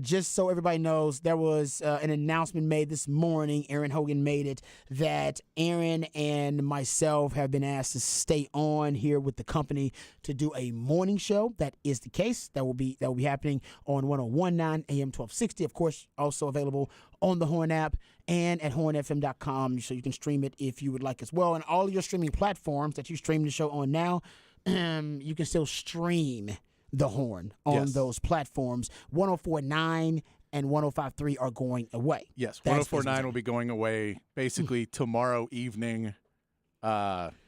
just so everybody knows, there was an announcement made this morning. Aaron Hogan made it that Aaron and myself have been asked to stay on here with the company to do a morning show. That is the case. That will be happening on 101.9 AM 1260. Of course, also available on the Horn app and at hornfm.com, so you can stream it if you would like as well. And all of your streaming platforms that you stream the show on now, you can still stream The Horn on those platforms. 104.9 and 105.3 are going away. Yes, 104.9 will be going away basically tomorrow evening.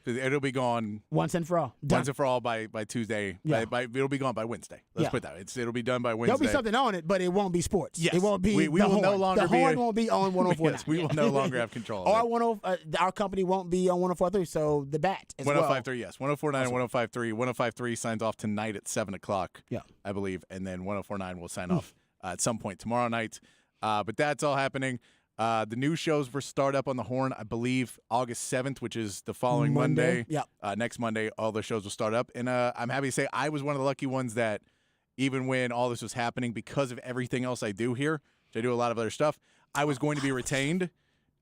It'll be gone once and for all. Done. Once and for all by Tuesday. Yeah. It'll be gone by Wednesday. Let's put that. It'll be done by Wednesday. There'll be something on it, but it won't be sports. Yes. It won't be we the will Horn. no longer the Horn won't be on 104.9. Yes, we will no longer have control of it. Our company won't be on 104.3, so the bat as 105.3, yes. 104.9 and 105.3. 105.3 signs off tonight at 7 o'clock, I believe, and then 104.9 will sign off at some point tomorrow night. But that's all happening. The new shows will start up on the Horn, I believe, August 7th, which is the following Monday. Next Monday, all the shows will start up. And I'm happy to say I was one of the lucky ones that even when all this was happening, because of everything else I do here, which I do a lot of other stuff, I was going to be retained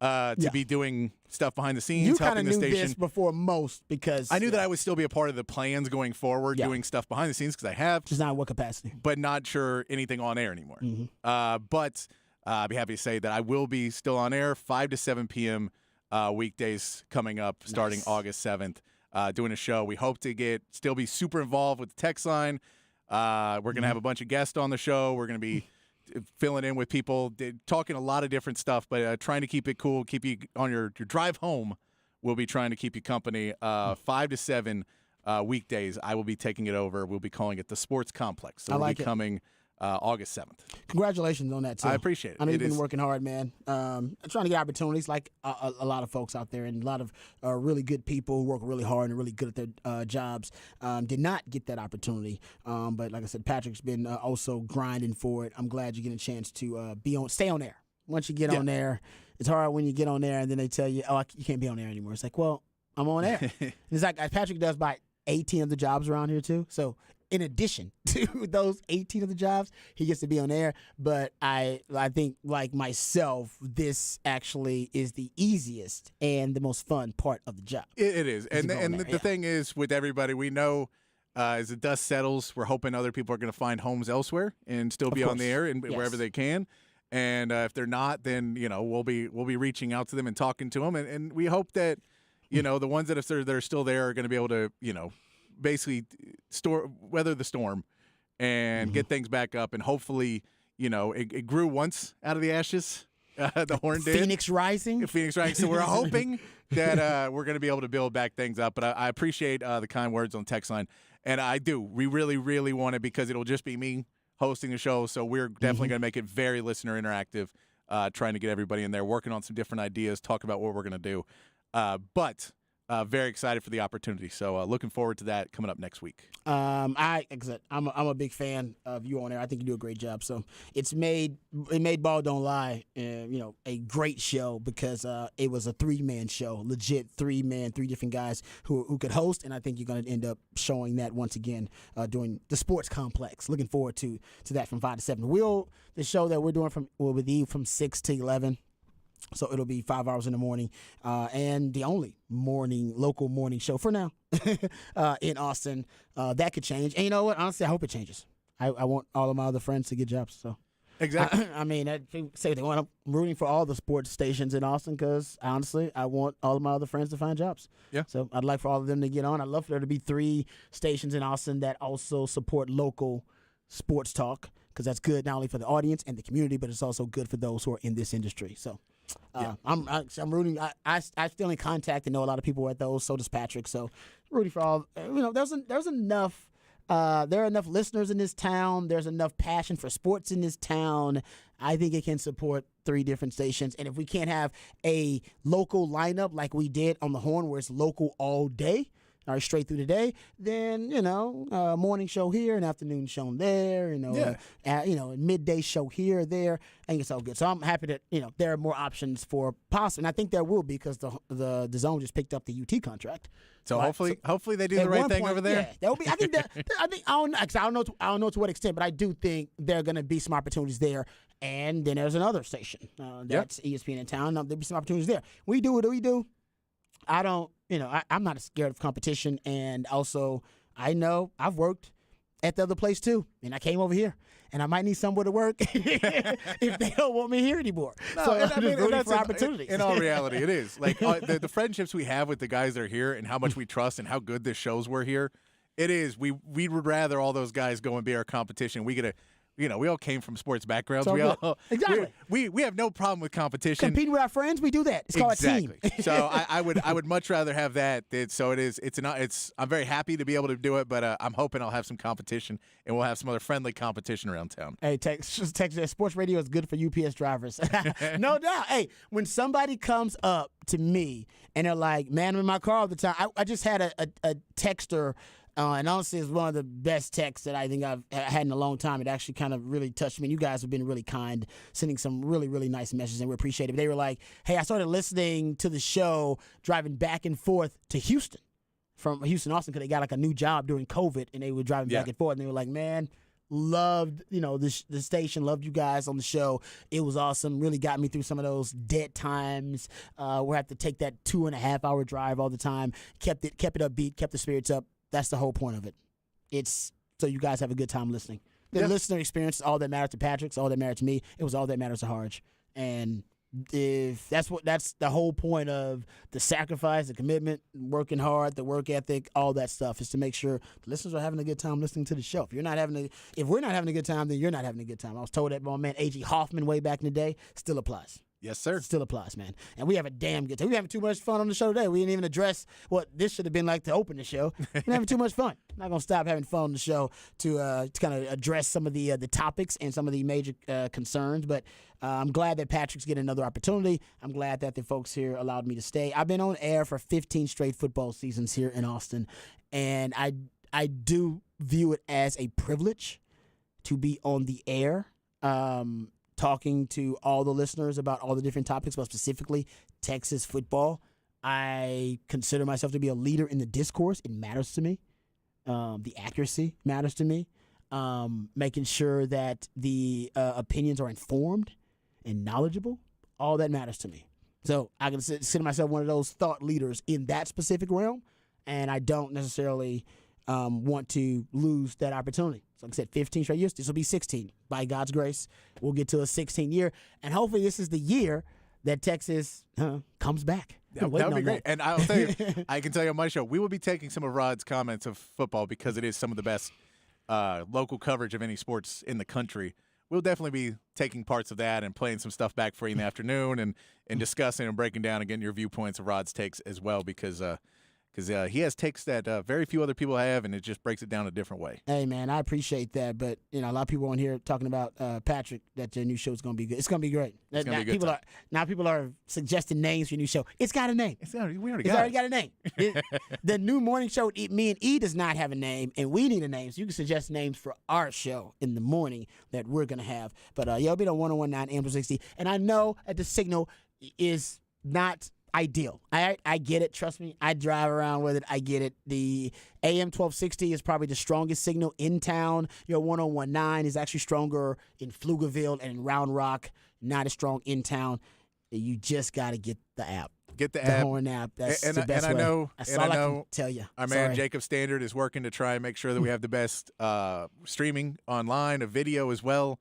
to be doing stuff behind the scenes, helping the station. You kind of knew this before most because I knew that I would still be a part of the plans going forward, doing stuff behind the scenes because I have. Just not in what capacity. But not sure anything on air anymore. But I'd be happy to say that I will be still on air 5 to 7 p.m. Weekdays coming up starting August 7th, doing a show. We hope to still be super involved with the text line. We're going to have a bunch of guests on the show. We're going to be filling in with people, talking a lot of different stuff, but trying to keep it cool, keep you on your drive home. We'll be trying to keep you company 5 to 7 weekdays. I will be taking it over. We'll be calling it the Sports Complex. So it'll be coming August 7th. Congratulations on that, too. I appreciate it. I know you've been working hard, man. Trying to get opportunities like a lot of folks out there, and a lot of really good people who work really hard and really good at their jobs did not get that opportunity. But like I said, Patrick's been also grinding for it. I'm glad you get a chance to stay on air. Once you get on there, it's hard when you get on there and then they tell you, you can't be on air anymore. It's like, well, I'm on air. It's like Patrick does about 18 of the jobs around here, too. So in addition to those 18 of the jobs, he gets to be on air. But I think, like myself, this actually is the easiest and the most fun part of the job. It is. And the thing is, with everybody, we know as the dust settles, we're hoping other people are going to find homes elsewhere and still be on the air and wherever they can. And if they're not, then we'll be reaching out to them and talking to them. And we hope that the ones that are still there are going to be able to basically weather the storm and get things back up, and hopefully it grew once out of the ashes. The Horn did. Phoenix Rising. So we're hoping that we're going to be able to build back things up. But I appreciate the kind words on the text line, and I do. We really, really want it because it'll just be me hosting the show. So we're definitely going to make it very listener interactive, trying to get everybody in there, working on some different ideas, talk about what we're going to do. But very excited for the opportunity. So looking forward to that coming up next week. Like I said, I'm a big fan of you on there. I think you do a great job. So it made Ball Don't Lie, a great show because it was a 3-man show, legit 3-man, 3 different guys who could host, and I think you're going to end up showing that once again during the Sports Complex. Looking forward to that from 5 to 7. The show that we're doing with you from 6 to 11. So it'll be 5 hours in the morning, and the only local morning show for now in Austin. That could change. And you know what? Honestly, I hope it changes. I want all of my other friends to get jobs. So Exactly. I mean, people say what they want. I'm rooting for all the sports stations in Austin because honestly, I want all of my other friends to find jobs. Yeah. So I'd like for all of them to get on. I'd love for there to be 3 stations in Austin that also support local sports talk because that's good not only for the audience and the community, but it's also good for those who are in this industry. So. I'm rooting. I still in contact and know a lot of people at those. So does Patrick. So rooting for all. There's enough. There are enough listeners in this town. There's enough passion for sports in this town. I think it can support 3 different stations. And if we can't have a local lineup like we did on the Horn, where it's local all day, all right, straight through the day, then morning show here, an afternoon show there, a midday show here, there. I think it's all good. So I'm happy that there are more options for possible, and I think there will be because the Zone just picked up the UT contract. So hopefully they do the right thing over there. Yeah, that will be. I think I don't know to what extent, but I do think there are going to be some opportunities there. And then there's another station that's ESPN in town. There'll be some opportunities there. We do what we do. I don't. I'm not scared of competition, and also I know I've worked at the other place too, and I came over here, and I might need somewhere to work if they don't want me here anymore. No, so and I'm just rooting for opportunities. In all reality, it is like the friendships we have with the guys that are here, and how much we trust, and how good this shows were here. It is. We would rather all those guys go and be our competition. We get a. We all came from sports backgrounds. Exactly. We have no problem with competition. Competing with our friends, we do that. It's called a team. So I would much rather have that. I'm very happy to be able to do it, but I'm hoping I'll have some competition and we'll have some other friendly competition around town. Hey, text sports radio is good for UPS drivers. No doubt. Hey, when somebody comes up to me and they're like, "Man, I'm in my car all the time." I just had a texter. And honestly, it's one of the best texts that I think I've had in a long time. It actually kind of really touched me. And you guys have been really kind, sending some really, really nice messages, and we appreciate it. But they were like, "Hey, I started listening to the show driving back and forth to Houston, from Houston, Austin, because they got like a new job during COVID, and they were driving back and forth. And they were like, man, loved, the station, loved you guys on the show. It was awesome. Really got me through some of those dead times where I had to take that 2.5-hour drive all the time. Kept it upbeat, kept the spirits up. That's the whole point of it. It's so you guys have a good time listening. The listener experience is all that matters to Patrick. It's all that matters to me. It was all that matters to Harge. And if that's the whole point of the sacrifice, the commitment, working hard, the work ethic, all that stuff is to make sure the listeners are having a good time listening to the show. If we're not having a good time, then you're not having a good time. I was told that by my man A.G. Hoffman way back in the day. Still applies. Yes, sir. Still applies, man. And we have a damn good time. We're having too much fun on the show today. We didn't even address what this should have been like to open the show. We're having too much fun. I'm not going to stop having fun on the show to kind of address some of the topics and some of the major concerns. But I'm glad that Patrick's getting another opportunity. I'm glad that the folks here allowed me to stay. I've been on air for 15 straight football seasons here in Austin. And I do view it as a privilege to be on the air. Talking to all the listeners about all the different topics, but specifically Texas football. I consider myself to be a leader in the discourse. It matters to me. The accuracy matters to me. Making sure that the opinions are informed and knowledgeable, all that matters to me. So I consider myself one of those thought leaders in that specific realm, and I don't necessarily want to lose that opportunity. So like I said, 15 straight years. This will be 16. By God's grace, we'll get to a 16 year. And hopefully this is the year that Texas comes back. That would be great. And I'll tell you, I can tell you on my show, we will be taking some of Rod's comments of football because it is some of the best local coverage of any sports in the country. We'll definitely be taking parts of that and playing some stuff back for you in the afternoon and discussing and breaking down and getting your viewpoints of Rod's takes as well because because he has takes that very few other people have, and it just breaks it down a different way. Hey, man, I appreciate that. But, a lot of people on here talking about Patrick, that your new show is going to be good. It's going to be great. It's gonna be a good Now people are suggesting names for your new show. It's got a name. We already It's got already it. got a name. The new morning show, me and E does not have a name, and we need a name. So you can suggest names for our show in the morning that we're going to have. But it'll be on 101.9 AM 60. And I know that the signal is not ideal. I get it. Trust me. I drive around with it. I get it. The AM 1260 is probably the strongest signal in town. Your 101.9 is actually stronger in Pflugerville and in Round Rock. Not as strong in town. You just got to get the app. Get the The app. Horn app. That's And the best I way. know- That's and all I I know can tell you. Our man Jacob Standard is working to try and make sure that we have the best streaming online, a video as well.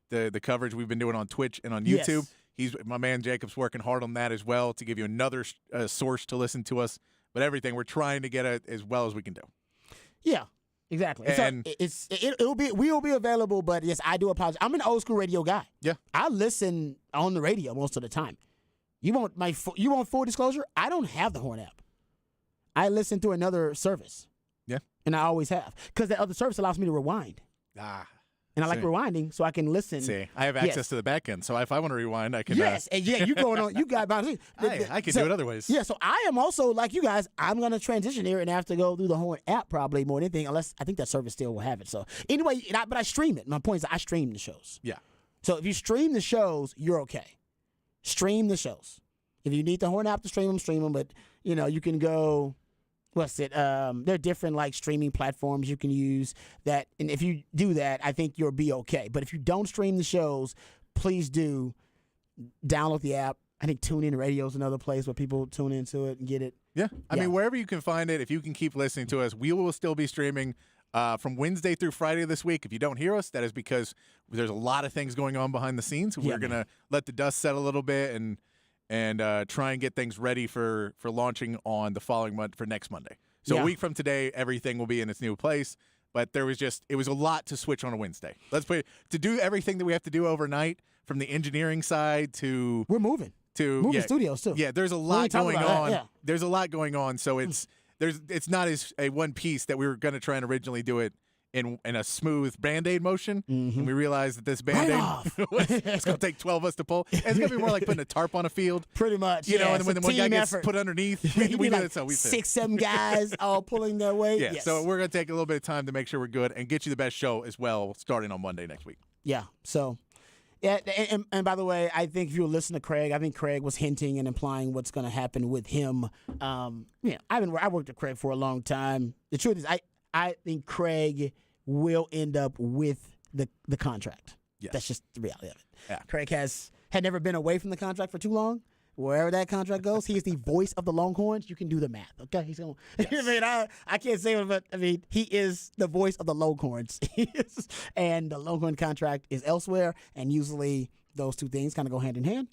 The coverage we've been doing on Twitch and on YouTube. My man Jacob's working hard on that as well to give you another source to listen to us. But everything we're trying to get as well as we can do. Yeah, exactly. And- We'll be available, but yes, I do apologize. I'm an old school radio guy. Yeah. I listen on the radio most of the time. You want full disclosure? I don't have the Horn app. I listen through another service. Yeah. And I always have, because that other service allows me to rewind. And I like See. rewinding, so I can listen. See, I have access to the back end, so if I want to rewind, I can. Yes, and you going on? You got about I can do it other ways. Yeah, so I am also like you guys. I'm gonna transition here and have to go through the Horn app probably more than anything, unless I think that service still will have it. So anyway, but I stream it. My point is, I stream the shows. Yeah. So if you stream the shows, you're okay. Stream the shows. If you need the Horn app to stream them. But you can go. What's it? There are different like streaming platforms you can use that, and if you do that, I think you'll be okay. But if you don't stream the shows, please do download the app. I think TuneIn Radio is another place where people tune into it and get it. Yeah. I Yeah. mean, wherever you can find it, if you can keep listening to us, we will still be streaming from Wednesday through Friday this week. If you don't hear us, that is because there's a lot of things going on behind the scenes. Yeah, We're going to let the dust settle a little bit and try and get things ready for launching on the following month for next Monday. So Yeah. a week from today, everything will be in its new place. But it was a lot to switch on a Wednesday. To do everything that we have to do overnight, from the engineering side to We're moving yeah, studios too. Yeah, there's a We lot ain't talking going about on. that, yeah. There's a lot going on, so it's not as a one piece that we were going to try and originally do it in a smooth Band-Aid motion. And we realized that this Band-Aid it's going to take 12 of us to pull. And it's going to be more like putting a tarp on a field. Pretty much. And then it's when a the one guy team gets effort. put underneath, You we need do like it, so we fit. 6-7 guys all pulling their weight. Yeah, Yes. so we're going to take a little bit of time to make sure we're good and get you the best show as well, starting on Monday next week. Yeah. So, yeah, and by the way, I think if you listen to Craig, I think Craig was hinting and implying what's going to happen with him. I worked with Craig for a long time. The truth is, I think Craig will end up with the contract. Yes. That's just the reality of it. Yeah. Craig had never been away from the contract for too long. Wherever that contract goes, he is the voice of the Longhorns. You can do the math, okay? He's going. Yes. I can't say it, but he is the voice of the Longhorns. And the Longhorn contract is elsewhere, and usually those two things kind of go hand in hand.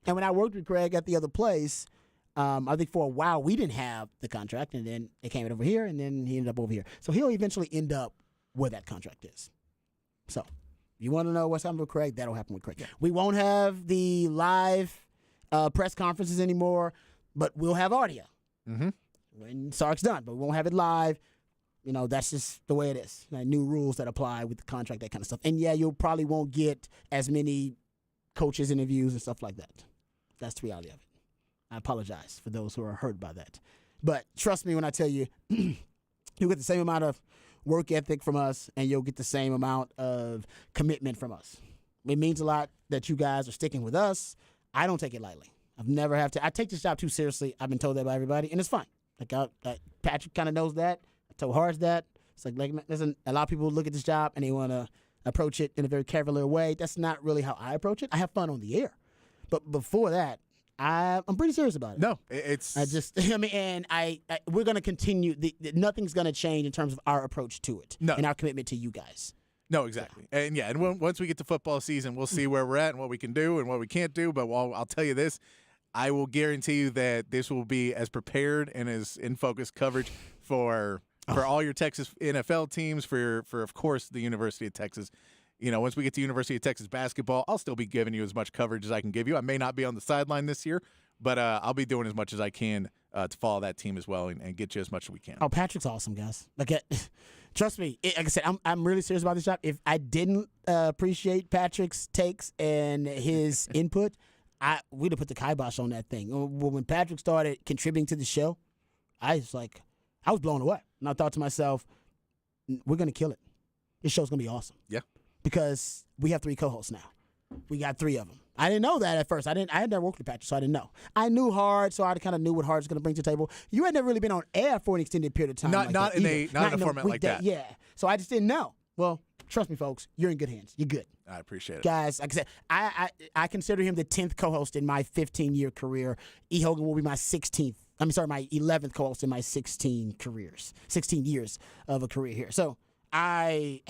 And when I worked with Craig at the other place, I think for a while we didn't have the contract, and then it came over here, and then he ended up over here. So he'll eventually end up where that contract is. So you want to know what's happening with Craig? That'll happen with Craig. Yeah. We won't have the live press conferences anymore, but we'll have audio when Sark's done. But we won't have it live. That's just the way it is. Like, new rules that apply with the contract, that kind of stuff. And yeah, you probably won't get as many coaches interviews and stuff like that. That's the reality of it. I apologize for those who are hurt by that. But trust me when I tell you, you'll get the same amount of work ethic from us, and you'll get the same amount of commitment from us. It means a lot that you guys are sticking with us. I don't take it lightly. I've never have to. I take this job too seriously. I've been told that by everybody, and it's fine. Patrick kind of knows that. I told Harsh that. It's like listen, a lot of people look at this job and they want to approach it in a very cavalier way. That's not really how I approach it. I have fun on the air, but before that, I'm pretty serious about it. No, it's. We're going to continue. Nothing's going to change in terms of our approach to it and our commitment to you guys. No, exactly. And once we get to football season, we'll see where we're at and what we can do and what we can't do. But I'll tell you this, I will guarantee you that this will be as prepared and as in focus coverage for all your Texas NFL teams, for of course the University of Texas. Once we get to University of Texas basketball, I'll still be giving you as much coverage as I can give you. I may not be on the sideline this year, but I'll be doing as much as I can to follow that team as well and get you as much as we can. Oh, Patrick's awesome, guys. Like, trust me. Like I said, I'm really serious about this job. If I didn't appreciate Patrick's takes and his input, we'd have put the kibosh on that thing. When Patrick started contributing to the show, I was blown away. And I thought to myself, we're going to kill it. This show's going to be awesome. Yeah. Because we have 3 co-hosts now. We got 3 of them. I didn't know that at first. I had never worked with Patrick, so I didn't know. I knew Hard, so I kind of knew what Hard's going to bring to the table. You had never really been on air for an extended period of time. Not in a format like that. Yeah. So I just didn't know. Well, trust me, folks. You're in good hands. You're good. I appreciate it. Guys, like I said, I consider him the 10th co-host in my 15-year career. E. Hogan will be my 11th co-host in my 16 years of a career here. So I've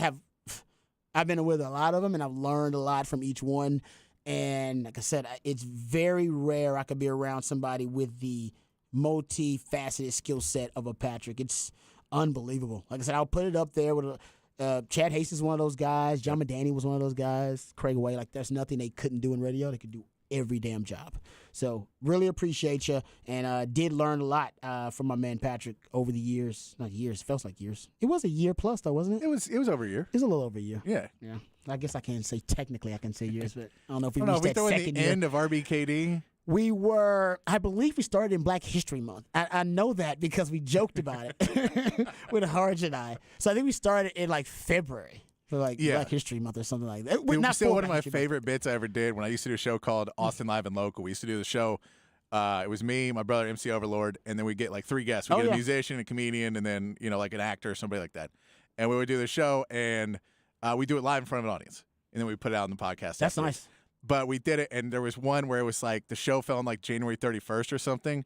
been with a lot of them, and I've learned a lot from each one. And like I said, it's very rare I could be around somebody with the multifaceted skill set of a Patrick. It's unbelievable. Like I said, I'll put it up there with Chad Hastings is one of those guys. John Madani was one of those guys. Craig Way. Like, there's nothing they couldn't do in radio. They could do every damn job. So really appreciate you, and did learn a lot from my man Patrick over the years. Not years. It feels like years. It was a year plus, though, wasn't it? It was over a year. It was a little over a year. Yeah. Yeah. I guess I can't say technically I can say years, but I don't know if we I don't reached know, we that throw in second the year. end of RBKD. I believe we started in Black History Month. I know that because we joked about it with Harge and I. So I think we started in like February for like Black History Month or something like that. Dude, still one of my favorite bits I ever did when I used to do a show called Austin Live and Local. We used to do the show. It was me, my brother, MC Overlord, and then we get like 3 guests. We get a musician, a comedian, and then like an actor or somebody like that. And we would do the show, and we do it live in front of an audience, and then we put it out on the podcast. That's afterwards. nice. But we did it, and there was one where it was like the show fell on like January 31st or something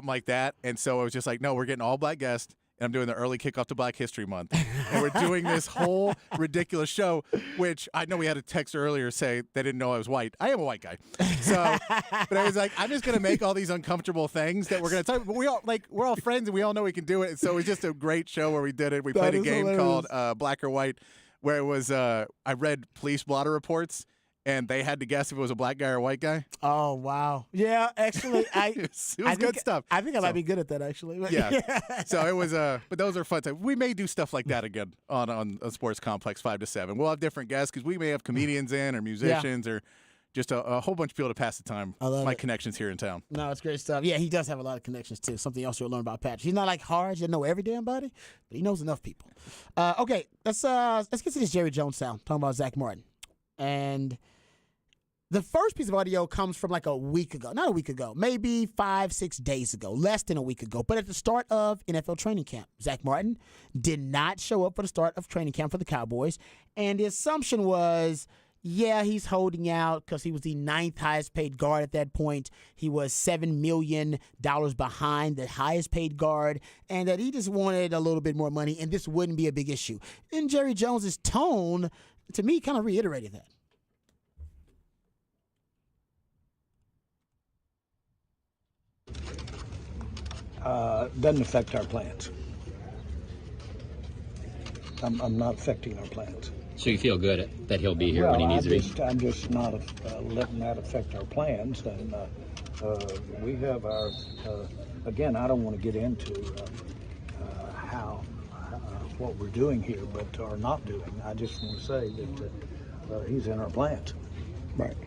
like that. And so it was just like, no, we're getting all black guests, and I'm doing the early kickoff to Black History Month. And we're doing this whole ridiculous show, which I know we had a text earlier say they didn't know I was white. I am a white guy. So, but I was like, I'm just going to make all these uncomfortable things that we're going to talk about. But we're all friends, and we all know we can do it. And so it was just a great show where we did it. We played a game called Black or White, where it was I read police blotter reports, and they had to guess if it was a black guy or a white guy. Oh, wow. Yeah, actually, it was good stuff. I think I might be good at that, actually. But yeah. So it was, but those are fun times. We may do stuff like that again on Sports Complex 5 to 7. We'll have different guests because we may have comedians in or musicians or just a whole bunch of people to pass the time. I love my it. Connections here in town. No, it's great stuff. Yeah, he does have a lot of connections, too. Something else you'll learn about Patrick. He's not like Hard. You know every damn body, but he knows enough people. Okay, let's get to this Jerry Jones sound, talking about Zach Martin. And the first piece of audio comes from like a week ago. Not a week ago. Maybe 5-6 days ago. Less than a week ago. But at the start of NFL training camp, Zach Martin did not show up for the start of training camp for the Cowboys. And the assumption was, yeah, he's holding out because he was the 9th highest paid guard at that point. He was $7 million behind the highest paid guard, and that he just wanted a little bit more money, and this wouldn't be a big issue. And Jerry Jones's tone, to me, kind of reiterated that. Doesn't affect our plans. I'm not affecting our plans. So you feel good that he'll be here when he needs to be? I'm just not letting that affect our plans. And we have our, again, I don't want to get into what we're doing here, but are not doing. I just want to say that he's in our plans. Right.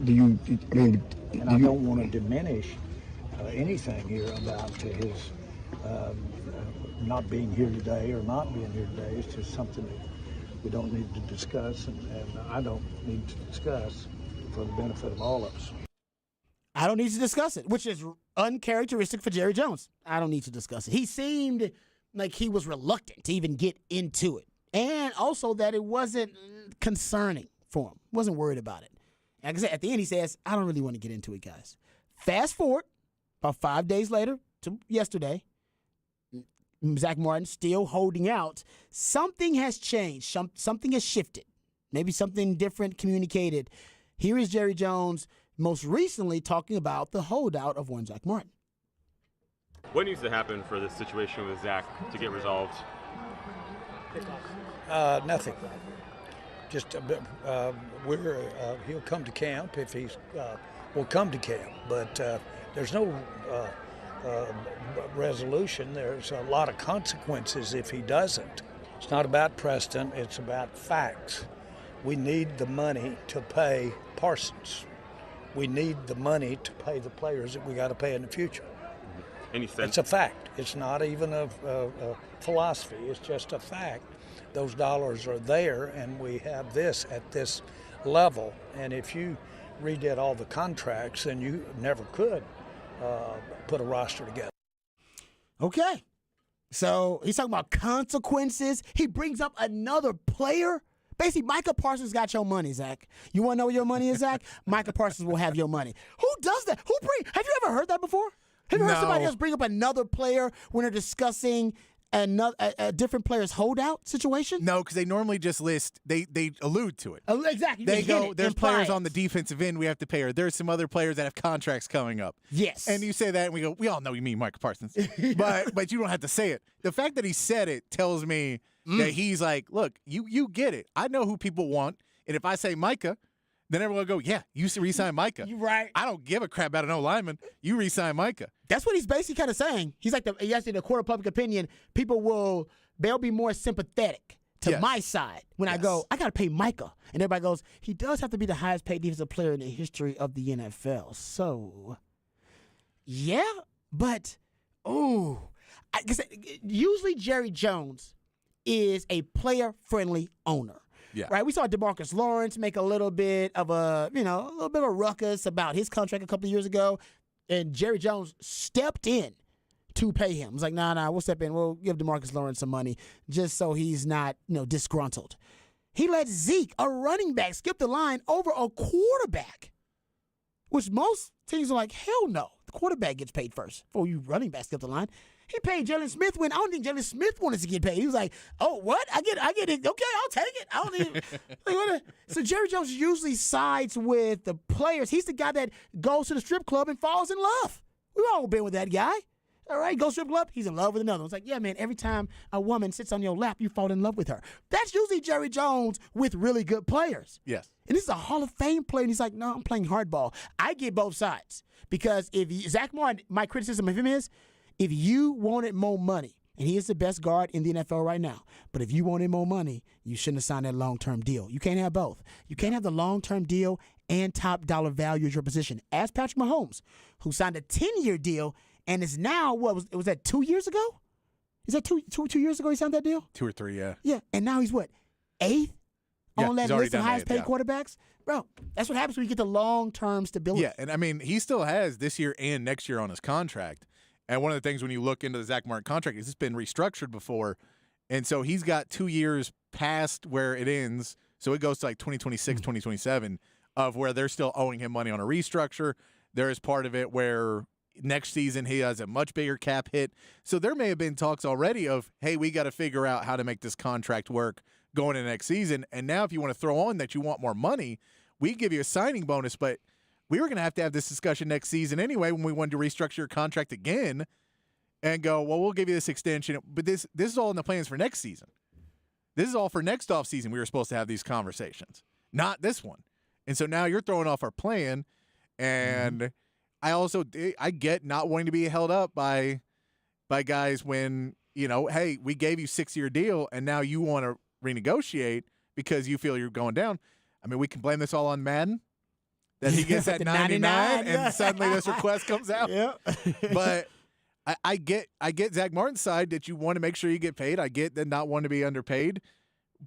And I don't want to diminish anything here about his not being here today or not being here today. It's just something that we don't need to discuss, and I don't need to discuss for the benefit of all of us. I don't need to discuss it, which is uncharacteristic for Jerry Jones. I don't need to discuss it. He seemed like he was reluctant to even get into it. And also that it wasn't concerning for him. Wasn't worried about it. Like I said, at the end he says, I don't really want to get into it, guys. Fast forward, about 5 days later to yesterday, Zach Martin still holding out. Something has changed. Something has shifted. Maybe something different communicated. Here is Jerry Jones most recently talking about the holdout of one Zach Martin. What needs to happen for this situation with Zach to get resolved? Nothing. Just he'll come to camp if he's will come to camp, but there's no resolution. There's a lot of consequences if he doesn't. It's not about Preston, it's about facts. We need the money to pay Parsons. We need the money to pay the players that we got to pay in the future. Any sense? It's a fact. It's not even a philosophy. It's just a fact. Those dollars are there, and we have this at this level. And if you redid all the contracts, then you never could put a roster together. Okay. So he's talking about consequences. He brings up another player. Basically, Micah Parsons got your money, Zach. You want to know where your money is, Zach? Micah Parsons will have your money. Who does that? Have you ever heard that before? Have you heard somebody else bring up another player when they're discussing a different player's holdout situation? No, because they normally just list, they allude to it. Exactly. They go, there's players on the it. defensive end we have to pay her. There's some other players that have contracts coming up. Yes. And you say that, and we go, we all know you mean Micah Parsons. but you don't have to say it. The fact that he said it tells me that he's like, look, you get it. I know who people want. And if I say Micah, then everyone will go, yeah, you re-sign Micah. You're right. I don't give a crap about an O-lineman. You re-sign Micah. That's what he's basically kind of saying. He's like, in the court of public opinion, they'll be more sympathetic to my side when I go, I got to pay Micah. And everybody goes, he does have to be the highest paid defensive player in the history of the NFL. So, yeah, but, I guess usually Jerry Jones is a player-friendly owner. Yeah. Right. We saw DeMarcus Lawrence make a little bit of a ruckus about his contract a couple of years ago, and Jerry Jones stepped in to pay him. It's like, nah, we'll step in. We'll give DeMarcus Lawrence some money just so he's not, disgruntled. He let Zeke, a running back, skip the line over a quarterback, which most teams are like, hell no. The quarterback gets paid first before you running back skip the line. He paid Jalen Smith when I don't think Jalen Smith wanted to get paid. He was like, oh, what? I get it. Okay, I'll take it. I don't even. So Jerry Jones usually sides with the players. He's the guy that goes to the strip club and falls in love. We've all been with that guy. All right, goes to the strip club, he's in love with another one. It's like, yeah, man, every time a woman sits on your lap, you fall in love with her. That's usually Jerry Jones with really good players. Yes. And this is a Hall of Fame player, and he's like, no, I'm playing hardball. I get both sides. Because Zach Martin, my criticism of him is, if you wanted more money, and he is the best guard in the NFL right now, but if you wanted more money, you shouldn't have signed that long-term deal. You can't have both. You can't have the long-term deal and top dollar value at your position. Ask Patrick Mahomes, who signed a 10-year deal and is now, was that 2 years ago? Is that two years ago he signed that deal? 2 or 3, yeah. Yeah, and now he's what, 8th on that list of highest-paid quarterbacks? Bro, that's what happens when you get the long-term stability. Yeah, and I mean, he still has this year and next year on his contract. And one of the things when you look into the Zach Martin contract is it's been restructured before. And so he's got 2 years past where it ends. So it goes to like 2026, 2027 of where they're still owing him money on a restructure. There is part of it where next season he has a much bigger cap hit. So there may have been talks already of, hey, we got to figure out how to make this contract work going into next season. And now if you want to throw on that you want more money, we give you a signing bonus, but we were going to have this discussion next season anyway when we wanted to restructure your contract again and go, well, we'll give you this extension. But this is all in the plans for next season. This is all for next offseason. We were supposed to have these conversations, not this one. And so now you're throwing off our plan. And I get not wanting to be held up by guys when, hey, we gave you a 6-year deal and now you want to renegotiate because you feel you're going down. I mean, we can blame this all on Madden. That he gets that 99 and suddenly this request comes out. Yeah. But I get Zach Martin's side that you want to make sure you get paid. I get that not want to be underpaid.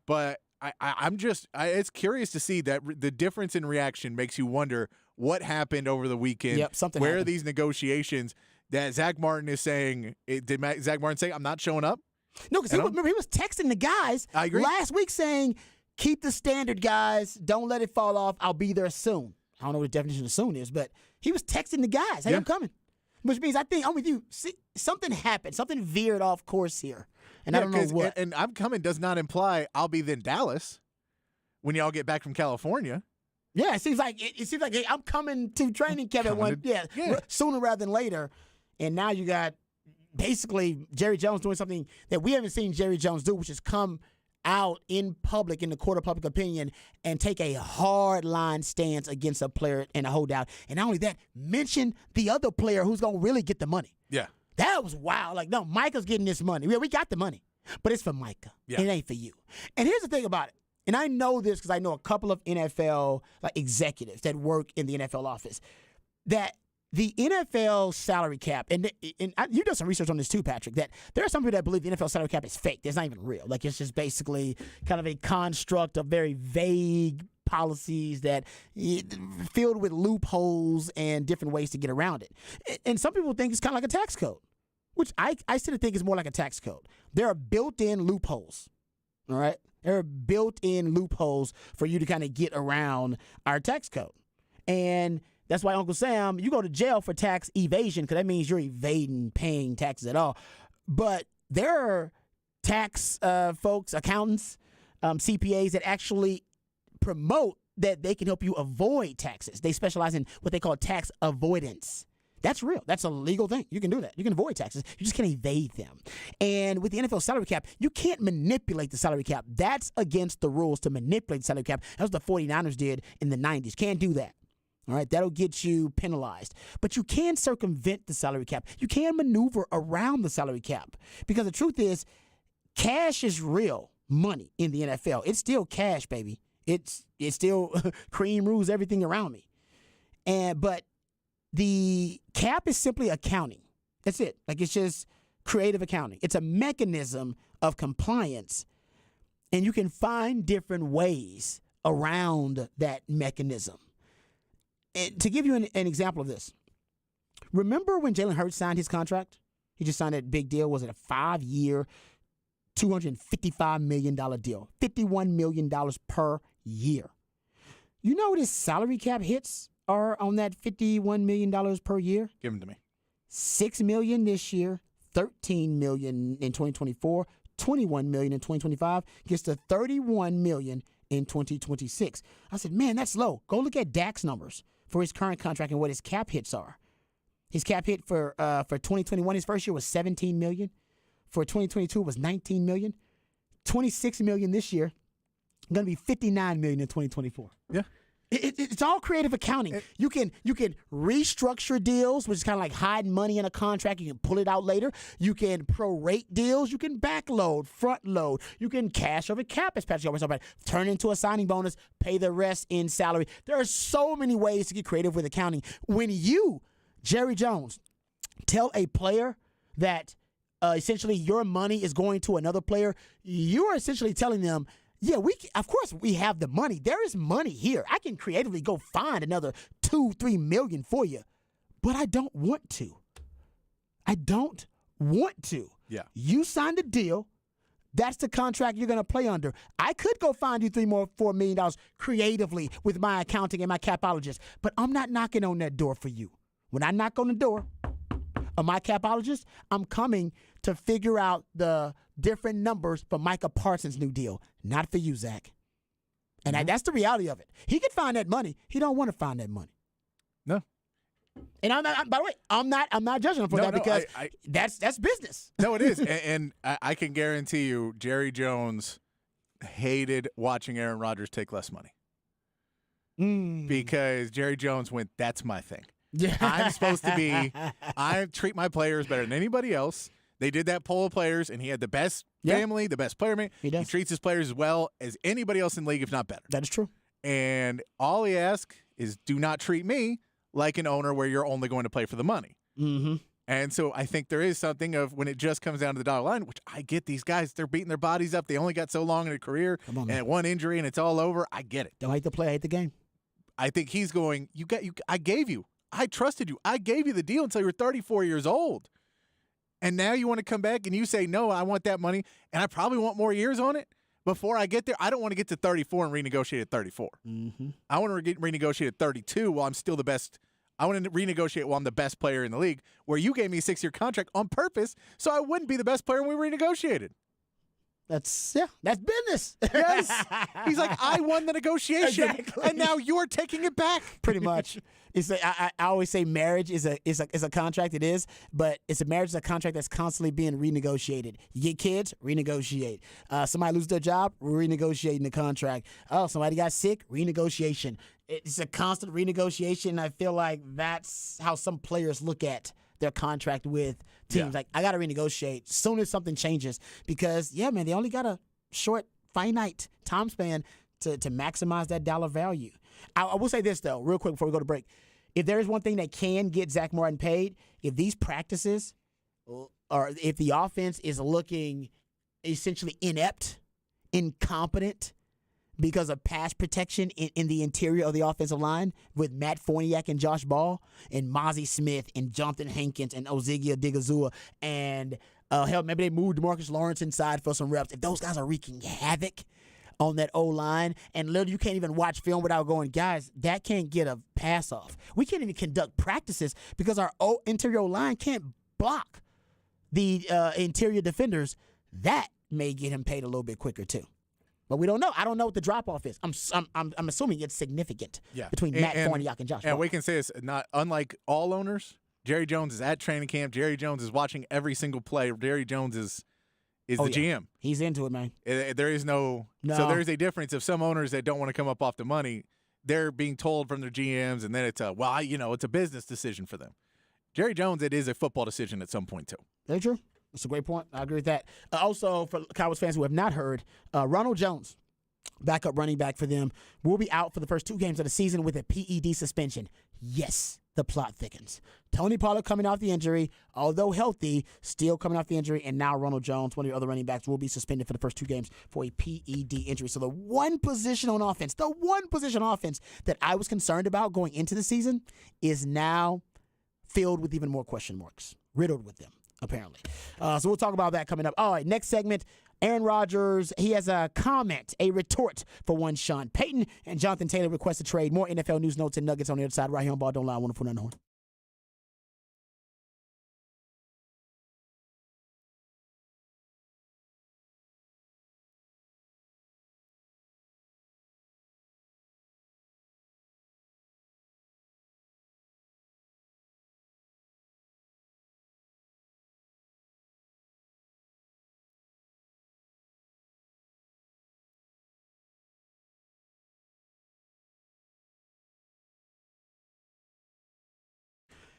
But I'm just it's curious to see that the difference in reaction makes you wonder what happened over the weekend. Yep, something Where happened. are these negotiations that Zach Martin is saying? Did Zach Martin say, I'm not showing up? No, because remember he was texting the guys I agree. last week saying, keep the standard, guys. Don't let it fall off. I'll be there soon. I don't know what the definition of soon is, but he was texting the guys, hey, I'm coming. Which means I think I'm with you. See, something happened. Something veered off course here. And I don't know what. And I'm coming does not imply I'll be in Dallas when y'all get back from California. Yeah, it seems like hey, I'm coming to training camp sooner rather than later. And now you got basically Jerry Jones doing something that we haven't seen Jerry Jones do, which is come out in public, in the court of public opinion, and take a hard line stance against a player and a holdout. And not only that, mention the other player who's going to really get the money. Yeah. That was wild. Like, no, Micah's getting this money. Yeah, we got the money, but it's for Micah. Yeah. It ain't for you. And here's the thing about it. And I know this because I know a couple of NFL executives that work in the NFL office, that the NFL salary cap, and you done some research on this too, Patrick, that there are some people that believe the NFL salary cap is fake. It's not even real. Like, it's just basically kind of a construct of very vague policies that filled with loopholes and different ways to get around it. And some people think it's kind of like a tax code, which I still think is more like a tax code. There are built-in loopholes, all right? There are built-in loopholes for you to kind of get around our tax code. And that's why, Uncle Sam, you go to jail for tax evasion because that means you're evading paying taxes at all. But there are tax folks, accountants, CPAs that actually promote that they can help you avoid taxes. They specialize in what they call tax avoidance. That's real. That's a legal thing. You can do that. You can avoid taxes. You just can't evade them. And with the NFL salary cap, you can't manipulate the salary cap. That's against the rules to manipulate the salary cap. That's what the 49ers did in the 90s. Can't do that. All right, that'll get you penalized. But you can circumvent the salary cap. You can maneuver around the salary cap. Because the truth is, cash is real money in the NFL. It's still cash, baby. It's still cream rules everything around me. But the cap is simply accounting. That's it. Like, it's just creative accounting. It's a mechanism of compliance. And you can find different ways around that mechanism. And to give you an example of this, remember when Jalen Hurts signed his contract? He just signed that big deal. Was it a 5-year, $255 million deal? $51 million per year. You know what his salary cap hits are on that $51 million per year? Give them to me. $6 million this year, $13 million in 2024, $21 million in 2025, gets to $31 million in 2026. I said, man, that's low. Go look at Dak's numbers for his current contract and what his cap hits are. His cap hit for 2021, his first year was $17 million. For 2022, it was $19 million. $26 million this year. Going to be $59 million in 2024. Yeah. It's all creative accounting. You can restructure deals, which is kind of like hiding money in a contract. You can pull it out later. You can prorate deals. You can backload, front load. You can cash over cap, as Patrick always talks about. Turn into a signing bonus, pay the rest in salary. There are so many ways to get creative with accounting. When you, Jerry Jones, tell a player that essentially your money is going to another player, you are essentially telling them, yeah, of course we have the money. There is money here. I can creatively go find another $2-3 million for you, but I don't want to. I don't want to. Yeah. You signed a deal. That's the contract you're going to play under. I could go find you $4 million creatively with my accounting and my capologist, but I'm not knocking on that door for you. When I knock on the door of my capologist, I'm coming to figure out the different numbers for Micah Parsons' new deal. Not for you, Zach. And that's the reality of it. He could find that money. He don't want to find that money. No. And by the way, I'm not judging him for that because that's business. No, it is. and I can guarantee you, Jerry Jones hated watching Aaron Rodgers take less money. Because Jerry Jones went, that's my thing. Yeah. I'm supposed to be, I treat my players better than anybody else. They did that poll of players, and he had the best family, the best player. He does. He treats his players as well as anybody else in the league, if not better. That is true. And all he asks is do not treat me like an owner where you're only going to play for the money. Mm-hmm. And so I think there is something of when it just comes down to the dollar line, which I get these guys, they're beating their bodies up. They only got so long in a career, and one injury, and it's all over. I get it. Don't hate the play, hate the game. I think he's going, I gave you. I trusted you. I gave you the deal until you were 34 years old. And now you want to come back and you say, no, I want that money, and I probably want more years on it before I get there. I don't want to get to 34 and renegotiate at 34. Mm-hmm. I want to renegotiate at 32 while I'm still the best. I want to renegotiate while I'm the best player in the league, where you gave me a 6-year contract on purpose so I wouldn't be the best player when we renegotiated. That's business. Yes. He's like, I won the negotiation, Exactly. and now you're taking it back. Pretty much. I always say marriage is a contract. It is, but it's a marriage is a contract that's constantly being renegotiated. You get kids, renegotiate. Somebody loses their job, renegotiating the contract. Oh, somebody got sick, renegotiation. It's a constant renegotiation. I feel like that's how some players look at their contract with teams. Yeah. Like, I got to renegotiate soon as something changes because, yeah, man, they only got a short, finite time span to maximize that dollar value. I will say this, though, real quick before we go to break. If there is one thing that can get Zach Martin paid, if these practices or if the offense is looking essentially inept, incompetent, because of pass protection in the interior of the offensive line with Matt Forniak and Josh Ball and Mozzie Smith and Jonathan Hankins and Ozigia Digazua and hell, maybe they moved DeMarcus Lawrence inside for some reps. If those guys are wreaking havoc on that O-line and literally you can't even watch film without going, guys, that can't get a pass off. We can't even conduct practices because our interior line can't block the interior defenders. That may get him paid a little bit quicker too. But we don't know. I don't know what the drop-off is. I'm assuming it's significant between Matt Forniak and Josh Ball. And we can say it's not unlike all owners. Jerry Jones is at training camp. Jerry Jones is watching every single play. Jerry Jones is the GM. He's into it, man. There is no. So there is a difference of some owners that don't want to come up off the money. They're being told from their GMs, and then it's it's a business decision for them. Jerry Jones, it is a football decision at some point too. Very true. That's a great point. I agree with that. Also, for Cowboys fans who have not heard, Ronald Jones, backup running back for them, will be out for the first 2 games of the season with a PED suspension. Yes, the plot thickens. Tony Pollard coming off the injury, although healthy, still coming off the injury, and now Ronald Jones, one of the other running backs, will be suspended for the first 2 games for a PED injury. So the one position on offense that I was concerned about going into the season is now filled with even more question marks, riddled with them, apparently. So we'll talk about that coming up. All right, next segment, Aaron Rodgers, he has a comment, a retort for one Sean Payton, and Jonathan Taylor requests a trade. More NFL news, notes, and nuggets on the other side right here on Ball Don't Lie, 104.9 Horn.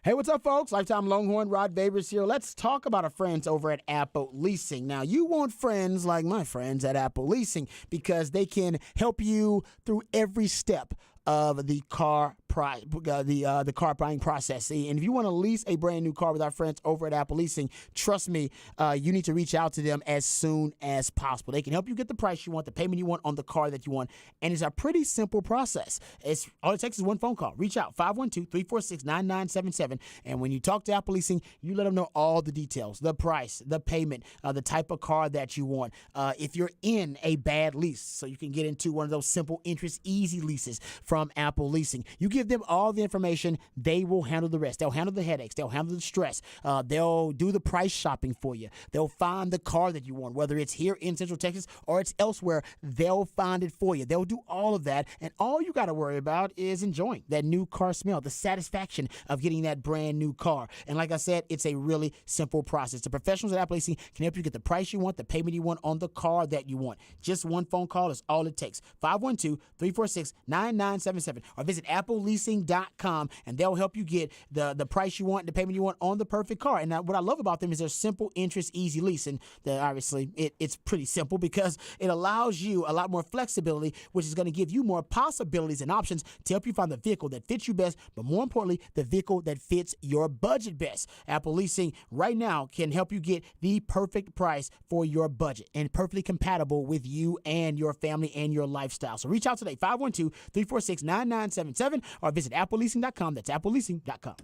Hey, what's up, folks? Lifetime Longhorn, Rod Babers here. Let's talk about our friends over at Apple Leasing. Now, you want friends like my friends at Apple Leasing because they can help you through every step of the car car buying process. And if you want to lease a brand new car with our friends over at Apple Leasing, trust me, you need to reach out to them as soon as possible. They can help you get the price you want, the payment you want on the car that you want, and it's a pretty simple process. It's all it takes is one phone call. Reach out 512-346-9977, and when you talk to Apple Leasing, you let them know all the details, the price, the payment, the type of car that you want. If you're in a bad lease, so you can get into one of those simple interest easy leases from Apple Leasing. You give them all the information, they will handle the rest. They'll handle the headaches. They'll handle the stress. They'll do the price shopping for you. They'll find the car that you want, whether it's here in Central Texas or it's elsewhere. They'll find it for you. They'll do all of that, and all you got to worry about is enjoying that new car smell, the satisfaction of getting that brand new car. And like I said, it's a really simple process. The professionals at Apple Leasing can help you get the price you want, the payment you want on the car that you want. Just one phone call is all it takes. 512-346-9977, or visit appleleasing.com, and they'll help you get the price you want, the payment you want on the perfect car. And what I love about them is their simple interest easy lease. And obviously it's pretty simple because it allows you a lot more flexibility, which is going to give you more possibilities and options to help you find the vehicle that fits you best, but more importantly, the vehicle that fits your budget best. Apple Leasing right now can help you get the perfect price for your budget and perfectly compatible with you and your family and your lifestyle. So reach out today, 512-346-9977, or visit appleleasing.com. That's appleleasing.com.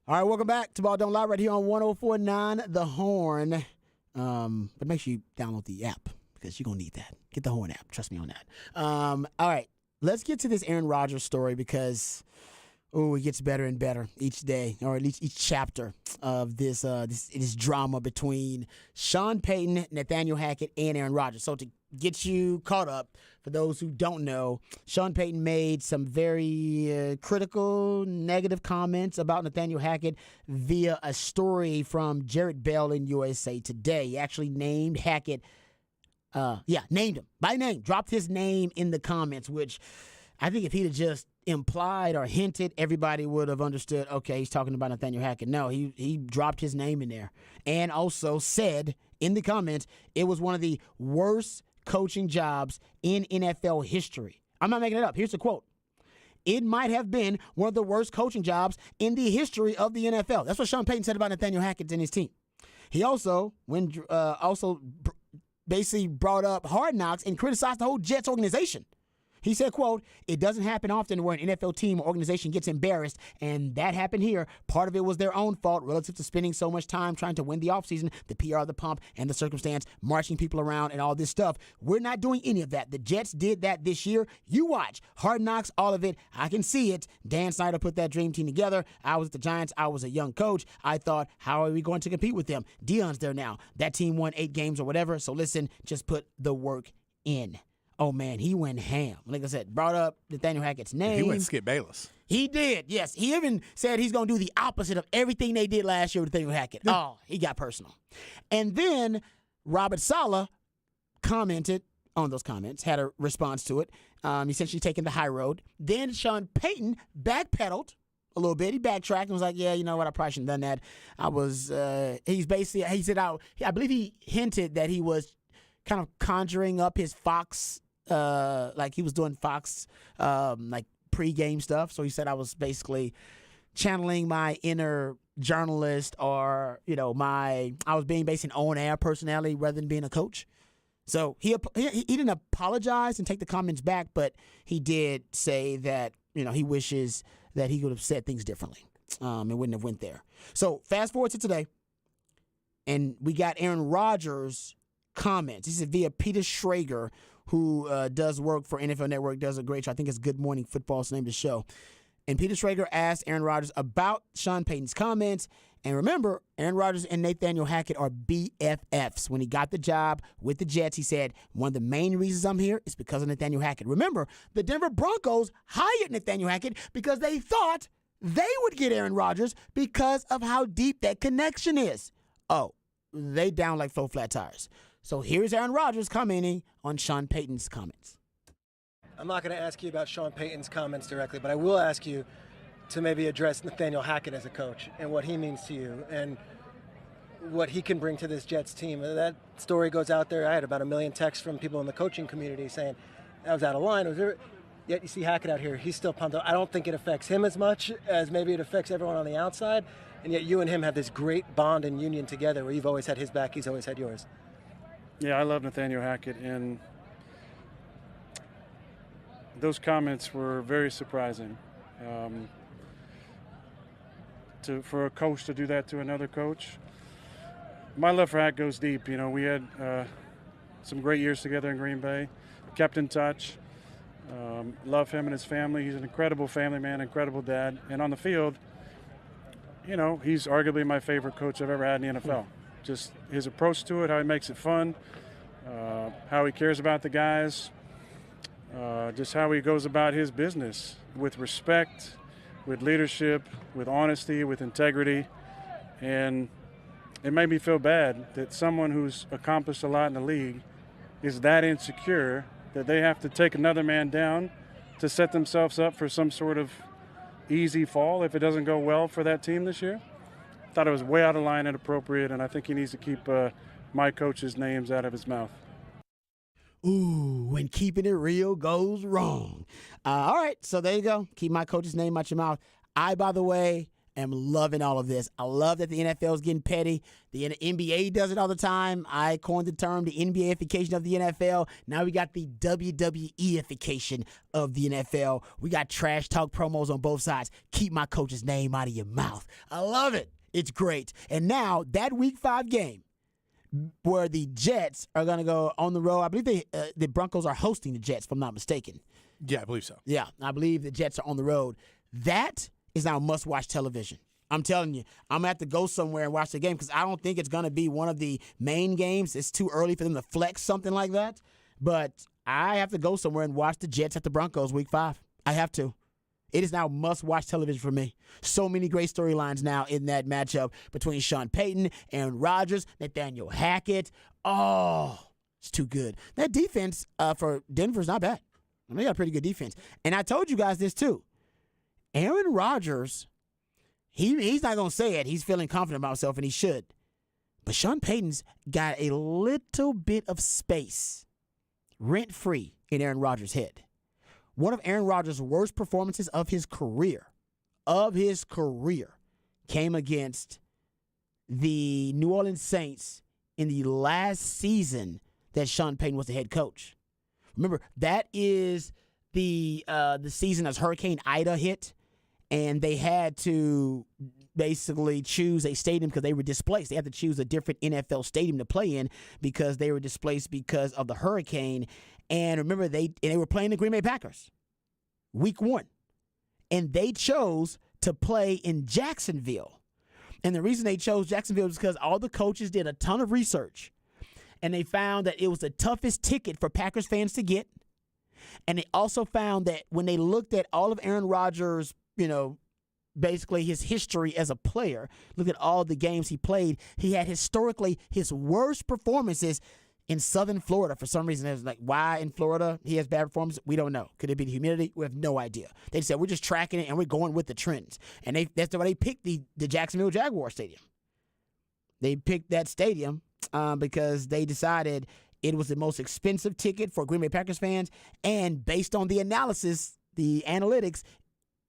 All right, welcome back to Ball Don't Lie right here on 104.9 The Horn. But make sure you download the app because you're going to need that. Get the Horn app. Trust me on that. All right, let's get to this Aaron Rodgers story because, it gets better and better each day, or at least each chapter of this drama between Sean Payton, Nathaniel Hackett, and Aaron Rodgers. So to get you caught up, for those who don't know, Sean Payton made some very critical, negative comments about Nathaniel Hackett via a story from Jared Bell in USA Today. He actually named Hackett, named him by name, dropped his name in the comments, which I think if he'd have just implied or hinted, everybody would have understood, okay, he's talking about Nathaniel Hackett. No, he dropped his name in there and also said in the comments it was one of the worst coaching jobs in NFL history. I'm not making it up. Here's the quote. It might have been one of the worst coaching jobs in the history of the NFL. That's what Sean Payton said about Nathaniel Hackett and his team. He also, basically brought up Hard Knocks and criticized the whole Jets organization. He said, quote, "It doesn't happen often where an NFL team or organization gets embarrassed, and that happened here. Part of it was their own fault relative to spending so much time trying to win the offseason, the PR, the pump, and the circumstance, marching people around and all this stuff. We're not doing any of that. The Jets did that this year. You watch. Hard Knocks, all of it. I can see it. Dan Snyder put that dream team together. I was at the Giants. I was a young coach. I thought, how are we going to compete with them? Deion's there now. That team won 8 games or whatever. So listen, just put the work in." Oh, man, he went ham. Like I said, brought up Nathaniel Hackett's name. He went Skip Bayless. He did, yes. He even said he's going to do the opposite of everything they did last year with Nathaniel Hackett. Oh, he got personal. And then Robert Saleh commented on those comments, had a response to it, essentially taking the high road. Then Sean Payton backpedaled a little bit. He backtracked and was like, yeah, you know what, I probably shouldn't have done that. He said, I believe he hinted that he was kind of conjuring up his Fox, like he was doing Fox, like pregame stuff. So he said I was basically channeling my inner journalist, or I was being based in on-air personality rather than being a coach. So he didn't apologize and take the comments back, but he did say that he wishes that he could have said things differently. And wouldn't have went there. So fast forward to today, and we got Aaron Rodgers' comments. This is via Peter Schrager, who does work for NFL Network, does a great show. I think it's Good Morning Football is the name of the show. And Peter Schrager asked Aaron Rodgers about Sean Payton's comments. And remember, Aaron Rodgers and Nathaniel Hackett are BFFs. When he got the job with the Jets, he said, one of the main reasons I'm here is because of Nathaniel Hackett. Remember, the Denver Broncos hired Nathaniel Hackett because they thought they would get Aaron Rodgers because of how deep that connection is. Oh, they down like 4 flat tires. So here's Aaron Rodgers commenting on Sean Payton's comments. I'm not going to ask you about Sean Payton's comments directly, but I will ask you to maybe address Nathaniel Hackett as a coach and what he means to you and what he can bring to this Jets team. That story goes out there. I had about 1 million texts from people in the coaching community saying that was out of line. Yet you see Hackett out here, he's still pumped up. I don't think it affects him as much as maybe it affects everyone on the outside, and yet you and him have this great bond and union together where you've always had his back, he's always had yours. Yeah, I love Nathaniel Hackett, and those comments were very surprising. For a coach to do that to another coach. My love for Hackett goes deep. We had some great years together in Green Bay, kept in touch. Love him and his family. He's an incredible family man, incredible dad. And on the field, he's arguably my favorite coach I've ever had in the NFL. Just his approach to it, how he makes it fun, how he cares about the guys, just how he goes about his business with respect, with leadership, with honesty, with integrity. And it made me feel bad that someone who's accomplished a lot in the league is that insecure that they have to take another man down to set themselves up for some sort of easy fall if it doesn't go well for that team this year. Thought it was way out of line and inappropriate, and I think he needs to keep my coach's names out of his mouth. Ooh, when keeping it real goes wrong. All right, so there you go. Keep my coach's name out your mouth. I, by the way, am loving all of this. I love that the NFL is getting petty. The NBA does it all the time. I coined the term the NBA-ification of the NFL. Now we got the WWE-ification of the NFL. We got trash talk promos on both sides. Keep my coach's name out of your mouth. I love it. It's great. And now that Week 5 game where the Jets are going to go on the road. I believe the Broncos are hosting the Jets, if I'm not mistaken. Yeah, I believe so. Yeah, I believe the Jets are on the road. That is now must-watch television. I'm telling you, I'm going to have to go somewhere and watch the game because I don't think it's going to be one of the main games. It's too early for them to flex something like that. But I have to go somewhere and watch the Jets at the Broncos Week 5. I have to. It is now must-watch television for me. So many great storylines now in that matchup between Sean Payton, Aaron Rodgers, Nathaniel Hackett. Oh, it's too good. That defense for Denver is not bad. I mean, they got a pretty good defense. And I told you guys this too. Aaron Rodgers, he's not going to say it. He's feeling confident about himself, and he should. But Sean Payton's got a little bit of space rent-free in Aaron Rodgers' head. One of Aaron Rodgers' worst performances of his career, came against the New Orleans Saints in the last season that Sean Payton was the head coach. Remember, that is the season as Hurricane Ida hit, and they had to basically choose a stadium because they were displaced. They had to choose a different NFL stadium to play in because they were displaced because of the hurricane. And remember, they were playing the Green Bay Packers, Week 1. And they chose to play in Jacksonville. And the reason they chose Jacksonville is because all the coaches did a ton of research. And they found that it was the toughest ticket for Packers fans to get. And they also found that when they looked at all of Aaron Rodgers', basically his history as a player, look at all the games he played, he had historically his worst performances in southern Florida. For some reason, it was like, why in Florida he has bad performances? We don't know. Could it be the humidity? We have no idea. They said, we're just tracking it and we're going with the trends. And that's why they picked the Jacksonville Jaguar Stadium. They picked that stadium because they decided it was the most expensive ticket for Green Bay Packers fans. And based on the analysis, the analytics,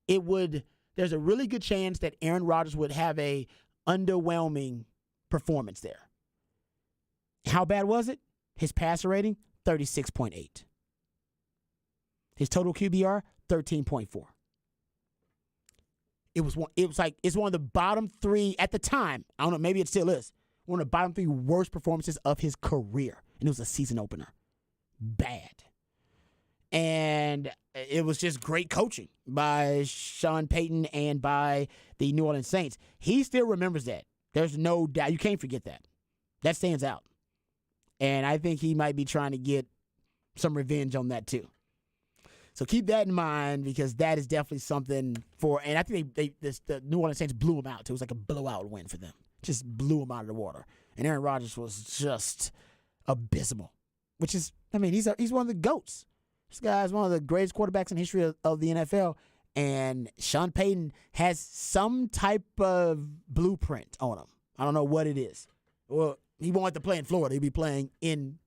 there's a really good chance that Aaron Rodgers would have a underwhelming performance there. How bad was it? His passer rating, 36.8. His total QBR, 13.4. It's one of the bottom 3 at the time. I don't know, maybe it still is. One of the bottom 3 worst performances of his career. And it was a season opener. Bad. And it was just great coaching by Sean Payton and by the New Orleans Saints. He still remembers that. There's no doubt. You can't forget that. That stands out. And I think he might be trying to get some revenge on that too. So keep that in mind because that is definitely something for. And I think the New Orleans Saints blew him out too. It was like a blowout win for them. Just blew him out of the water. And Aaron Rodgers was just abysmal. Which is, he's one of the GOATs. This guy is one of the greatest quarterbacks in the history of the NFL. And Sean Payton has some type of blueprint on him. I don't know what it is. Well, he won't have to play in Florida. He'll be playing in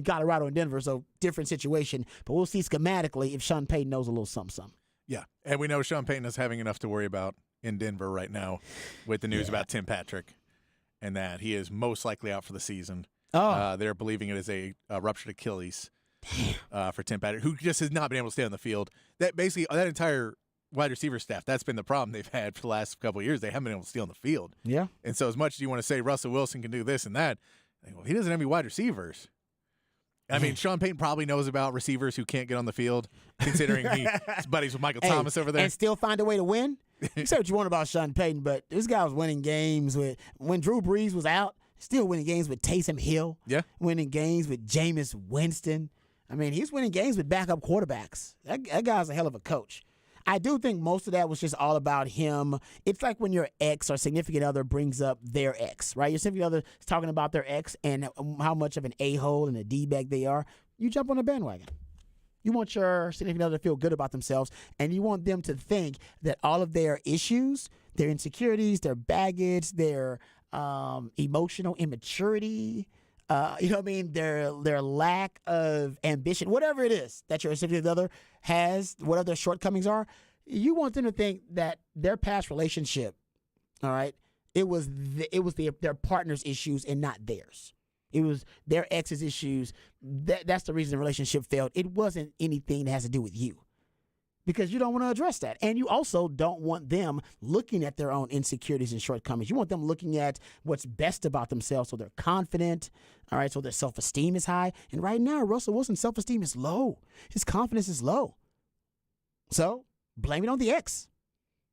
Colorado and Denver, so different situation. But we'll see schematically if Sean Payton knows a little something. Yeah, and we know Sean Payton is having enough to worry about in Denver right now with the news about Tim Patrick and that he is most likely out for the season. They're believing it is a ruptured Achilles for Tim Patrick, who just has not been able to stay on the field. That entire wide receiver staff, that's been the problem they've had for the last couple of years. They haven't been able to stay on the field. Yeah. And so as much as you want to say Russell Wilson can do this and that, well, he doesn't have any wide receivers. I mean, Sean Payton probably knows about receivers who can't get on the field, considering he's buddies with Michael Thomas over there. And still find a way to win? You say what you want about Sean Payton, but this guy was winning games when Drew Brees was out, still winning games with Taysom Hill. Yeah. Winning games with Jameis Winston. He's winning games with backup quarterbacks. That guy's a hell of a coach. I do think most of that was just all about him. It's like when your ex or significant other brings up their ex, right? Your significant other is talking about their ex and how much of an a-hole and a D-bag they are. You jump on the bandwagon. You want your significant other to feel good about themselves, and you want them to think that all of their issues, their insecurities, their baggage, their emotional immaturity, their lack of ambition, whatever it is that your significant other has, whatever their shortcomings are, you want them to think that their past relationship All right, it was their partner's issues and not theirs. It was their ex's issues. That's the reason the relationship failed. It wasn't anything that has to do with you, because you don't want to address that. And you also don't want them looking at their own insecurities and shortcomings. You want them looking at what's best about themselves so they're confident, all right, so their self-esteem is high. And right now, Russell Wilson's self-esteem is low. His confidence is low. So blame it on the ex.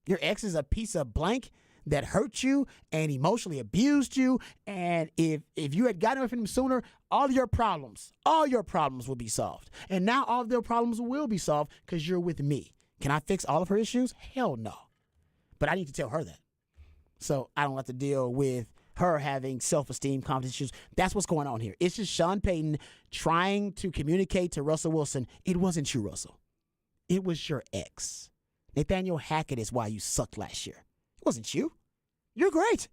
Your ex is a piece of blank that hurt you and emotionally abused you. And if you had gotten away from him sooner, all your problems will be solved. And now all of their problems will be solved because you're with me. Can I fix all of her issues? Hell no. But I need to tell her that. So I don't have to deal with her having self-esteem, confidence issues. That's what's going on here. It's just Sean Payton trying to communicate to Russell Wilson, it wasn't you, Russell. It was your ex. Nathaniel Hackett is why you sucked last year. It wasn't you. You're great.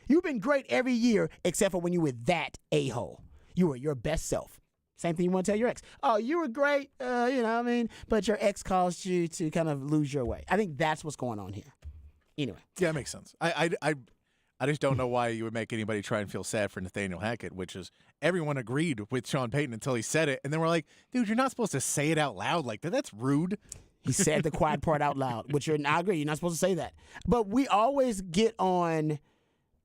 You've been great every year except for when you were that a-hole. You were your best self. Same thing you want to tell your ex. Oh, you were great, but your ex caused you to kind of lose your way. I think that's what's going on here. Anyway. Yeah, it makes sense. I just don't know why you would make anybody try and feel sad for Nathaniel Hackett, which is everyone agreed with Sean Payton until he said it. And then we're like, dude, you're not supposed to say it out loud like that. That's rude. He said the quiet part out loud, which I agree. You're not supposed to say that. But we always get on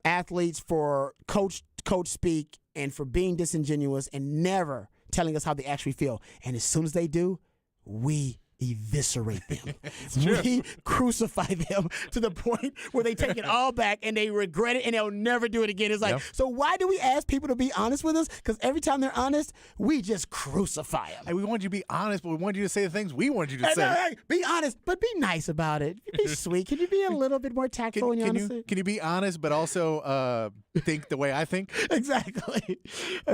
athletes for coach speak and for being disingenuous and never telling us how they actually feel. And as soon as they do, we eviscerate them. We crucify them to the point where they take it all back and they regret it and they'll never do it again. It's like, So why do we ask people to be honest with us? Because every time they're honest, we just crucify them. Hey, we want you to be honest, but we want you to say the things we want you to say. Hey, be honest, but be nice about it. Be sweet. Can you be a little bit more tactful in your honesty? Can you be honest, but also think the way I think? Exactly.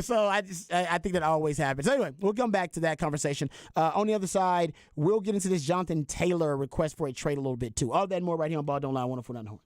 So I think that always happens. Anyway, we'll come back to that conversation. On the other side, we'll get into this Jonathan Taylor request for a trade a little bit too. All that and more right here on Ball Don't Lie, 104.9 The Horn.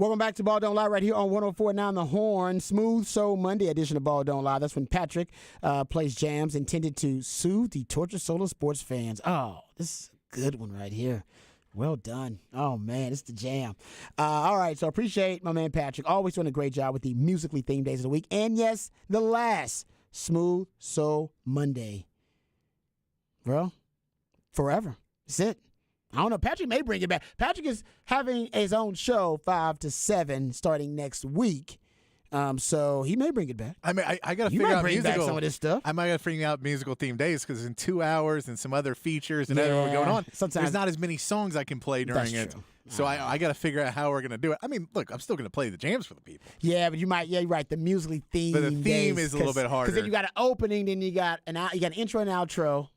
Welcome back to Ball Don't Lie right here on 104.9 The Horn. Smooth Soul Monday edition of Ball Don't Lie. That's when Patrick plays jams intended to soothe the tortured soul of sports fans. Oh, this is a good one right here. Well done. Oh, man, it's the jam. All right, so appreciate my man Patrick. Always doing a great job with the musically themed days of the week. And, yes, the last Smooth Soul Monday. Bro, forever. That's it. I don't know. Patrick may bring it back. Patrick is having his own show 5 to 7 starting next week. So he may bring it back. I mean, I got to You figure might out bring back musical. some of this stuff. I might got to figure out musical theme days because in 2 hours and some other features and everything going on, sometimes there's not as many songs I can play during That's it. true. So I got to figure out how we're going to do it. I mean, look, I'm still going to play the jams for the people. Yeah, but you might. Yeah, you're right. The musically theme. But the theme is a little bit harder. because then you got an opening, then you got an intro and outro,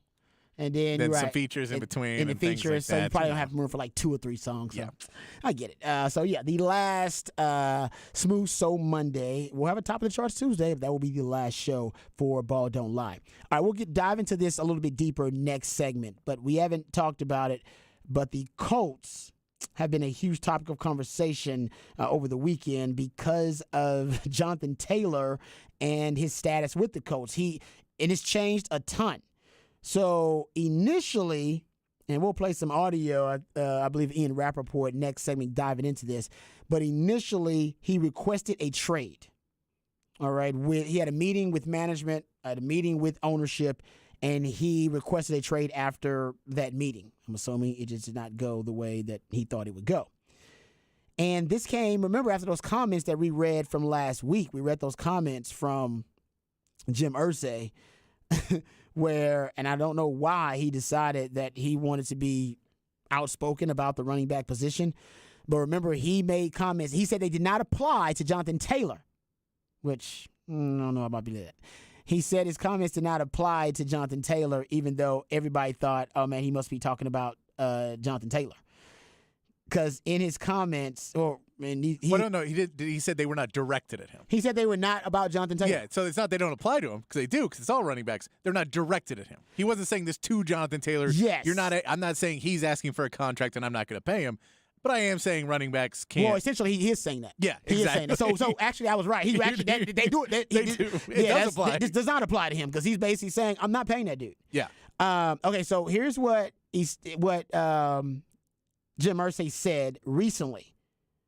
and then Then you're some right, features in between And the and things features, like so you that, probably you don't know. have room for like 2 or 3 songs. So Yeah. I get it. So yeah, the last Smooth Soul Monday. We'll have a top of the charts Tuesday, but that will be the last show for Ball Don't Lie. All right, we'll dive into this a little bit deeper next segment, but we haven't talked about it. But the Colts have been a huge topic of conversation over the weekend because of Jonathan Taylor and his status with the Colts. And it's changed a ton. So initially, and we'll play some audio, I believe Ian Rappaport next segment diving into this, but initially he requested a trade. All right, he had a meeting with management, had a meeting with ownership, and he requested a trade after that meeting. I'm assuming it just did not go the way that he thought it would go. And this came, remember, after those comments that we read from last week. We read those comments from Jim Irsay where, and I don't know why he decided that he wanted to be outspoken about the running back position. But remember, he made comments. He said they did not apply to Jonathan Taylor, which I don't know about that. He said his comments did not apply to Jonathan Taylor, even though everybody thought, oh, man, he must be talking about Jonathan Taylor. Because in his comments, he said they were not directed at him. He said they were not about Jonathan Taylor. Yeah, so it's not they don't apply to him, because they do, because it's all running backs. They're not directed at him. He wasn't saying this to Jonathan Taylor. Yes. I'm not saying he's asking for a contract and I'm not going to pay him. But I am saying running backs can't. Well, essentially, he is saying that. Yeah, he exactly. is saying that. So actually, I was right. He actually they do it. They do. It does apply. This does not apply to him because he's basically saying, "I'm not paying that dude." Yeah. Okay. So here's what Jim Irsay said recently,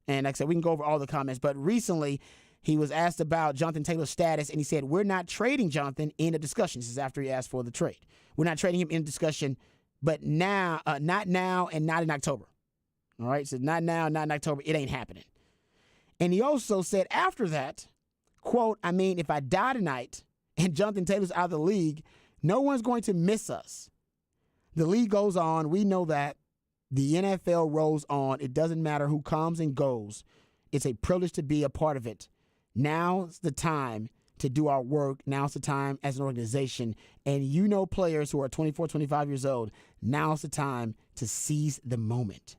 and like I said, we can go over all the comments. But recently, he was asked about Jonathan Taylor's status, and he said, "We're not trading Jonathan in a discussion." This is after he asked for the trade. We're not trading him in a discussion, but now, not now, and not in October. All right, so not now, not in October. It ain't happening. And he also said after that, quote, I mean, if I die tonight and Jonathan Taylor's out of the league, no one's going to miss us. The league goes on. We know that. The NFL rolls on. It doesn't matter who comes and goes. It's a privilege to be a part of it. Now's the time to do our work. Now's the time as an organization. And you know players who are 24, 25 years old, now's the time to seize the moment.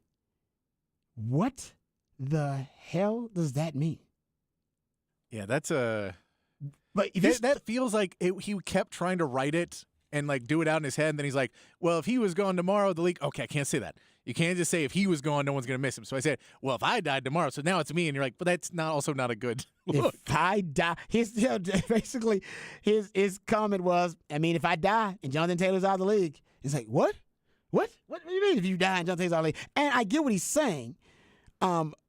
What the hell does that mean? Yeah, that's a. But if that feels like he kept trying to write it and like do it out in his head, and then he's like, "Well, if he was gone tomorrow, the league." Okay, I can't say that. You can't just say if he was gone, no one's gonna miss him. So I said, "Well, if I died tomorrow, so now it's me," and you're like, "But that's not a good look." If I die, basically his comment was, I mean, if I die and Jonathan Taylor's out of the league, it's like, what? What do you mean if you die and Jonathan Taylor's out of the league? And I get what he's saying.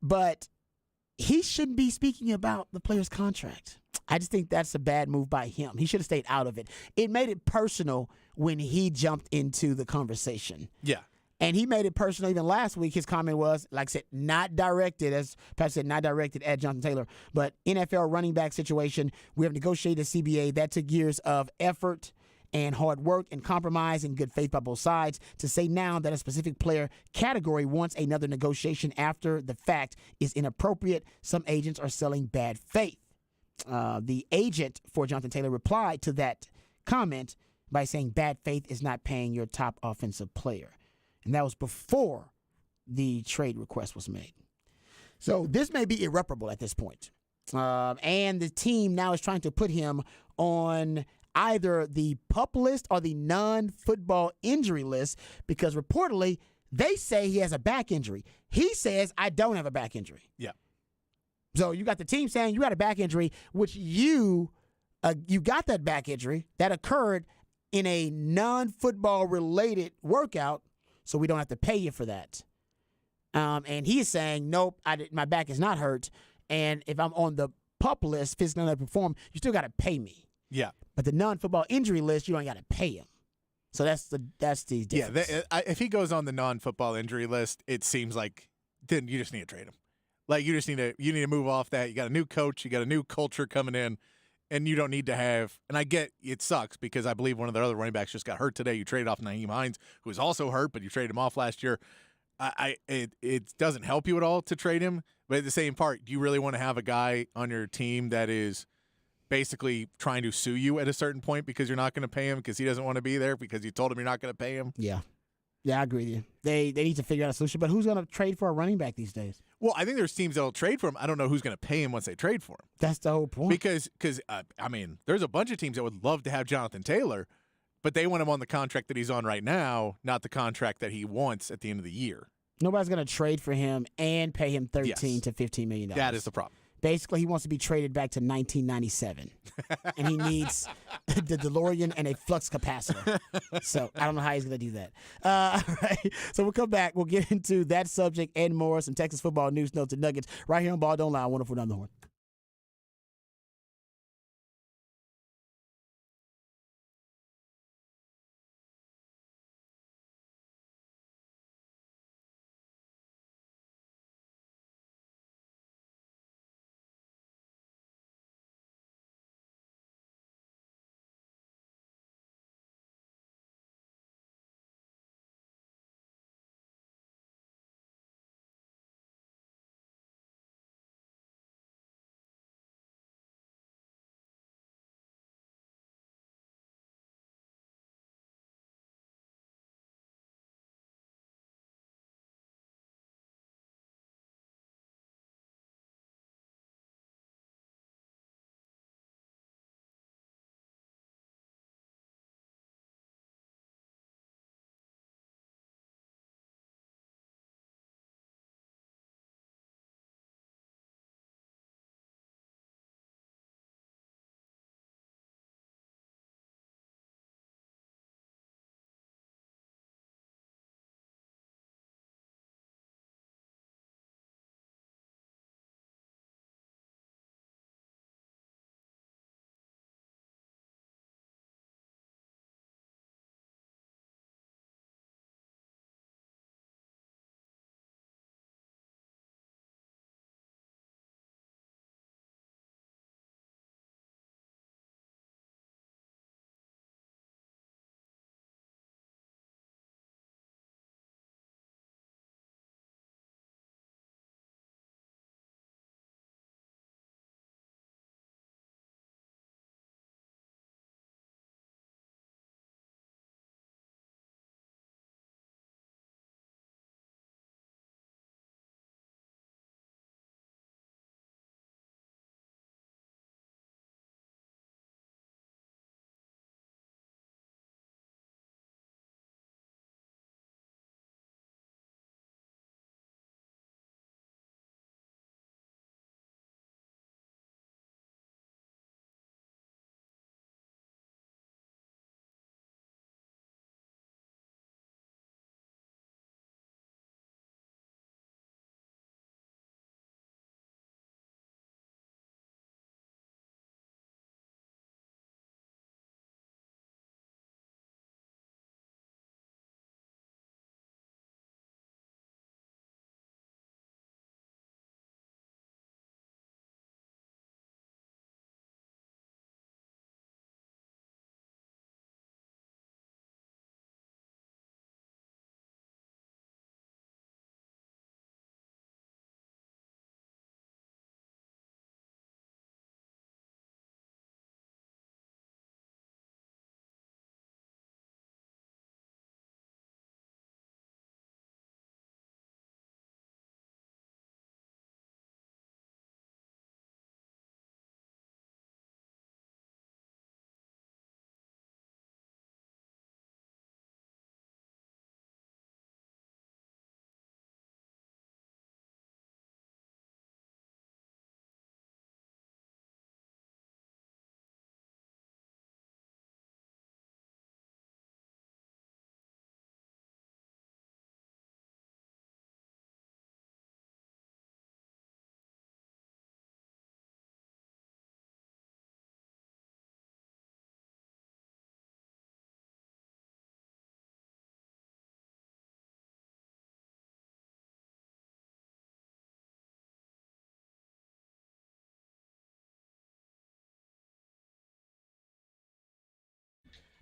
But he shouldn't be speaking about the player's contract. I just think that's a bad move by him. He should have stayed out of it. It made it personal when he jumped into the conversation. Yeah. And he made it personal even last week. His comment was, like I said, not directed, as Pat said, not directed at Jonathan Taylor, but NFL running back situation. We have negotiated a CBA. That took years of effort and hard work and compromise and good faith by both sides. To say now that a specific player category wants another negotiation after the fact is inappropriate. Some agents are selling bad faith. The agent for Jonathan Taylor replied to that comment by saying bad faith is not paying your top offensive player. And that was before the trade request was made. So this may be irreparable at this point. And the team now is trying to put him on either the PUP list or the non-football injury list because reportedly they say he has a back injury. He says, I don't have a back injury. Yeah. So you got the team saying you got a back injury, which you got that back injury that occurred in a non-football related workout, so we don't have to pay you for that. And he is saying, nope, my back is not hurt, and if I'm on the PUP list, physically unable to perform, you still got to pay me. Yeah. But the non-football injury list, you don't got to pay him. So that's the difference. Yeah, if he goes on the non-football injury list, it seems like then you just need to trade him. Like you need to move off that. You got a new coach, you got a new culture coming in, and you don't need to have. And I get it sucks because I believe one of the other running backs just got hurt today. You traded off Nyheim Hines, who was also hurt, but you traded him off last year. It doesn't help you at all to trade him. But at the same part, do you really want to have a guy on your team that is basically trying to sue you at a certain point because you're not going to pay him because he doesn't want to be there because you told him you're not going to pay him? Yeah. Yeah, I agree with you. They need to figure out a solution. But who's going to trade for a running back these days? Well, I think there's teams that will trade for him. I don't know who's going to pay him once they trade for him. That's the whole point. Because I mean, there's a bunch of teams that would love to have Jonathan Taylor, but they want him on the contract that he's on right now, not the contract that he wants at the end of the year. Nobody's going to trade for him and pay him $13 to $15 million. That is the problem. Basically, he wants to be traded back to 1997, and he needs the DeLorean and a flux capacitor. So I don't know how he's going to do that. All right. So we'll come back. We'll get into that subject and more, some Texas football news, notes, and nuggets right here on Ball Don't Lie. Wonderful down the horn.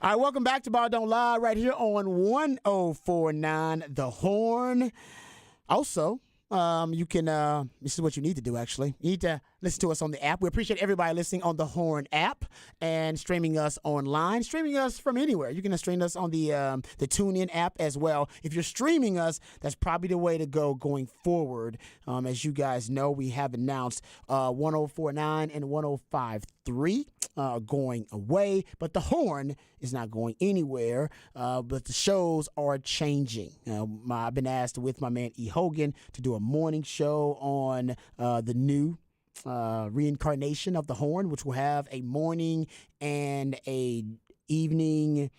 All right, welcome back to Ball Don't Lie right here on 104.9 The Horn. Also, you can, this is what you need to do, actually. You need to listen to us on the app. We appreciate everybody listening on the Horn app and streaming us online, streaming us from anywhere. You can stream us on the TuneIn app as well. If you're streaming us, that's probably the way to go going forward. As you guys know, we have announced 104.9 and 105.3 going away, but the Horn is not going anywhere, but the shows are changing. I've been asked with my man E. Hogan to do a morning show on the new reincarnation of the Horn, which will have a morning and a evening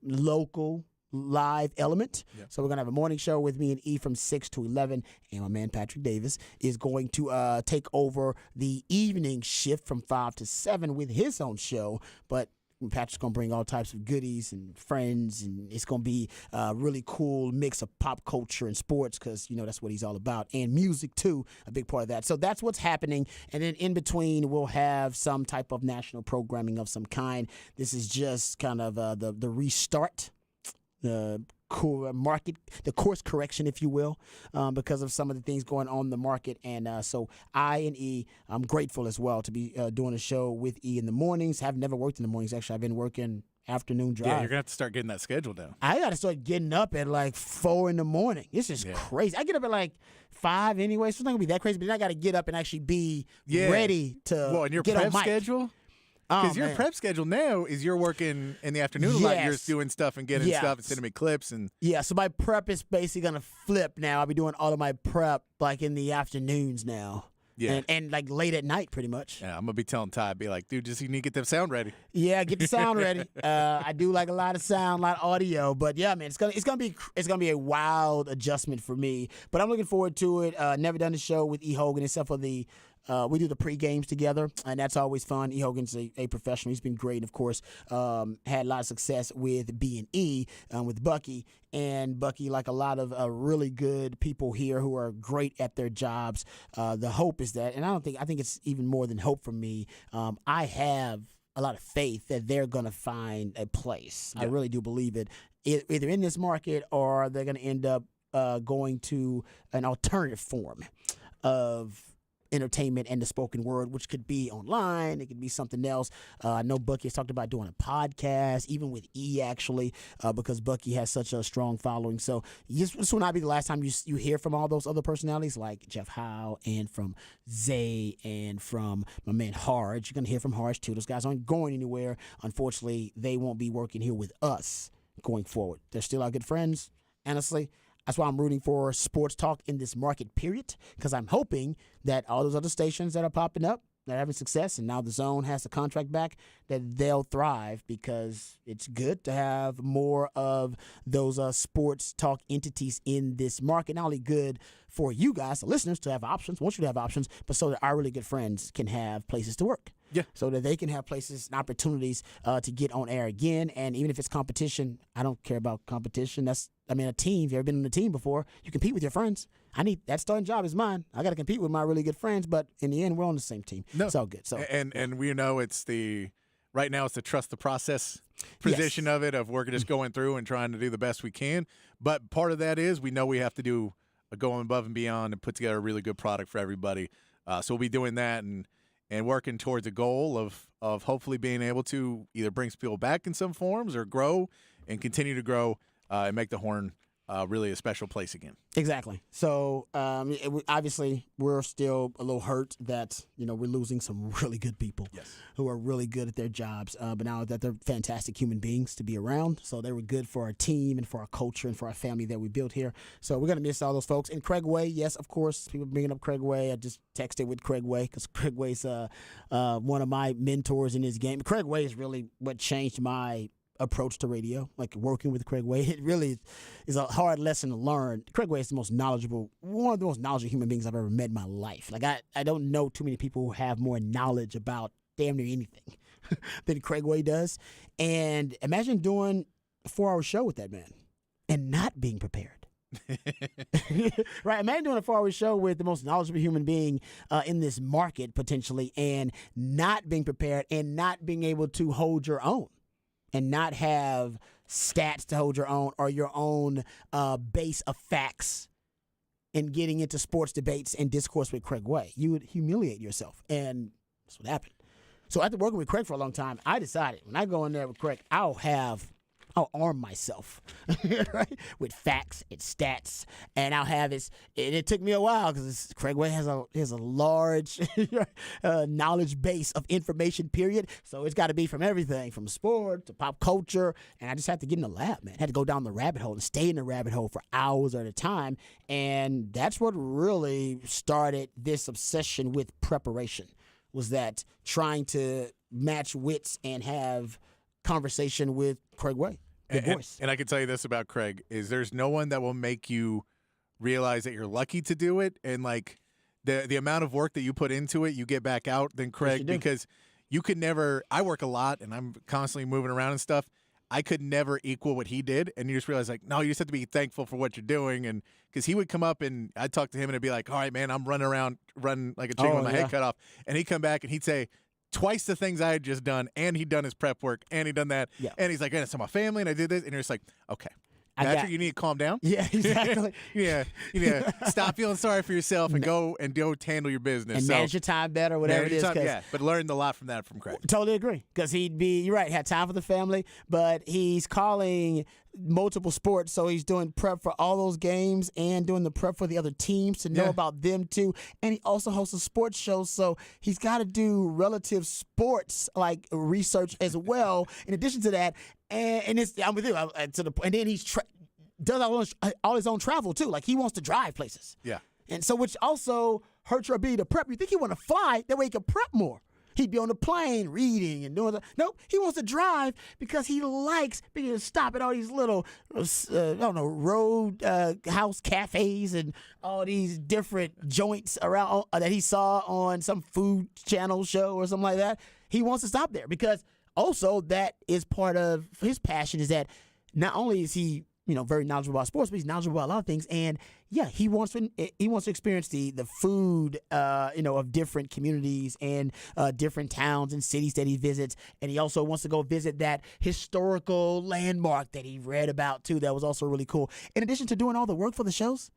local live element. Yep. So we're going to have a morning show with me and E from 6 to 11, and my man Patrick Davis is going to take over the evening shift from 5 to 7 with his own show, but Patrick's going to bring all types of goodies and friends, and it's going to be a really cool mix of pop culture and sports because, that's what he's all about, and music, too, a big part of that. So that's what's happening, and then in between, we'll have some type of national programming of some kind. This is just kind of the restart, the course correction, if you will, because of some of the things going on in the market. And so I and E, I'm grateful as well to be doing a show with E in the mornings. I've never worked in the mornings. Actually, I've been working afternoon drive. Yeah, you're going to have to start getting that schedule down. I got to start getting up at like 4 in the morning. It's just crazy. I get up at like 5 anyway, so it's not going to be that crazy, but then I got to get up and actually be ready to Well, and your get prep on mic. schedule? Because your prep schedule now is you're working in the afternoon a lot. You're just doing stuff and getting stuff and sending me clips. Yeah, so my prep is basically going to flip now. I'll be doing all of my prep like in the afternoons now. Yeah. And like late at night pretty much. Yeah, I'm going to be telling Ty, be like, dude, just you need to get the sound ready. Yeah, get the sound ready. I do like a lot of sound, a lot of audio. But yeah, man, it's gonna be a wild adjustment for me. But I'm looking forward to it. Never done the show with E. Hogan except for we do the pre-games together, and that's always fun. E. Hogan's a professional. He's been great, and of course, had a lot of success with B&E, with Bucky. And Bucky, like a lot of really good people here who are great at their jobs, the hope is that, and I think it's even more than hope for me. I have a lot of faith that they're going to find a place. Yeah. I really do believe it, either in this market or they're going to end up going to an alternative form of entertainment and the spoken word, which could be online, it could be something else. I know Bucky has talked about doing a podcast, even with E, actually, because Bucky has such a strong following. So this will not be the last time you hear from all those other personalities like Jeff Howe and from Zay and from my man Harge. You're going to hear from Harge, too. Those guys aren't going anywhere. Unfortunately, they won't be working here with us going forward. They're still our good friends, honestly. That's why I'm rooting for sports talk in this market, period, because I'm hoping that all those other stations that are popping up, that are having success, and now the Zone has the contract back, that they'll thrive because it's good to have more of those sports talk entities in this market. Not only good for you guys, the listeners, to have options, want you to have options, but so that our really good friends can have places to work. Yeah. So that they can have places and opportunities to get on air again. And even if it's competition, I don't care about competition. A team, if you've ever been on a team before, you compete with your friends. That starting job is mine. I got to compete with my really good friends, but in the end, we're on the same team. No. It's all good. So And we know right now it's the trust the process position of it, of we're just going through and trying to do the best we can. But part of that is we know we have to do going above and beyond and put together a really good product for everybody. So we'll be doing that and working towards a goal of hopefully being able to either bring people back in some forms or grow and continue to grow and make the Horn really a special place again. Exactly. So obviously we're still a little hurt that we're losing some really good people who are really good at their jobs, but now that they're fantastic human beings to be around. So they were good for our team and for our culture and for our family that we built here. So we're going to miss all those folks. And Craig Way, yes, of course, people bringing up Craig Way. I just texted with Craig Way because Craig Way's one of my mentors in this game. Craig Way is really what changed my approach to radio, like working with Craig Way. It really is a hard lesson to learn. Craig Way is one of the most knowledgeable human beings I've ever met in my life. Like I don't know too many people who have more knowledge about damn near anything than Craig Way does. And imagine doing a 4-hour show with that man and not being prepared. Right? Imagine doing a 4-hour show with the most knowledgeable human being in this market potentially, and not being prepared and not being able to hold your own. and not have stats to hold your own or your own base of facts in getting into sports debates and discourse with Craig Way. You would humiliate yourself, and that's what happened. So after working with Craig for a long time, I decided when I go in there with Craig, I'll arm myself right, with facts and stats, and I'll have it. And it took me a while because Craig Way has a large knowledge base of information. Period. So it's got to be from everything, from sport to pop culture. And I just had to get in the lab, man. I had to go down the rabbit hole and stay in the rabbit hole for hours at a time. And that's what really started this obsession with preparation. Was that trying to match wits and have conversation with Craig Way. And I can tell you this about Craig is there's no one that will make you realize that you're lucky to do it, and like the amount of work that you put into it, you get back out than Craig, because you could never. I work a lot and I'm constantly moving around and stuff. I could never equal what he did, and you just realize like, no, you just have to be thankful for what you're doing, and because he would come up and I'd talk to him and it'd be like, all right, man, I'm running like a chicken with my head cut off, and he'd come back and he'd say twice the things I had just done, and he'd done his prep work, and he'd done that, and he's like, and it's on my family, and I did this, and you're just like, okay, Patrick, you need to calm down. Yeah, exactly. You need to stop feeling sorry for yourself and go handle your business. And manage your time better, whatever it is. But learned a lot from that from Craig. Totally agree. Because you're right, had time for the family, but he's calling multiple sports, so he's doing prep for all those games and doing the prep for the other teams to know about them too. And he also hosts a sports show, so he's got to do relative sports like research as well. In addition to that, and I'm with you and then he's does all his own travel too. Like he wants to drive places. Yeah. And so which also hurts your ability to prep. You think he want to fly, that way he can prep more. He'd be on the plane reading and doing nope, he wants to drive because he likes being able to stop at all these little, road house cafes and all these different joints around that he saw on some food channel show or something like that. He wants to stop there because also that is part of his passion is that not only is he very knowledgeable about sports, but he's knowledgeable about a lot of things. And he wants to experience the food, of different communities and different towns and cities that he visits. And he also wants to go visit that historical landmark that he read about too. That was also really cool. In addition to doing all the work for the shows,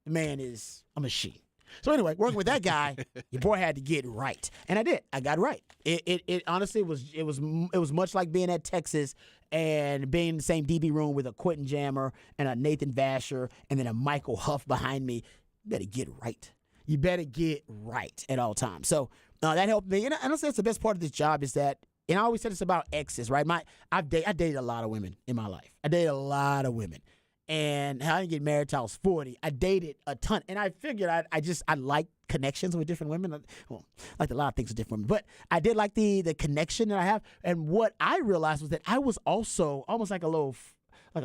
the man is a machine. So anyway, working with that guy, your boy had to get right, and I did. I got right. It honestly was much like being at Texas and being in the same DB room with a Quentin Jammer and a Nathan Vasher and then a Michael Huff behind me. You better get right. You better get right at all times. So that helped me. And honestly, that's the best part of this job is that, and I always said this about exes, right? I dated a lot of women in my life. I dated a lot of women. And I didn't get married till I was 40. I dated a ton. And I figured I like connections with different women. Well, I like a lot of things with different women. But I did like the connection that I have. And what I realized was that I was also almost like a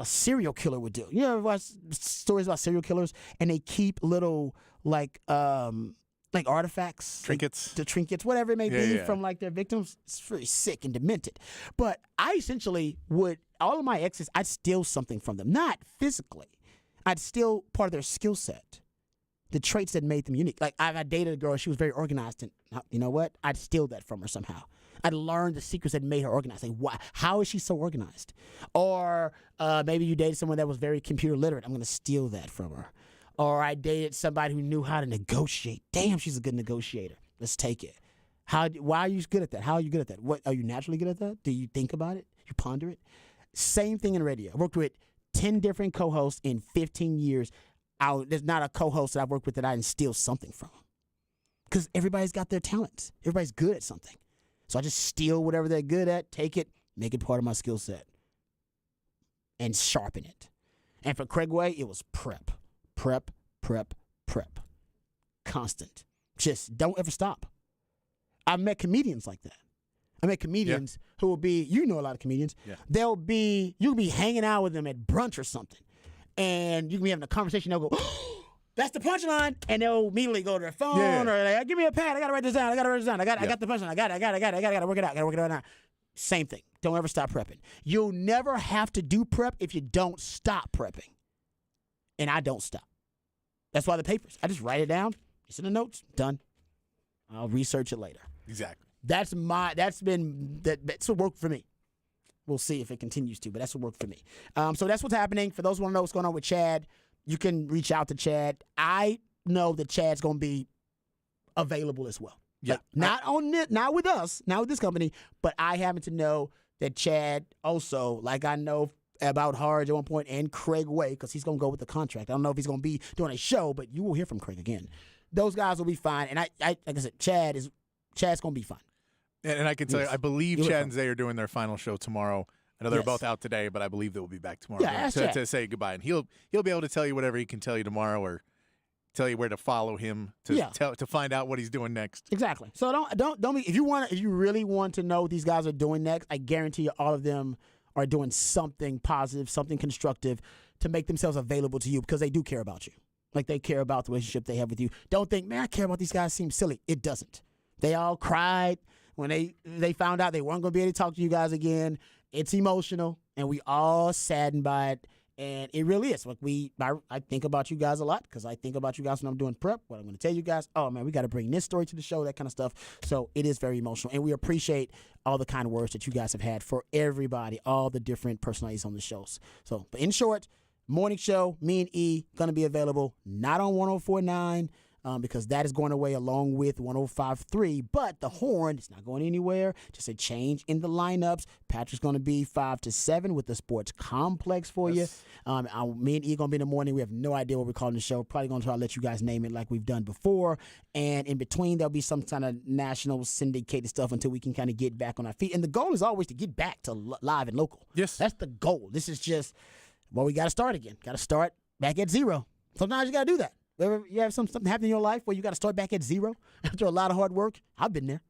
serial killer would do. You ever watch stories about serial killers? And they keep little like artifacts. Trinkets, whatever it may be from like their victims. It's very sick and demented. But I essentially all of my exes, I'd steal something from them. Not physically. I'd steal part of their skill set. The traits that made them unique. Like I dated a girl, she was very organized, and you know what? I'd steal that from her somehow. I'd learn the secrets that made her organized. Like, why? How is she so organized? Or maybe you dated someone that was very computer literate. I'm going to steal that from her. Or I dated somebody who knew how to negotiate. Damn, she's a good negotiator. Let's take it. Why are you good at that? How are you good at that? What are you naturally good at that? Do you think about it? You ponder it? Same thing in radio. I worked with 10 different co-hosts in 15 years. There's not a co-host that I've worked with that I didn't steal something from. Because everybody's got their talents. Everybody's good at something. So I just steal whatever they're good at, take it, make it part of my skill set, and sharpen it. And for Craig Way, it was prep. Constant. Just don't ever stop. I've met comedians like that. I met comedians who will be, a lot of comedians. Yeah. You'll be hanging out with them at brunch or something. And you can be having a conversation. They'll go, oh, that's the punchline. And they'll immediately go to their phone or like, give me a pad. I got to write this down. I got the punchline. I got to work it out. Got to work it out now. Same thing. Don't ever stop prepping. You'll never have to do prep if you don't stop prepping. And I don't stop. That's why the papers. I just write it down. It's in the notes. Done. I'll research it later. Exactly. That's what worked for me. We'll see if it continues to, but that's what worked for me. So that's what's happening. For those who want to know what's going on with Chad, you can reach out to Chad. I know that Chad's going to be available as well. Yeah. Like, not with us, not with this company, but I happen to know that Chad also, like I know about Harge at one point and Craig Way, because he's going to go with the contract. I don't know if he's going to be doing a show, but you will hear from Craig again. Those guys will be fine. And I like I said, Chad's going to be fine. And I can tell you, I believe Chad and Zay are doing their final show tomorrow. I know they're Yes. both out today, but I believe they will be back tomorrow Yeah, to say goodbye. And he'll be able to tell you whatever he can tell you tomorrow, or tell you where to follow him to find out what he's doing next. Exactly. So don't be, if you really want to know what these guys are doing next, I guarantee you all of them are doing something positive, something constructive to make themselves available to you, because they do care about you. Like, they care about the relationship they have with you. Don't think, man, I care about these guys, seems silly. It doesn't. They all cried when they found out they weren't going to be able to talk to you guys again. It's emotional, and we all saddened by it. And it really is. Like, I think about you guys a lot, because I think about you guys when I'm doing prep, what I'm going to tell you guys. Oh, man, we got to bring this story to the show, that kind of stuff. So it is very emotional. And we appreciate all the kind words that you guys have had for everybody, all the different personalities on the shows. So, but in short, morning show, me and E, going to be available, not on 104.9, because that is going away along with 105.3. But the Horn is not going anywhere. Just a change in the lineups. Patrick's going to be 5 to 7 with the Sports Complex for you. Me and E going to be in the morning. We have no idea what we're calling the show. Probably going to try to let you guys name it like we've done before. And in between, there'll be some kind of national syndicated stuff until we can kind of get back on our feet. And the goal is always to get back to live and local. Yes. That's the goal. This is just, well, we got to start again. Got to start back at zero. Sometimes you got to do that. You have something happen in your life where you got to start back at zero after a lot of hard work. I've been there.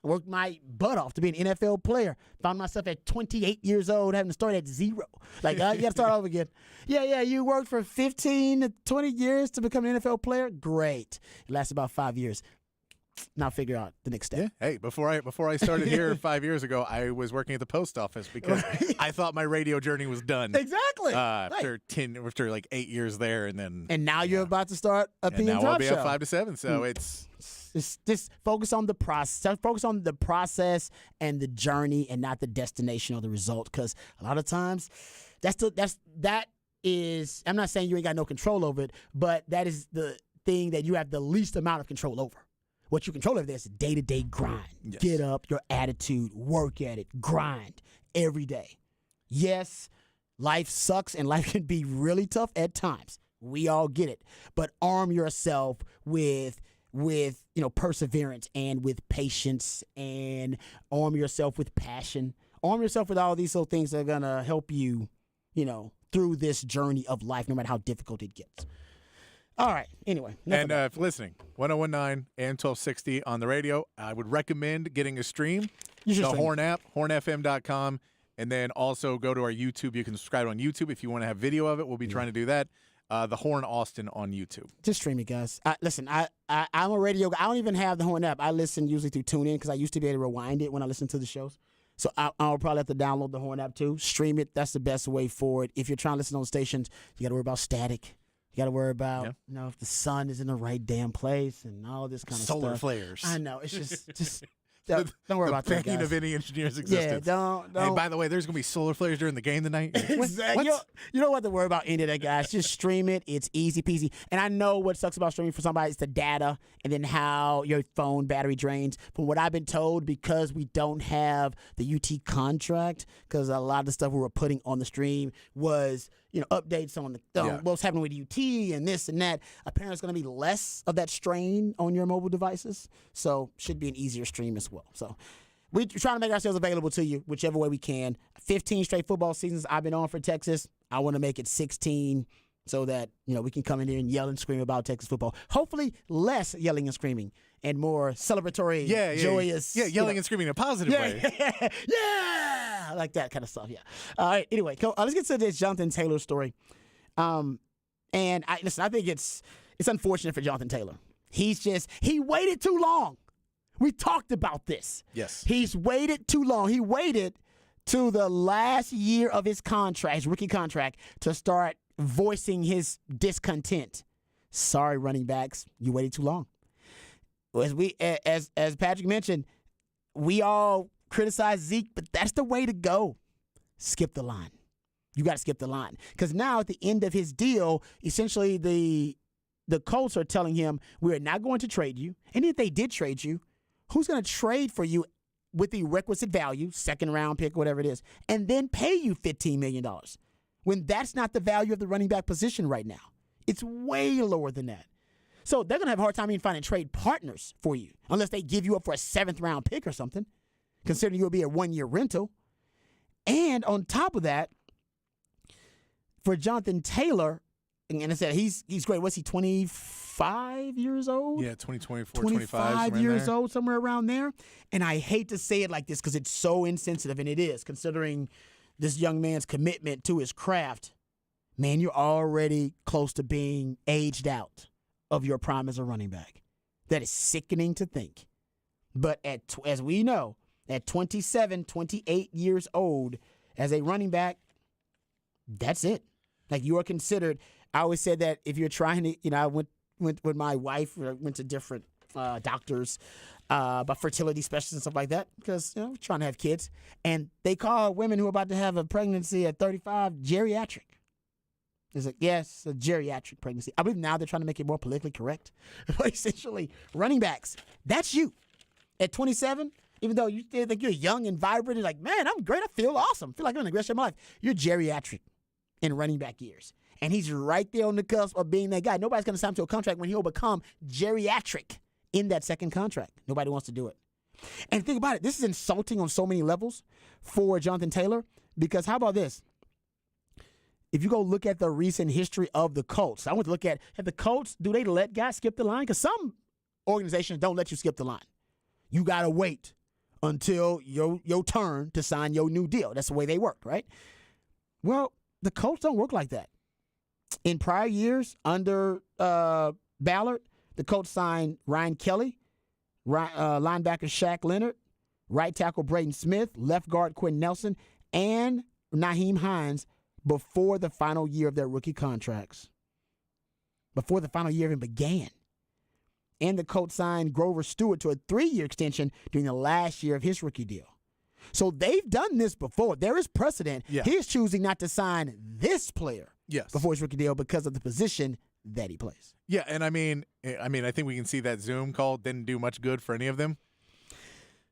I worked my butt off to be an NFL player. Found myself at 28 years old having to start at zero. Like, you got to start over again. Yeah, you worked for 15 to 20 years to become an NFL player? Great. It lasted about 5 years. Now figure out the next step. Yeah. Hey, before I started here 5 years ago, I was working at the post office because I thought my radio journey was done. Exactly. After 8 years there, and now you're about to start a PM now Talk I'll be show. at 5 to 7. So it's just focus on the process. Focus on the process and the journey, and not the destination or the result. Because a lot of times, that is. I'm not saying you ain't got no control over it, but that is the thing that you have the least amount of control over. What you control over there is a day-to-day grind. Yes. Get up, your attitude, work at it, grind every day. Yes, life sucks and life can be really tough at times. We all get it. But arm yourself with perseverance and with patience, and arm yourself with passion. Arm yourself with all these little things that are going to help you, through this journey of life, no matter how difficult it gets. All right. Anyway. And if listening, 101.9 and 1260 on the radio, I would recommend getting a stream. The Horn app, hornfm.com, and then also go to our YouTube. You can subscribe on YouTube if you want to have video of it. We'll be trying to do that. The Horn Austin on YouTube. Just stream it, guys. Listen, I'm a radio guy. I don't even have the Horn app. I listen usually through TuneIn because I used to be able to rewind it when I listen to the shows. So I'll probably have to download the Horn app too. Stream it. That's the best way forward. If you're trying to listen on stations, you got to worry about static. You got to worry about, if the sun is in the right damn place and all this kind of stuff. Solar flares. I know. It's just don't worry about that, guys. The pain of any engineer's existence. Yeah, don't. Hey, by the way, there's going to be solar flares during the game tonight. Exactly. You don't have to worry about any of that, guys. Just stream it. It's easy peasy. And I know what sucks about streaming for somebody is the data and then how your phone battery drains. From what I've been told, because we don't have the UT contract, because a lot of the stuff we were putting on the stream was, updates on what's happening with UT and this and that. Apparently, it's going to be less of that strain on your mobile devices. So, should be an easier stream as well. So, we're trying to make ourselves available to you whichever way we can. 15 straight football seasons I've been on for Texas. I want to make it 16 so that, we can come in here and yell and scream about Texas football. Hopefully, less yelling and screaming and more celebratory, joyous. Yeah, yelling and screaming in a positive way. Yeah, like that kind of stuff, yeah. All right, anyway, let's get to this Jonathan Taylor story. And I think it's unfortunate for Jonathan Taylor. He waited too long. We talked about this. Yes. He's waited too long. He waited to the last year of his contract, his rookie contract, to start voicing his discontent. Sorry, running backs, you waited too long. As Patrick mentioned, we all criticize Zeke, but that's the way to go. skip the line. You got to skip the line. Because now at the end of his deal, essentially the Colts are telling him, we're not going to trade you. And if they did trade you, who's going to trade for you with the requisite value, second-round pick, whatever it is, and then pay you $15 million when that's not the value of the running back position right now? It's way lower than that. So they're going to have a hard time even finding trade partners for you unless they give you up for a 7th-round pick or something, considering you'll be a 1-year rental. And on top of that, for Jonathan Taylor, and I said he's great. What's he, 25 years old? Yeah, 24, 25 years old, somewhere around there. And I hate to say it like this because it's so insensitive, and it is, considering this young man's commitment to his craft. Man, you're already close to being aged out of your prime as a running back. That is sickening to think. But as we know, at 27, 28 years old, as a running back, that's it. Like, you are considered. I always said that if you're trying to, I went with my wife, went to different doctors, about fertility specialists and stuff like that, because, we're trying to have kids. And they call women who are about to have a pregnancy at 35 geriatric. It's like, yes, a geriatric pregnancy. I believe now they're trying to make it more politically correct. But essentially, running backs, that's you. At 27, even though you think you're young and vibrant, and like, man, I'm great, I feel awesome, I feel like I'm in the rest of my life. You're geriatric in running back years. And he's right there on the cusp of being that guy. Nobody's going to sign him to a contract when he'll become geriatric in that second contract. Nobody wants to do it. And think about it. This is insulting on so many levels for Jonathan Taylor, because how about this? If you go look at the recent history of the Colts, I want to look at the Colts, do they let guys skip the line? Because some organizations don't let you skip the line. You got to wait until your turn to sign your new deal. That's the way they work, right? Well, the Colts don't work like that. In prior years, under Ballard, the Colts signed Ryan Kelly, linebacker Shaq Leonard, right tackle Braden Smith, left guard Quentin Nelson, and Nyheim Hines before the final year of their rookie contracts. Before the final year even began. And the Colts signed Grover Stewart to a 3-year extension during the last year of his rookie deal. So they've done this before. There is precedent. Yeah. He's choosing not to sign this player before his rookie deal because of the position that he plays. Yeah, and I think we can see that Zoom call didn't do much good for any of them,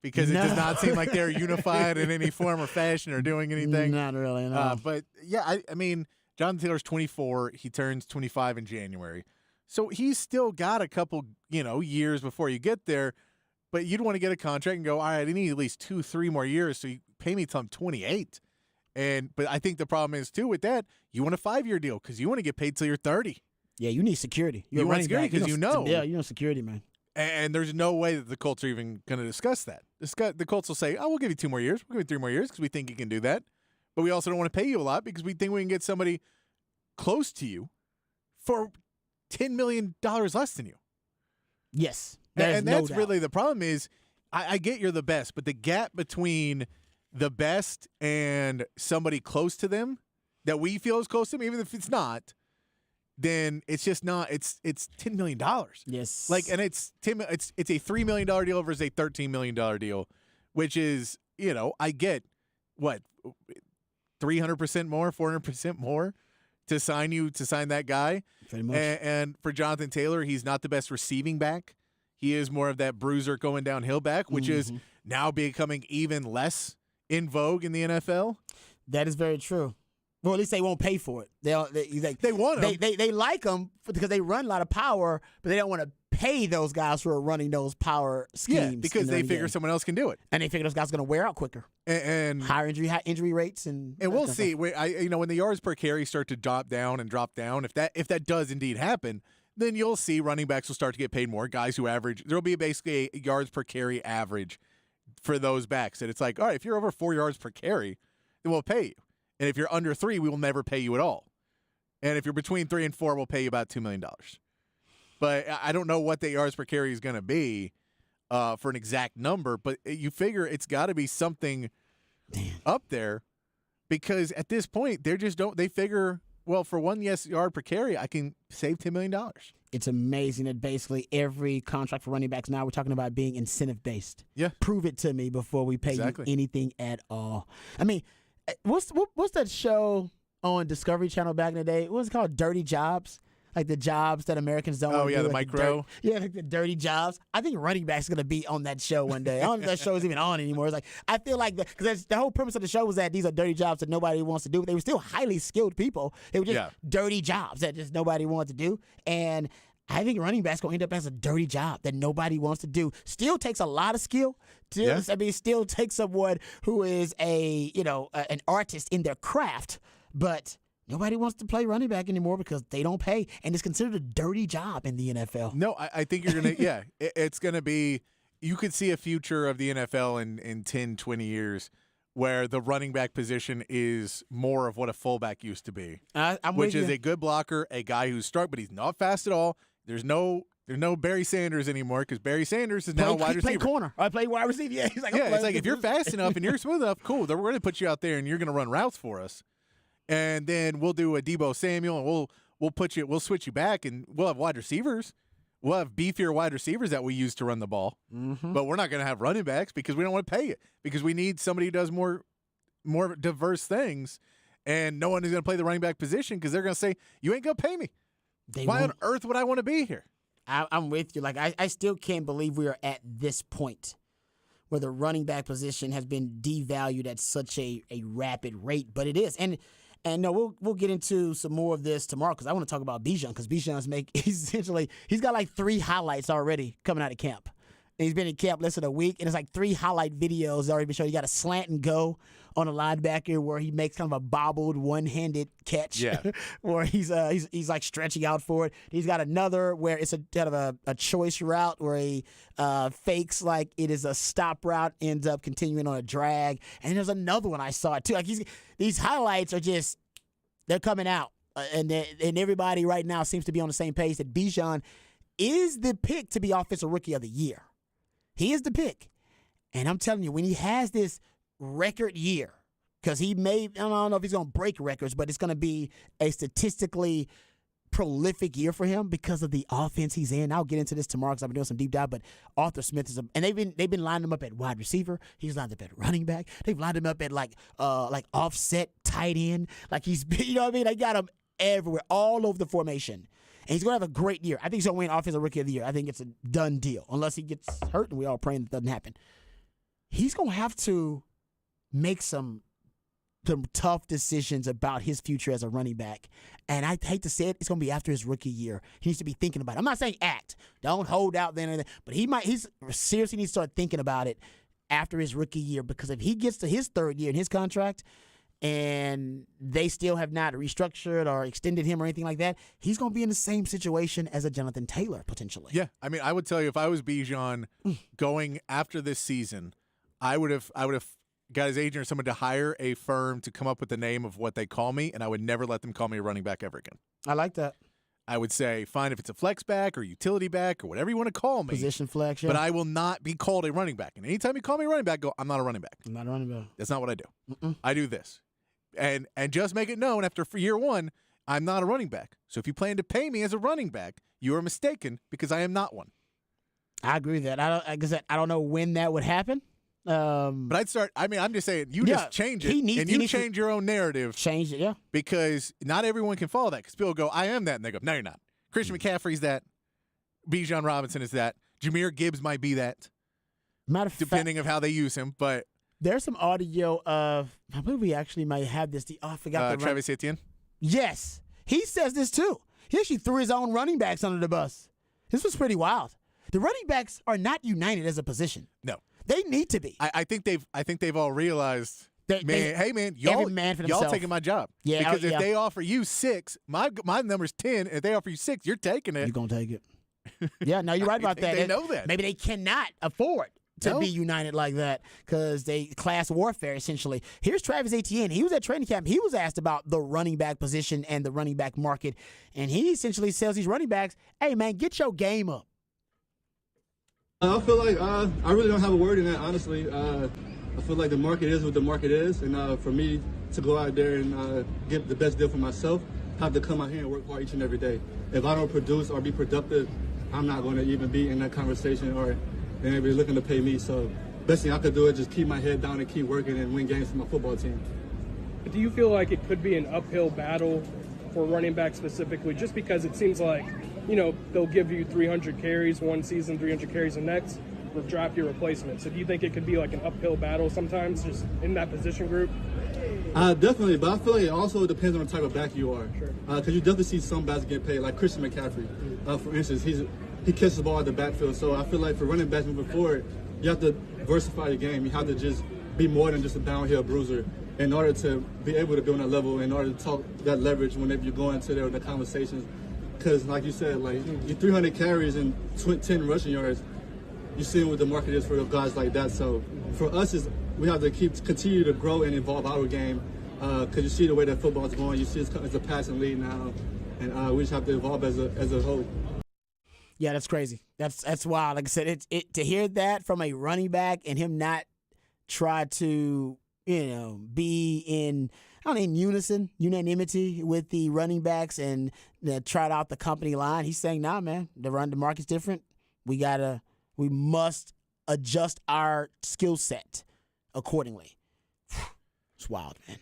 because it does not seem like they're unified in any form or fashion or doing anything. Not really, no. But yeah, I mean, Jonathan Taylor's 24. He turns 25 in January. So he's still got a couple, years before you get there. But you'd want to get a contract and go, all right, I need at least 2-3 more years, so you pay me till I'm 28. But I think the problem is, too, with that, you want a 5-year deal because you want to get paid till you're 30. Yeah, you need security. You want security because Yeah, you know security, man. And there's no way that the Colts are even going to discuss that. The Colts will say, we'll give you 2 more years. We'll give you 3 more years because we think you can do that. But we also don't want to pay you a lot because we think we can get somebody close to you for $10 million less than you. Yes. And that's really the problem is, I get you're the best, but the gap between the best and somebody close to them that we feel is close to them, even if it's not, then it's just not. It's $10 million. Yes. And it's a $3 million deal versus a $13 million deal, which is, I get what, 300% more, 400% more to sign that guy. Pretty much. And for Jonathan Taylor, he's not the best receiving back. He is more of that bruiser going downhill back, which is now becoming even less in vogue in the NFL. That is very true. Well, at least they won't pay for it. They want him. They like him because they run a lot of power, but they don't want to pay those guys who are running those power schemes. Yeah, because they figure someone else can do it, and they figure those guys are going to wear out quicker and higher injury rates, and we'll see. When the yards per carry start to drop down, if that does indeed happen, then you'll see running backs will start to get paid more. Guys who average, there'll be basically a yards per carry average for those backs, and it's like, all right, if you're over 4 yards per carry, then we'll pay you. And if you're under 3, we will never pay you at all. And if you're between 3 and 4, we'll pay you about $2 million. But I don't know what the yards per carry is going to be for an exact number, but you figure it's got to be something up there, because at this point, they figure, well, for 1 yard per carry, I can save $10 million. It's amazing that basically every contract for running backs now, we're talking about being incentive-based. Yeah. Prove it to me before we pay you anything at all. I mean, what's that show on Discovery Channel back in the day? What was it called? Dirty Jobs? Like the jobs that Americans don't want to do. The like micro. Like the dirty jobs. I think running back's going to be on that show one day. I don't know if that show is even on anymore. It's like, I feel like, because the whole premise of the show was that these are dirty jobs that nobody wants to do. But they were still highly skilled people. They were just dirty jobs that just nobody wanted to do. And I think running back's going to end up as a dirty job that nobody wants to do. Still takes a lot of skill. Still takes someone who is an artist in their craft, but nobody wants to play running back anymore because they don't pay, and it's considered a dirty job in the NFL. No, I think you're going to, it's going to be, you could see a future of the NFL in 10, 20 years where the running back position is more of what a fullback used to be, which is a good blocker, a guy who's strong, but he's not fast at all. There's no Barry Sanders anymore because Barry Sanders is now a wide receiver. Play corner. I play wide receiver. Yeah, he's like, it's like if you're fast enough and you're smooth enough, cool, then we're going to put you out there and you're going to run routes for us. And then we'll do a Deebo Samuel, and we'll switch you back, and we'll have wide receivers. We'll have beefier wide receivers that we use to run the ball. Mm-hmm. But we're not going to have running backs because we don't want to pay it, because we need somebody who does more diverse things, and no one is going to play the running back position because they're going to say, you ain't going to pay me. Why on earth would I want to be here? I'm with you. Like, I still can't believe we are at this point where the running back position has been devalued at such a rapid rate, but it is. And no, we'll get into some more of this tomorrow because I want to talk about Bijan, because Bijan's he's got like 3 highlights already coming out of camp. And he's been in camp less than a week, and it's like 3 highlight videos already been shown. He got a slant and go on a linebacker where he makes kind of a bobbled one-handed catch, where he's like stretching out for it. He's got another where it's a kind of a choice route where he fakes like it is a stop route, ends up continuing on a drag. And there's another one I saw too. Like these highlights are just, they're coming out, and everybody right now seems to be on the same page that Bijan is the pick to be Offensive Rookie of the Year. He is the pick. And I'm telling you, when he has this record year, because I don't know if he's going to break records, but it's going to be a statistically prolific year for him because of the offense he's in. I'll get into this tomorrow because I've been doing some deep dive, but Arthur Smith and they've been lining him up at wide receiver. He's lined up at running back. They've lined him up at like offset tight end. Like he's, you know what I mean? They got him everywhere, all over the formation. And he's going to have a great year. I think he's going to win Offensive Rookie of the Year. I think it's a done deal, unless he gets hurt, and we all praying that doesn't happen. He's going to have to make some tough decisions about his future as a running back. And I hate to say it, it's going to be after his rookie year. He needs to be thinking about it. I'm not saying act. Don't hold out then, but he seriously needs to start thinking about it after his rookie year, because if he gets to his 3rd year in his contract and they still have not restructured or extended him or anything like that, he's going to be in the same situation as a Jonathan Taylor, potentially. Yeah, I mean, I would tell you, if I was Bijan going after this season, I would have got his agent or someone to hire a firm to come up with the name of what they call me, and I would never let them call me a running back ever again. I like that. I would say, fine, if it's a flex back or utility back or whatever you want to call me. Position flex, yeah. But I will not be called a running back. And anytime you call me a running back, go, I'm not a running back. I'm not a running back. That's not what I do. I do this. And just make it known after year 1, I'm not a running back. So if you plan to pay me as a running back, you are mistaken, because I am not one. I agree with that. I don't know when that would happen. But I'd start. I mean, I'm just saying, just change it, and you change your own narrative. Change it, yeah. Because not everyone can follow that. Because people go, I am that, and they go, no, you're not. Christian McCaffrey's that. Bijan Robinson is that. Jahmyr Gibbs might be that. Matter of depending of how they use him, but. There's some audio of, I believe we actually might have this. I forgot the Travis Etienne? Yes. He says this too. He actually threw his own running backs under the bus. This was pretty wild. The running backs are not united as a position. No. They need to be. I think they've all realized, hey man, y'all taking my job. Yeah. Because if they offer you 6, my number's 10, if they offer you 6, you're taking it. You're gonna take it. Yeah, no, you're right about that. They know that. Maybe they cannot afford to be united like that because they class warfare, essentially. Here's Travis Etienne. He was at training camp. He was asked about the running back position and the running back market, and he essentially tells these running backs, hey, man, get your game up. I feel like I really don't have a word in that, honestly. I feel like the market is what the market is, and for me to go out there and get the best deal for myself, I have to come out here and work hard each and every day. If I don't produce or be productive, I'm not going to even be in that conversation or anybody looking to pay me. So best thing I could do is just keep my head down and keep working and win games for my football team. But do you feel like it could be an uphill battle for running back specifically, just because it seems like, they'll give you 300 carries one season, 300 carries the next, or draft your replacement. So do you think it could be like an uphill battle sometimes just in that position group? Definitely, but I feel like it also depends on the type of back you are. Sure. Because you definitely see some backs get paid, like Christian McCaffrey. For instance, he catches the ball at the backfield. So I feel like for running backs moving forward, you have to diversify the game. You have to just be more than just a downhill bruiser in order to be able to be on that level, in order to talk that leverage whenever you're going to the conversations. Because like you said, like your 300 carries and 10 rushing yards, you're seeing what the market is for guys like that. So for us, we have to continue to grow and evolve our game, because you see the way that football is going. You see it's a passing league now, and we just have to evolve as a whole. Yeah, that's crazy. That's wild. Like I said, to hear that from a running back and him not try to be in unanimity with the running backs and trot out the company line. He's saying, nah, man, the market's different. We must adjust our skill set accordingly. It's wild, man.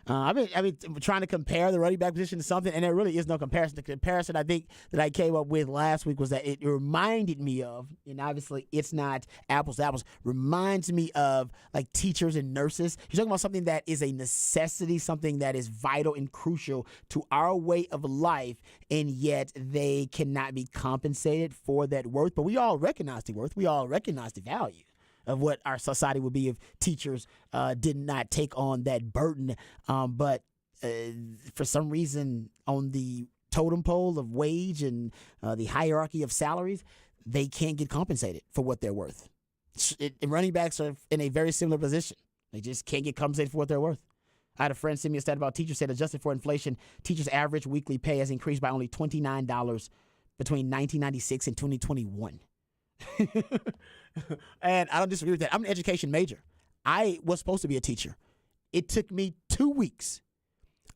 I've been trying to compare the running back position to something, and there really is no comparison. The comparison I think that I came up with last week was that it reminded me of, and obviously it's not apples to apples, reminds me of like teachers and nurses. You're talking about something that is a necessity, something that is vital and crucial to our way of life, and yet they cannot be compensated for that worth. But we all recognize the worth. We all recognize the value of what our society would be if teachers did not take on that burden. But for some reason, on the totem pole of wage and the hierarchy of salaries, they can't get compensated for what they're worth. Running backs are in a very similar position. They just can't get compensated for what they're worth. I had a friend send me a stat about teachers, said adjusted for inflation, teachers' average weekly pay has increased by only $29 between 1996 and 2021. And I don't disagree with that. I'm an education major. I was supposed to be a teacher. It took me 2 weeks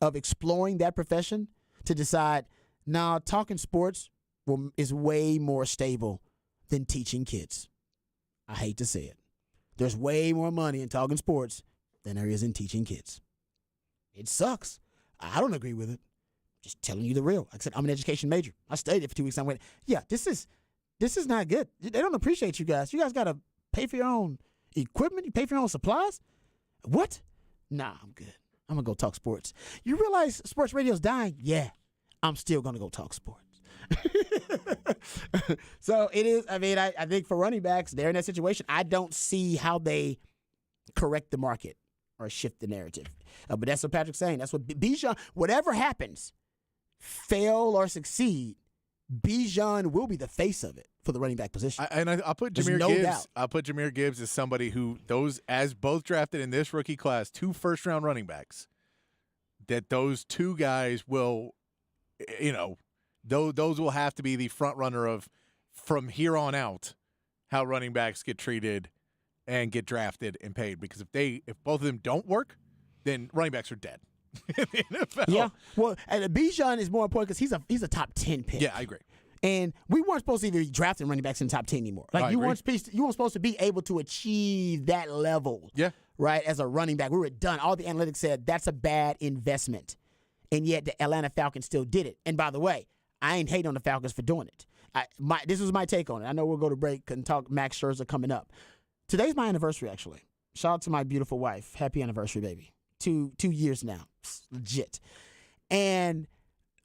of exploring that profession to decide, now talking sports is way more stable than teaching kids. I hate to say it. There's way more money in talking sports than there is in teaching kids. It sucks. I don't agree with it. Just telling you the real. Like I said, I'm an education major. I studied it for 2 weeks. I went, yeah, this is not good. They don't appreciate you guys. You guys got to pay for your own equipment. You pay for your own supplies. What? Nah, I'm good. I'm going to go talk sports. You realize sports radio's dying? Yeah. I'm still going to go talk sports. So it is. I mean, I think for running backs, they're in that situation. I don't see how they correct the market or shift the narrative. But that's what Patrick's saying. That's what Bijan, whatever happens, fail or succeed, Bijan will be the face of it for the running back position. I'll put Jahmyr no Gibbs. doubt. I'll put Jahmyr Gibbs as somebody who as both drafted in this rookie class, 2 first-round running backs, that those two guys will, those will have to be the front runner of from here on out how running backs get treated and get drafted and paid. Because if both of them don't work, then running backs are dead. In the NFL. Yeah, well, and Bijan is more important because he's a top 10 pick. Yeah, I agree. And we weren't supposed to even be drafting running backs in the top 10 anymore. Like you weren't supposed to be able to achieve that level. Yeah. Right, as a running back. We were done. All the analytics said that's a bad investment. And yet the Atlanta Falcons still did it. And by the way, I ain't hating on the Falcons for doing it. This was my take on it. I know we'll go to break and talk Max Scherzer coming up. Today's my anniversary, actually. Shout out to my beautiful wife. Happy anniversary, baby. 2 years now. Legit. And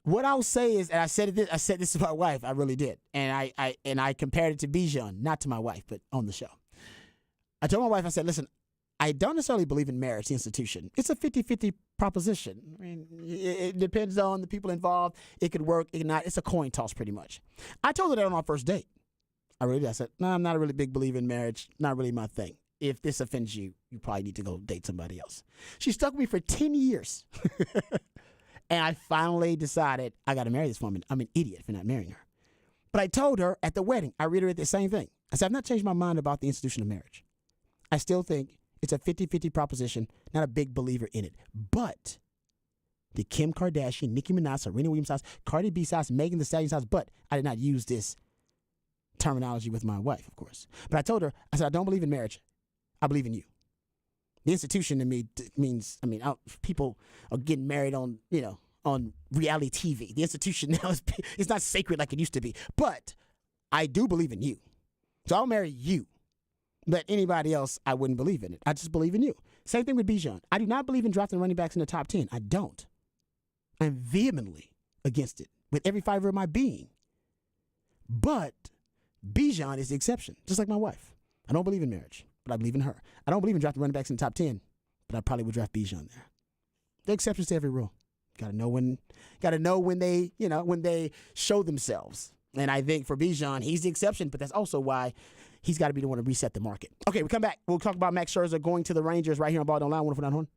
what I'll say is, and I said this to my wife, I really did. And I compared it to Bijan, not to my wife, but on the show. I told my wife, I said, listen, I don't necessarily believe in marriage, the institution. It's a 50-50 proposition. I mean, it depends on the people involved. It could work, it could not. It's a coin toss pretty much. I told her that on our first date. I said, no, I'm not a really big believer in marriage. Not really my thing. If this offends you, you probably need to go date somebody else. She stuck with me for 10 years. And I finally decided I got to marry this woman. I'm an idiot for not marrying her. But I told her at the wedding, I reiterated the same thing. I said, I've not changed my mind about the institution of marriage. I still think it's a 50-50 proposition, not a big believer in it. But the Kim Kardashian, Nicki Minaj, Serena Williams house, Cardi B house, Megan Thee Stallion's house, but I did not use this terminology with my wife, of course. But I told her, I said, I don't believe in marriage. I believe in you. The institution to me means, people are getting married on reality TV. The institution now is not sacred like it used to be. But I do believe in you. So I'll marry you. But anybody else, I wouldn't believe in it. I just believe in you. Same thing with Bijan. I do not believe in drafting running backs in the top 10. I don't. I'm vehemently against it with every fiber of my being. But Bijan is the exception, just like my wife. I don't believe in marriage, but I believe in her. I don't believe in drafting running backs in the top 10, but I probably would draft Bijan there. There are exceptions to every rule. Got to know when they show themselves. And I think for Bijan, he's the exception, but that's also why he's got to be the one to reset the market. Okay, we come back. We'll talk about Max Scherzer going to the Rangers right here on Ball Don't Lie, 104.9 Horn.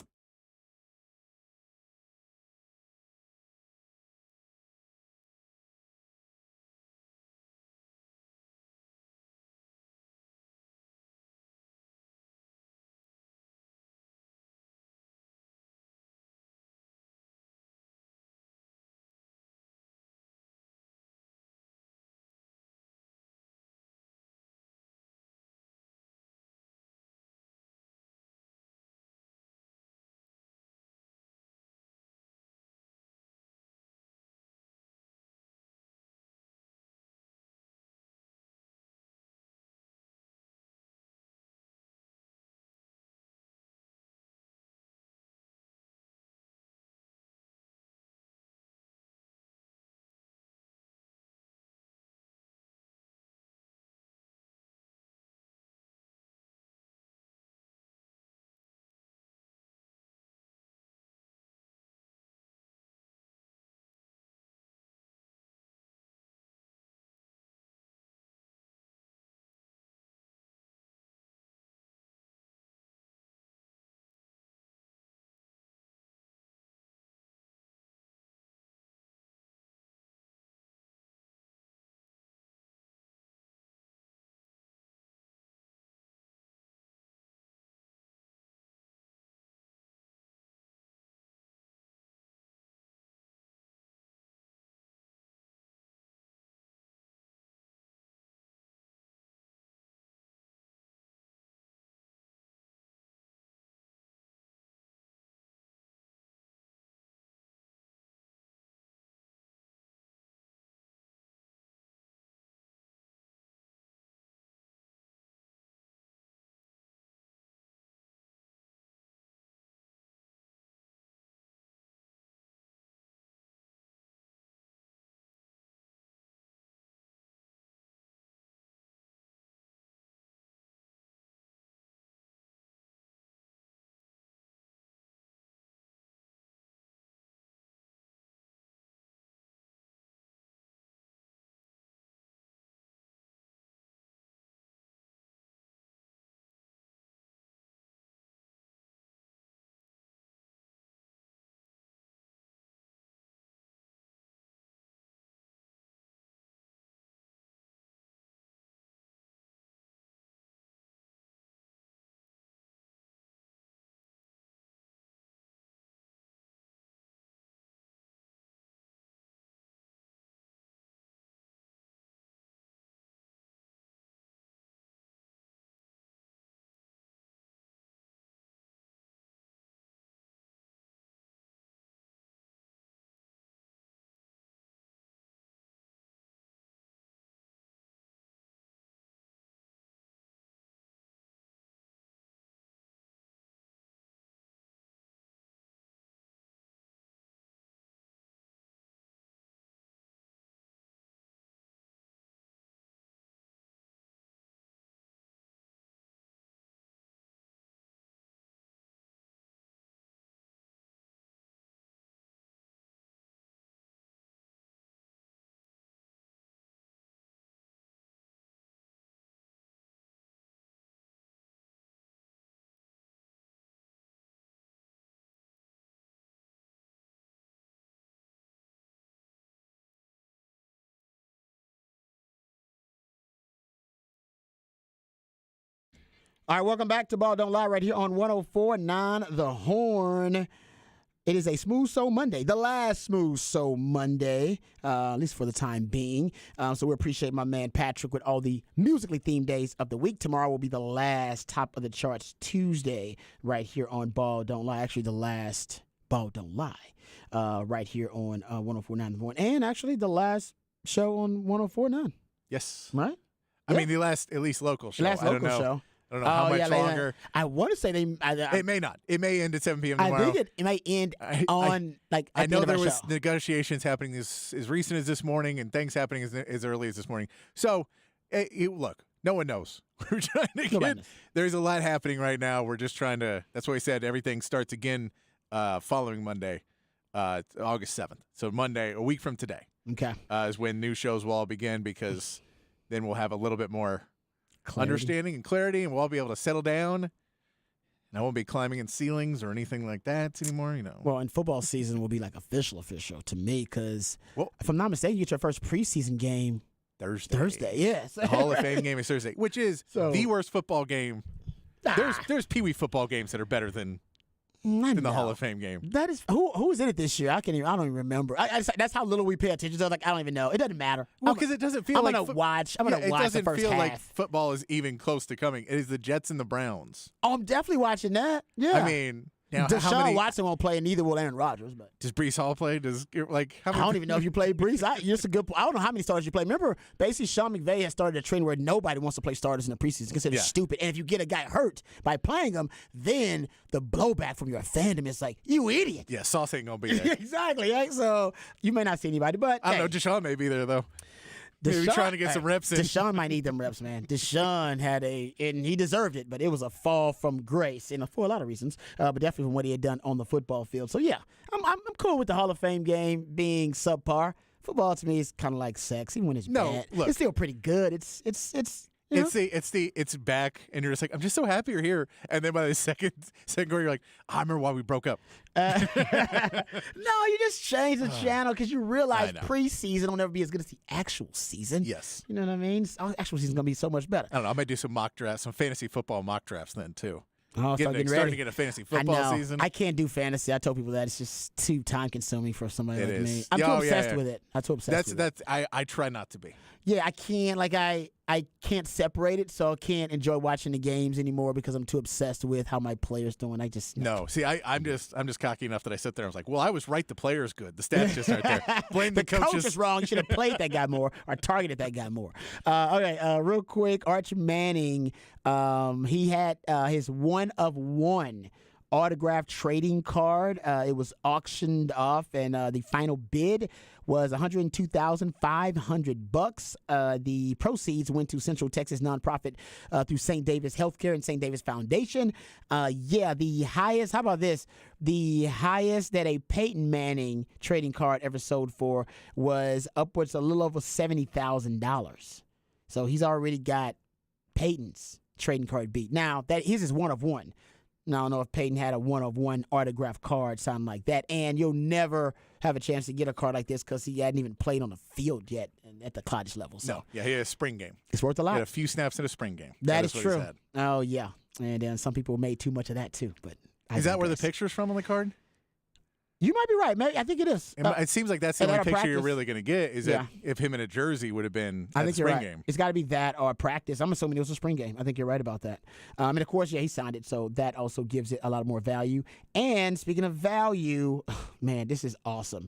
All right, welcome back to Ball Don't Lie right here on 104.9 The Horn. It is a Smooth Soul Monday, the last Smooth Soul Monday, at least for the time being. So we appreciate my man Patrick with all the musically themed days of the week. Tomorrow will be the last top of the charts Tuesday right here on Ball Don't Lie. Actually, the last Ball Don't Lie right here on 104.9 The Horn. And actually the last show on 104.9. Yes. Right? I mean, the last, at least local show. Last local show. I don't know how much longer. I want to say they. It may not. It may end at 7 p.m. tomorrow. I think it may end on like. I know there was show. negotiations happening as recent as this morning, and things happening as early as this morning. So, look, no one knows. We're trying to get. There's a lot happening right now. We're just trying to. That's why we said everything starts again following Monday, August 7th. So Monday, a week from today. Okay. Is when new shows will all begin, because then we'll have a little bit more understanding and clarity, and we'll all be able to settle down. And I won't be climbing in ceilings or anything like that anymore, Well, and football season will be like official to me, because if I'm not mistaken, you get your first preseason game Thursday, yes. The Hall of Fame game is Thursday, which is the worst football game. There's Pee Wee football games that are better than the Hall of Fame game. That is who's in it this year? I don't even remember. That's how little we pay attention to. Like, I don't even know. It doesn't matter. Well, because it doesn't feel like I'm gonna watch the first half. It doesn't feel like football is even close to coming. It is the Jets and the Browns. Oh, I'm definitely watching that. Yeah. I mean, now, Deshaun Watson won't play, and neither will Aaron Rodgers. But does Breece Hall play? I don't even know if you play Breece. Just a good. I don't know how many starters you play. Remember, basically, Sean McVay has started a trend where nobody wants to play starters in the preseason. It's considered stupid. And if you get a guy hurt by playing him, then the blowback from your fandom is like, you idiot. Yeah, Sauce ain't gonna be there. Exactly. Right? So you may not see anybody, but I don't know. Deshaun may be there though. Maybe trying to get some reps in. Deshaun might need them reps, man. Deshaun and he deserved it, but it was a fall from grace, and for a lot of reasons, but definitely from what he had done on the football field. So yeah, I'm cool with the Hall of Fame game being subpar. Football to me is kind of like sex, even when it's bad. Look, it's still pretty good. It's back, and you're just like, I'm just so happy you're here. And then by the second quarter, you're like, I remember why we broke up. No, you just change the channel because you realize preseason will never be as good as the actual season. Yes, you know what I mean. Actual season's gonna be so much better. I don't know. I might do some mock drafts, some fantasy football mock drafts then too. Oh, starting to get a fantasy football season. I can't do fantasy. I told people that it's just too time consuming for somebody like me. I'm too Oh, obsessed yeah. with it. I'm too obsessed with it. I try not to be. Yeah, I can't. Like I can't separate it, so I can't enjoy watching the games anymore because I'm too obsessed with how my players doing. I just no. See, I'm just cocky enough that I sit there. I was like, well, I was right. The player's good. The stats just aren't there. Blame the coaches. Coach is wrong. You should have played that guy more or targeted that guy more. Okay, real quick, Arch Manning. He had his 1-of-1 autograph trading card. It was auctioned off, and the final bid was $102,500. The proceeds went to Central Texas nonprofit through St. Davis Healthcare and St. Davis Foundation. The highest. How about this? The highest that a Peyton Manning trading card ever sold for was upwards a little over $70,000. So he's already got Peyton's trading card beat. Now that his is 1-of-1. Now, I don't know if Peyton had a 1-of-1 autograph card, something like that. And you'll never have a chance to get a card like this because he hadn't even played on the field yet at the college level. So. No, yeah, he had a spring game. It's worth a lot. He had a few snaps in a spring game. That is true. Oh, yeah. And then some people made too much of that, too. But is that where the picture's from on the card? You might be right, maybe. I think it is. It seems like that's the only picture you're really going to get is if him in a jersey would have been at the spring game. It's got to be that or practice. I'm assuming it was a spring game. I think you're right about that. And, of course, he signed it, so that also gives it a lot more value. And speaking of value, man, this is awesome.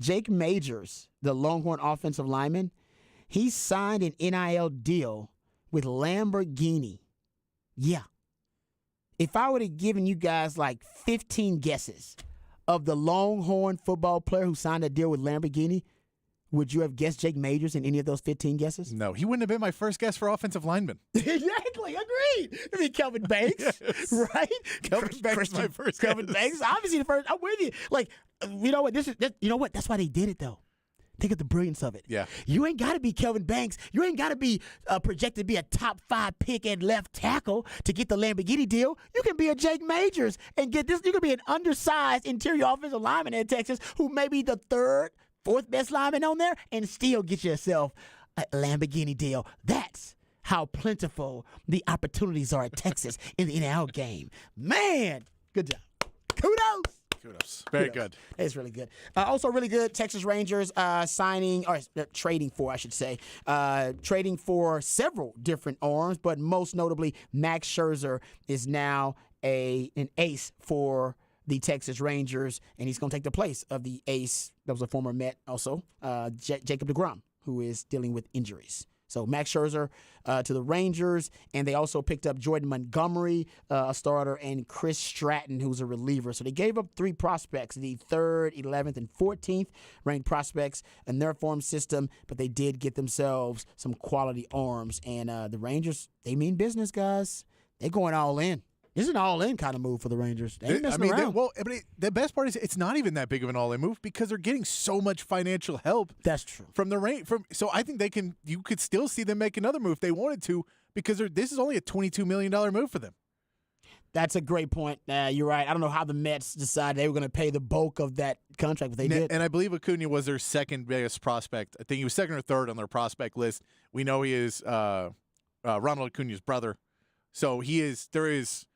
Jake Majors, the Longhorn offensive lineman, he signed an NIL deal with Lamborghini. Yeah. If I would have given you guys like 15 guesses of the Longhorn football player who signed a deal with Lamborghini, would you have guessed Jake Majors in any of those 15 guesses? No, he wouldn't have been my first guess for offensive lineman. Exactly, agreed. I mean, Kelvin Banks, right? Kelvin Banks was my first guess. Kelvin Banks, obviously the first. I'm with you. Like, you know what? You know what? That's why they did it, though. Think of the brilliance of it. Yeah. You ain't got to be Kelvin Banks. You ain't got to be projected to be a top 5 pick at left tackle to get the Lamborghini deal. You can be a Jake Majors and get this. You can be an undersized interior offensive lineman in Texas who may be the 3rd, 4th best lineman on there and still get yourself a Lamborghini deal. That's how plentiful the opportunities are at Texas in the NIL game. Man, good job. Kudos. Kudos. Very good. It's really good. Also really good, Texas Rangers trading for several different arms, but most notably, Max Scherzer is now an ace for the Texas Rangers, and he's going to take the place of the ace that was a former Met also, Jacob deGrom, who is dealing with injuries. So Max Scherzer to the Rangers, and they also picked up Jordan Montgomery, a starter, and Chris Stratton, who's a reliever. So they gave up 3 prospects, the 3rd, 11th, and 14th ranked prospects in their farm system, but they did get themselves some quality arms. And the Rangers, they mean business, guys. They're going all in. This is an all-in kind of move for the Rangers. They ain't messing around. The best part is it's not even that big of an all-in move because they're getting so much financial help. That's true. So I think you could still see them make another move if they wanted to because this is only a $22 million move for them. That's a great point. You're right. I don't know how the Mets decided they were going to pay the bulk of that contract, but they did. And I believe Acuna was their second biggest prospect. I think he was second or third on their prospect list. We know he is Ronald Acuna's brother. So there is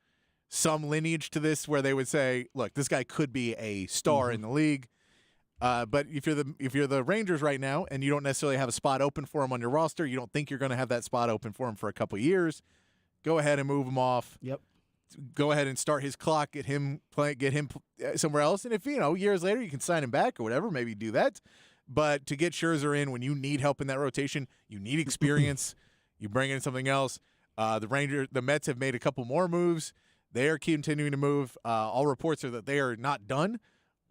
some lineage to this where they would say, look, this guy could be a star in the league. But if you're the Rangers right now and you don't necessarily have a spot open for him on your roster, you don't think you're going to have that spot open for him for a couple of years, go ahead and move him off. Yep. Go ahead and start his clock, get him somewhere else. And if, years later you can sign him back or whatever, maybe do that. But to get Scherzer in when you need help in that rotation, you need experience, you bring in something else. The Mets have made a couple more moves. They are continuing to move. All reports are that they are not done.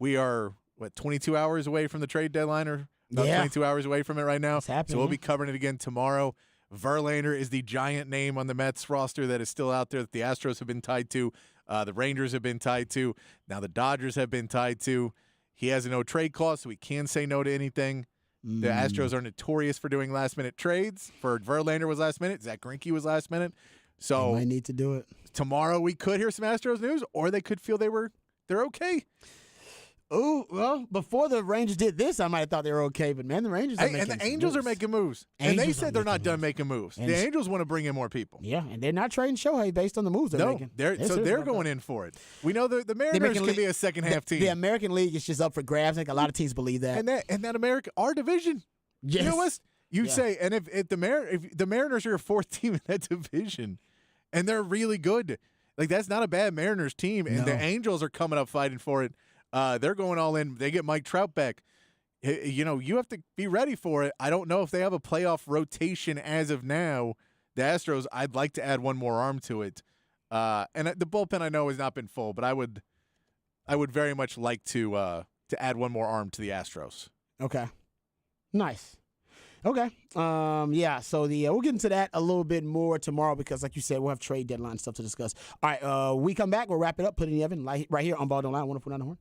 We are, 22 hours away from the trade deadline or about 22 hours away from it right now. So we'll be covering it again tomorrow. Verlander is the giant name on the Mets roster that is still out there that the Astros have been tied to. The Rangers have been tied to. Now the Dodgers have been tied to. He has a no-trade clause, so he can say no to anything. The Astros are notorious for doing last-minute trades. For Verlander was last minute. Zach Greinke was last minute. So they might need to do it. Tomorrow we could hear some Astros news, or they could feel they're okay. Oh, well, before the Rangers did this, I might have thought they were okay, but man, the Rangers are making and the Angels moves. are making moves. And they said they're not done making moves. The Angels want to bring in more people. Yeah, and they're not trading Shohei based on the moves they're making. They're going in for it. We know the Mariners can be a second half team. The American League is just up for grabs. I think a lot of teams believe that. And that America, our division. Yes. You know what? Say, and if the Mariners are your 4th team in that division, and they're really good, like that's not a bad Mariners team, and the Angels are coming up fighting for it. They're going all in. They get Mike Trout back. You have to be ready for it. I don't know if they have a playoff rotation as of now. The Astros, I'd like to add one more arm to it. And the bullpen I know has not been full, but I would very much like to add one more arm to the Astros. Okay. Nice. Okay. So we'll get into that a little bit more tomorrow because, like you said, we'll have trade deadline stuff to discuss. All right. We come back. We'll wrap it up. Put it in the oven right here on Ball Don't Lie. 104.9 The Horn.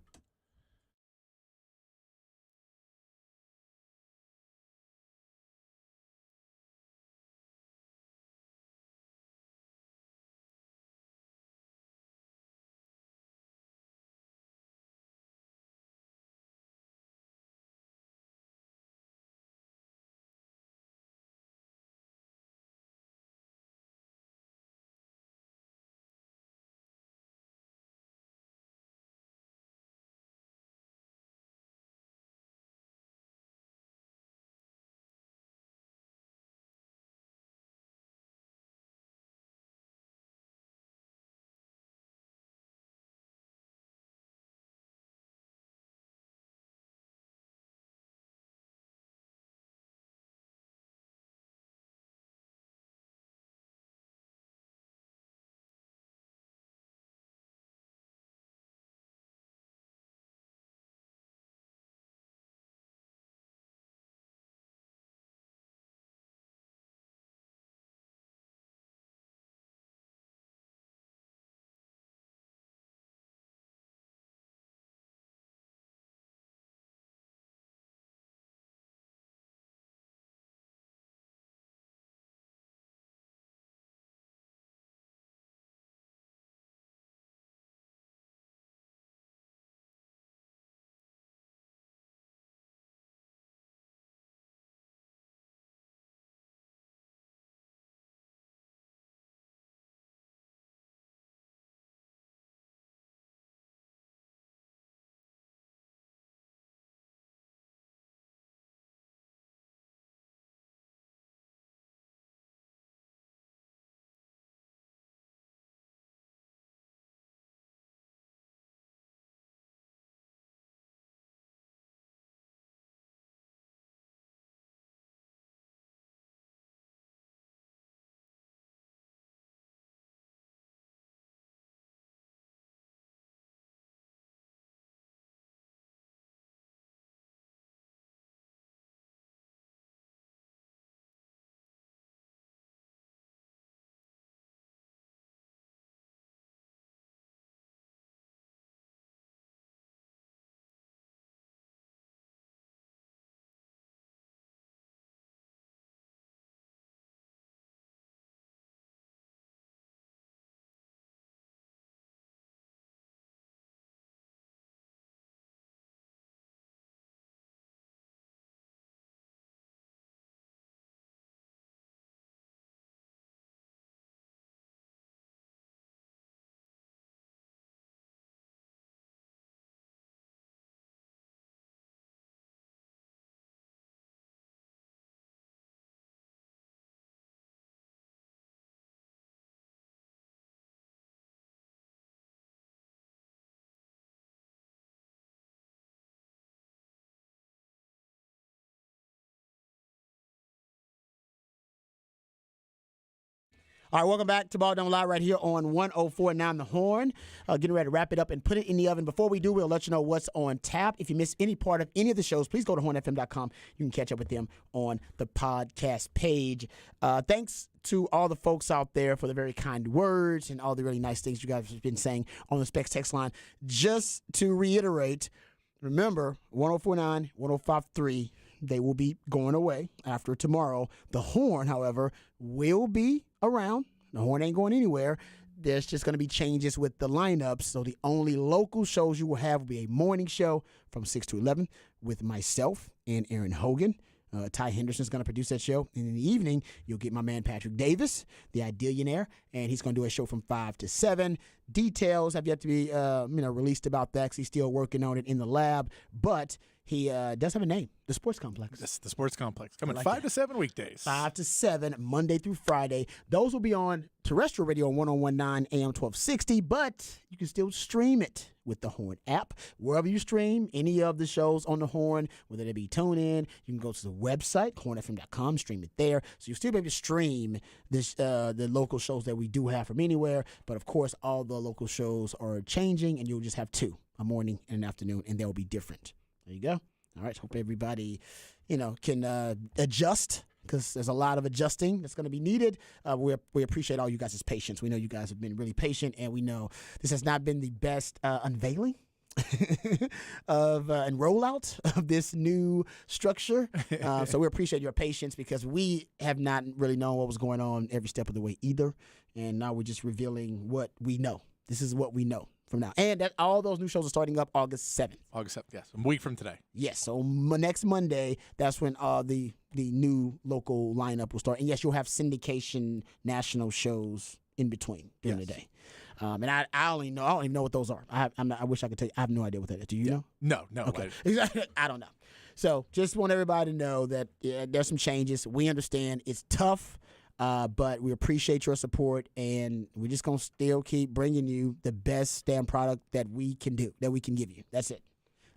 All right, welcome back to Ball Don't Lie right here on 104.9 The Horn. Getting ready to wrap it up and put it in the oven. Before we do, we'll let you know what's on tap. If you miss any part of any of the shows, please go to hornfm.com. You can catch up with them on the podcast page. Thanks to all the folks out there for the very kind words and all the really nice things you guys have been saying on the Specs text line. Just to reiterate, remember, 104.9, 105.3, they will be going away after tomorrow. The Horn, however, will be around. The Horn ain't going anywhere. There's just going to be changes with the lineups. So the only local shows you will have will be a morning show from 6 to 11 with myself and Aaron Hogan. Ty Henderson's going to produce that show. And in the evening, you'll get my man Patrick Davis, the Idealionaire, and he's going to do a show from 5 to 7. Details have yet to be released about that 'cause he's still working on it in the lab. But he does have a name, The Sports Complex. Yes, The Sports Complex. Coming like 5 to 7 weekdays. 5 to 7, Monday through Friday. Those will be on terrestrial radio on 101.9 AM 1260, but you can still stream it with the Horn app. Wherever you stream any of the shows on the Horn, whether they be TuneIn, you can go to the website, hornfm.com, stream it there. So you'll still be able to stream this, the local shows that we do have from anywhere. But, of course, all the local shows are changing, and you'll just have two, a morning and an afternoon, and they'll be different. There you go. All right. Hope everybody, can adjust because there's a lot of adjusting that's going to be needed. We appreciate all you guys' patience. We know you guys have been really patient, and we know this has not been the best unveiling of and rollout of this new structure. So we appreciate your patience because we have not really known what was going on every step of the way either. And now we're just revealing what we know. This is what we know from now. And that all those new shows are starting up August 7th. August 7th, yes. A week from today. Yes. So next Monday, that's when the new local lineup will start. And yes, you'll have syndication national shows in between during the day. And I don't even know what those are. I wish I could tell you. I have no idea what that is. Do you know? No. Okay. I don't know. So just want everybody to know that there's some changes. We understand it's tough. But we appreciate your support, and we're just going to still keep bringing you the best damn product that we can do, that we can give you. That's it.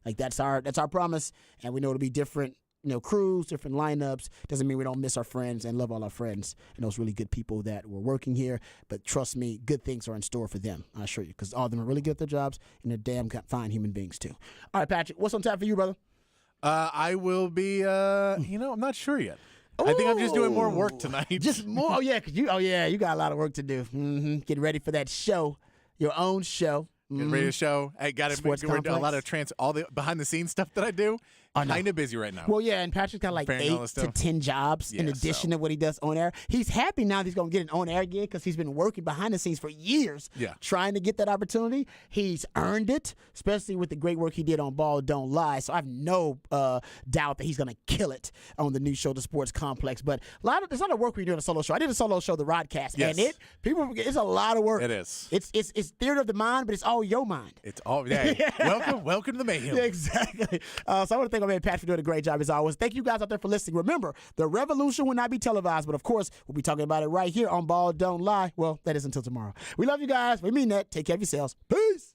Like, that's our promise, and we know it'll be different, crews, different lineups. Doesn't mean we don't miss our friends and love all our friends and those really good people that were working here. But trust me, good things are in store for them, I assure you, because all of them are really good at their jobs, and they're damn fine human beings, too. All right, Patrick, what's on tap for you, brother? I will be, I'm not sure yet. I think I'm just doing more work tonight. Just more? Oh, yeah, you got a lot of work to do. Mm-hmm. Get ready for that show, your own show. Getting ready to show. I got to do a lot of all the behind-the-scenes stuff that I do. Kind of busy right now. Well, yeah, and Patrick's got like 8 to 10 jobs in addition to what he does on air. He's happy now that he's going to get an on-air gig because he's been working behind the scenes for years trying to get that opportunity. He's earned it, especially with the great work he did on Ball Don't Lie. So I have no doubt that he's going to kill it on the new show, The Sports Complex. But there's a lot of work when you're doing a solo show. I did a solo show, The Rodcast, and it's a lot of work. It is. It's theater of the mind, but it's all your mind. It's all, welcome to the mayhem. Yeah, exactly. So I want to thank my man Pat for doing a great job as always. Thank you guys out there for listening. Remember, the revolution will not be televised, but of course, we'll be talking about it right here on Ball Don't Lie. Well, that is until tomorrow. We love you guys. We mean that. Take care of yourselves. Peace.